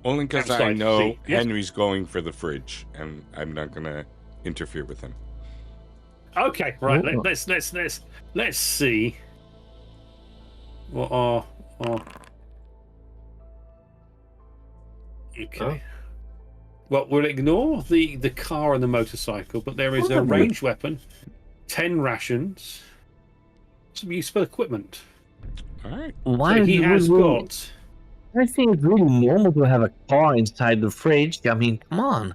Only because I Outside, know see, yes. Henry's going for the fridge, and I'm not gonna interfere with him. Okay, right. Ooh. Let's see. What are okay. Oh. Well, we'll ignore the car and the motorcycle, but there is a Ooh. ranged weapon, 10 rations, some useful equipment. All right. Why So he has got. I think it's really normal to have a car inside the fridge. I mean, come on.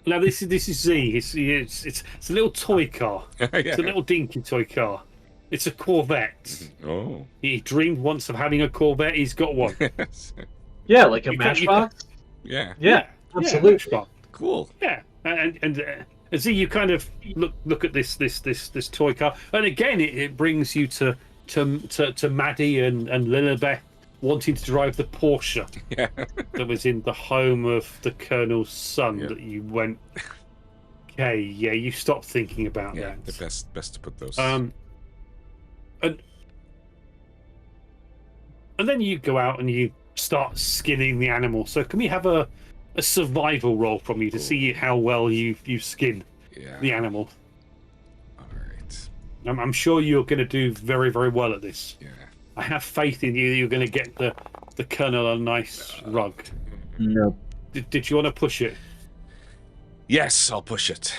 Now this is Z. It's a little toy car. It's a Yeah. little dinky toy car. It's a Corvette. Oh. He dreamed once of having a Corvette. He's got one. Yes. Yeah, like a You can't- you matchbox. Yeah. Yeah, absolutely. Matchbox. Cool. Yeah, and see, you kind of look at this toy car, and again, it brings you to Maddie and Lilibeth wanting to drive the Porsche Yeah. that was in the home of the Colonel's son. Yeah. That you went, okay, yeah, you stopped thinking about Yeah. that. The best to put those. And then you go out and you start skinning the animal. So can we have a survival roll from you to see how well you skin Yeah. the animal? All right. I'm sure you're going to do very, very well at this. Yeah. I have faith in you. You're going to get the Colonel a nice rug. No. Did you want to push it? Yes, I'll push it.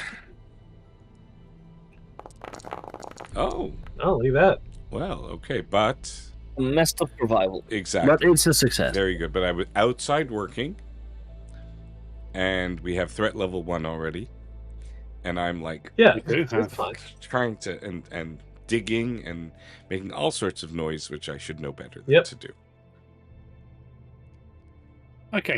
Oh, Oh, look at that. well, okay, but Messed up survival. exactly. But it's a success. Very good. But I was outside working, and we have threat level 1 already, and I'm like Yeah, You do that's have. fine. trying to and digging and making all sorts of noise, which I should know better than Yep. to do. Okay.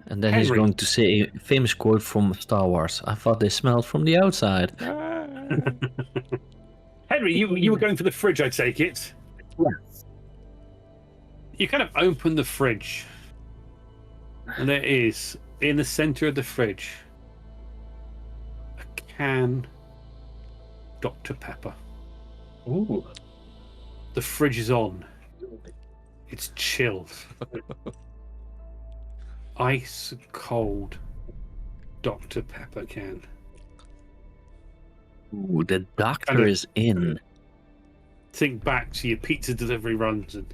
And then he's Henry. going to say a famous quote from Star Wars. I thought they smelled from the outside. Henry, you were going for the fridge, I take it. Yeah. You kind of open the fridge, and there is in the center of the fridge a can Dr. Pepper. Ooh. The fridge is on. It's chilled. Ice cold Dr. Pepper can. Ooh, the doctor Kind of- is in. Think back to your pizza delivery runs and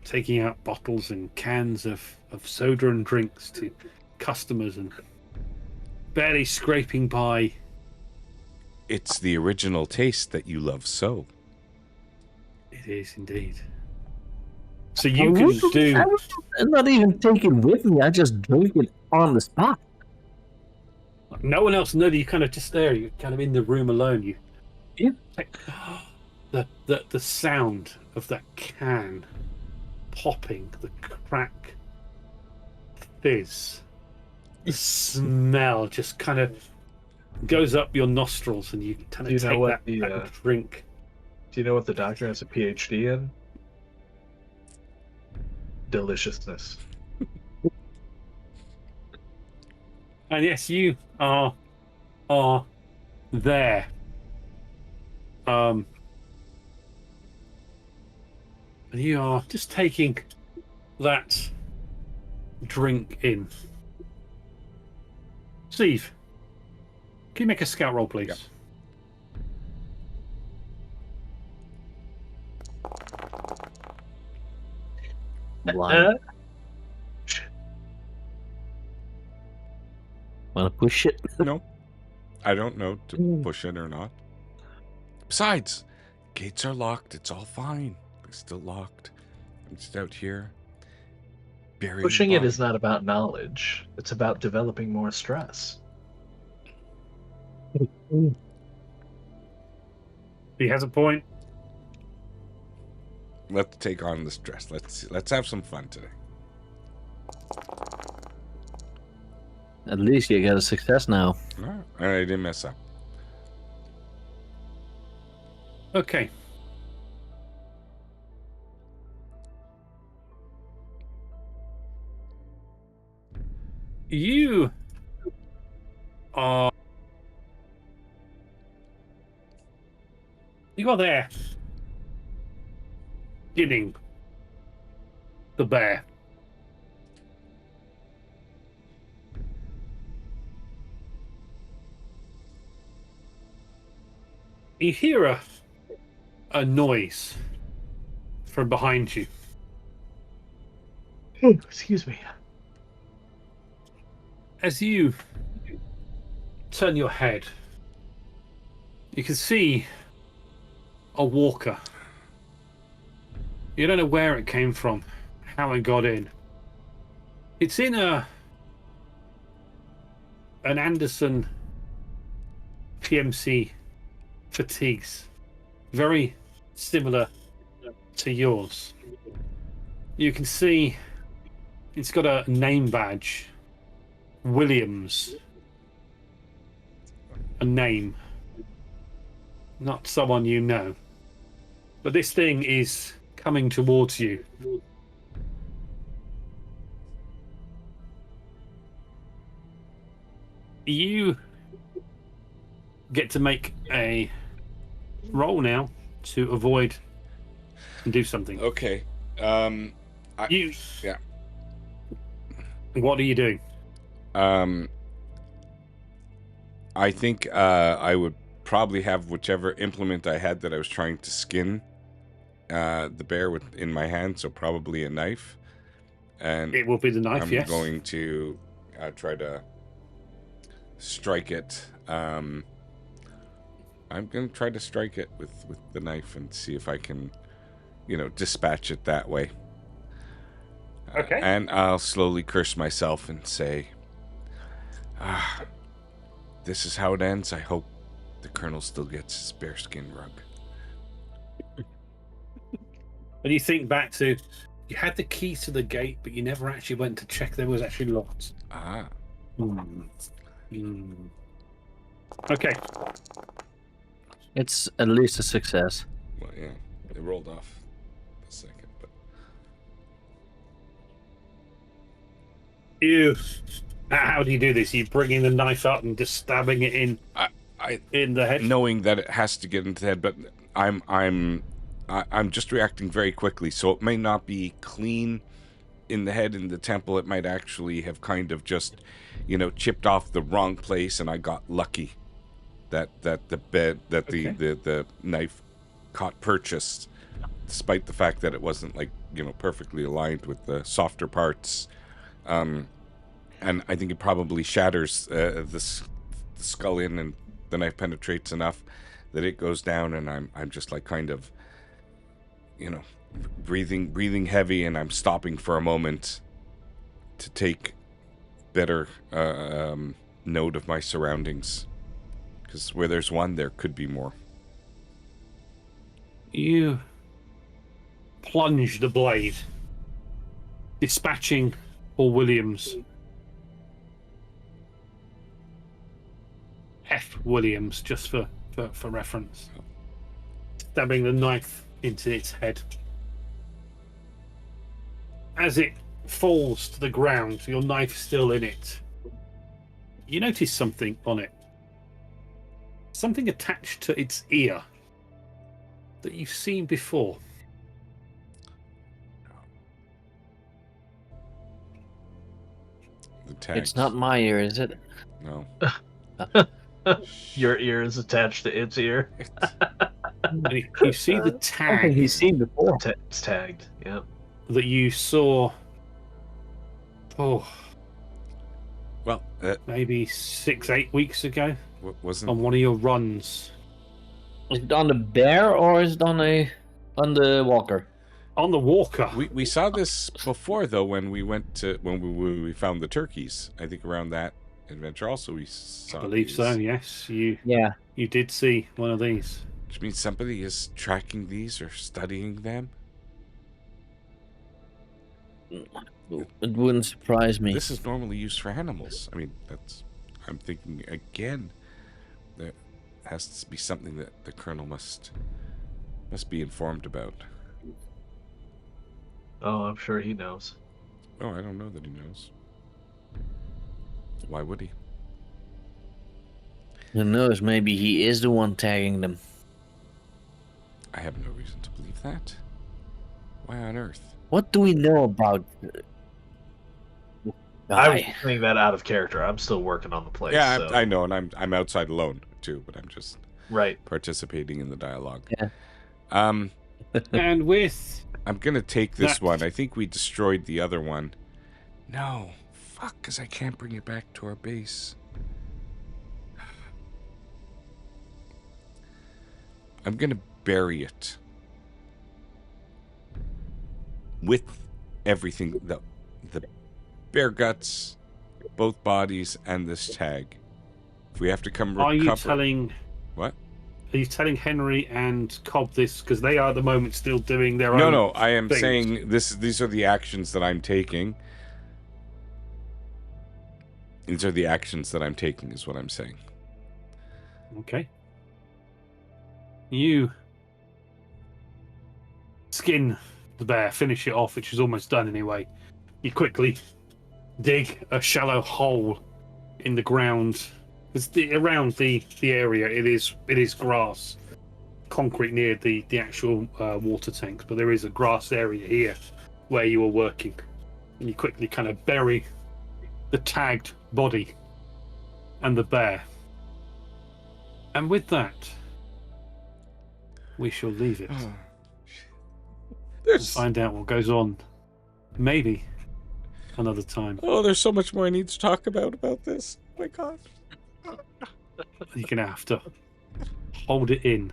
taking out bottles and cans of soda and drinks to customers and barely scraping by. It's the original taste that you love so. It is indeed. So you can do. I'm not even take it with me. I just drink it on the spot. No one else know that you kind of just there. You're kind of in the room alone. You. Yeah. Like, the sound of that can popping, the crack, fizz, the smell just kind of goes up your nostrils, and you kind Do you of know take what that drink. Do you know what the doctor has a PhD in? Deliciousness. And yes, you are there. And you are just taking that drink in. Steve, can you make a scout roll, please? Yep. Blind. Wanna push it? No, I don't know to Mm. push it or not. Besides, gates are locked. It's all fine. They're still locked. I'm just out here. Burying Pushing it bodies. is not about knowledge. It's about developing more stress. He has a point. Let's take on the stress. Let's have some fun today. At least you got a success now. All right. I didn't mess up. Okay. You are there skinning the bear. You hear a noise from behind you. Oh, excuse me. As you turn your head, you can see a walker. You don't know where it came from, how it got in. It's in an Anderson PMC fatigues, very similar to yours. You can see it's got a name badge, Williams. A name, not someone you know. But this thing is coming towards you. You get to make a roll now to avoid and do something. Okay. Yeah. What are you doing? I think I would probably have whichever implement I had that I was trying to skin the bear with in my hand, so probably a knife. And It will be the knife, I'm yes. going to try to strike it. I'm going to try to strike it with the knife and see if I can, dispatch it that way. Okay. And I'll slowly curse myself and say, this is how it ends. I hope the Colonel still gets his bearskin rug. And you think back to, you had the keys to the gate, but you never actually went to check there was actually locked. Ah. Okay. It's at least a success. Well, yeah. It rolled off the second, but... How do you do this? You bringing the knife up and just stabbing it in the head? Knowing that it has to get into the head, but I'm just reacting very quickly, so it may not be clean in the head in the temple. It might actually have kind of just, chipped off the wrong place, and I got lucky that the knife caught purchase, despite the fact that it wasn't perfectly aligned with the softer parts. And I think it probably shatters the skull in, and the knife penetrates enough that it goes down, and I'm just kind of, breathing heavy, and I'm stopping for a moment to take better note of my surroundings, because where there's one, there could be more. You plunge the blade, dispatching Paul Williams. F. Williams, just for reference. Stabbing the knife into its head. As it falls to the ground, your knife still in it. You notice something on it. Something attached to its ear that you've seen before. The tags. It's not my ear, is it? No. Your ear is attached to its ear. And you see the tag. Something he's seen before. It's tagged. Yep. That you saw. Oh, Well, maybe 6-8 weeks ago wasn't on one of your runs. Is it on the bear or is it on the walker? On the walker. we saw this before though when we we found the turkeys. I think around that adventure also we saw. I believe these, so. Yes, you did see one of these. which means somebody is tracking these or studying them. It wouldn't surprise me. This is normally used for animals. I mean, I'm thinking again. There has to be something that the Colonel must be informed about. Oh, I'm sure he knows. Oh, I don't know that he knows. Why would he? Who knows? Maybe he is the one tagging them. I have no reason to believe that. Why on earth? What do we know about the I was guy? playing that out of character. I'm still working on the place. Yeah, so. I know, and I'm outside alone too. But I'm just Right. participating in the dialogue. Yeah. And with I'm gonna take this that- one. I think we destroyed the other one. No, fuck, because I can't bring it back to our base. I'm gonna bury it with everything, the bear guts, both bodies, and this tag. If we have to come recover, are you telling what? Are you telling Henry and Cobb this because they are at the moment still doing their No, own? no. I am things? saying these are the actions that I'm taking. These are the actions that I'm taking, is what I'm saying. Okay. You skin the bear, finish it off, which is almost done anyway. You quickly dig a shallow hole in the ground. Around the area, it is grass, concrete near the actual water tanks, but there is a grass area here where you are working, and you quickly kind of bury the tagged body and the bear. And with that, we shall leave it and There's find out what goes on. Maybe another time. there's so much more I need to talk about this. Oh my god. You're gonna have to hold it in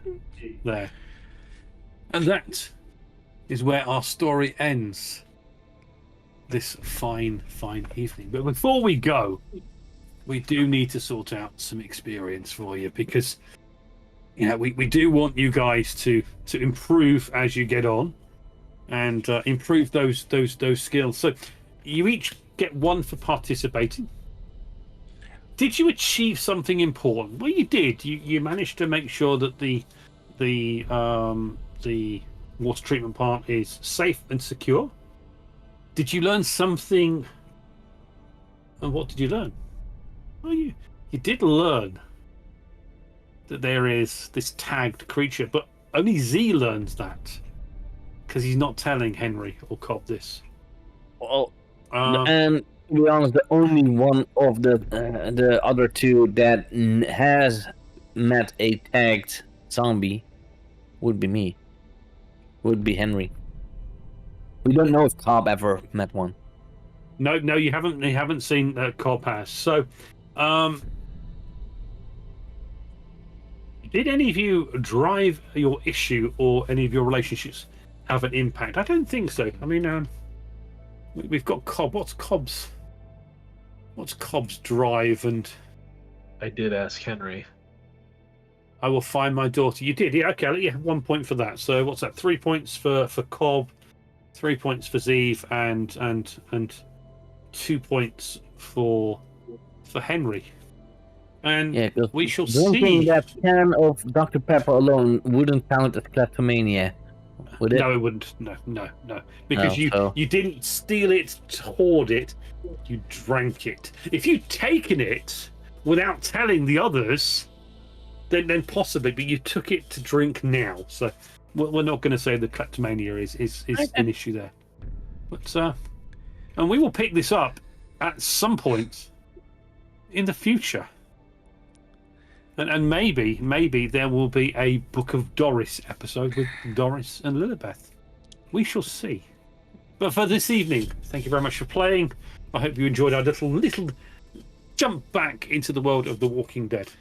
there. And that is where our story ends this fine evening. But before we go, we do need to sort out some experience for you, because we do want you guys to improve as you get on and improve those skills. So you each get 1 for participating. Did you achieve something important? Well, you did. You managed to make sure that the water treatment plant is safe and secure. Did you learn something? And what did you learn? Well, you did learn that there is this tagged creature, but only Z learns that because he's not telling Henry or Cobb this. Well, and to be honest, the only one of the other two that has met a tagged zombie would be me. Would be Henry. We don't know if Cobb ever met one. No, you haven't. You haven't seen Cobb has. So, did any of you drive your issue or any of your relationships have an impact? I don't think so. I mean, we've got Cobb. What's Cobb's drive? And I did ask Henry. I will find my daughter. You did, yeah. Okay, I'll let you have 1 point for that. So what's that? 3 points for Cobb, 3 points for Zeev, and 2 points for Henry. And Yeah, because we shall drinking see. that can of Dr. Pepper alone wouldn't count as kleptomania, would it? No, it wouldn't. No. Because so- you didn't steal it, hoard it, you drank it. If you'd taken it without telling the others, then possibly, but you took it to drink now. So we're not going to say that kleptomania is an issue there. But and we will pick this up at some point in the future. And maybe there will be a Book of Doris episode with Doris and Lilibeth. We shall see. But for this evening, thank you very much for playing. I hope you enjoyed our little jump back into the world of The Walking Dead.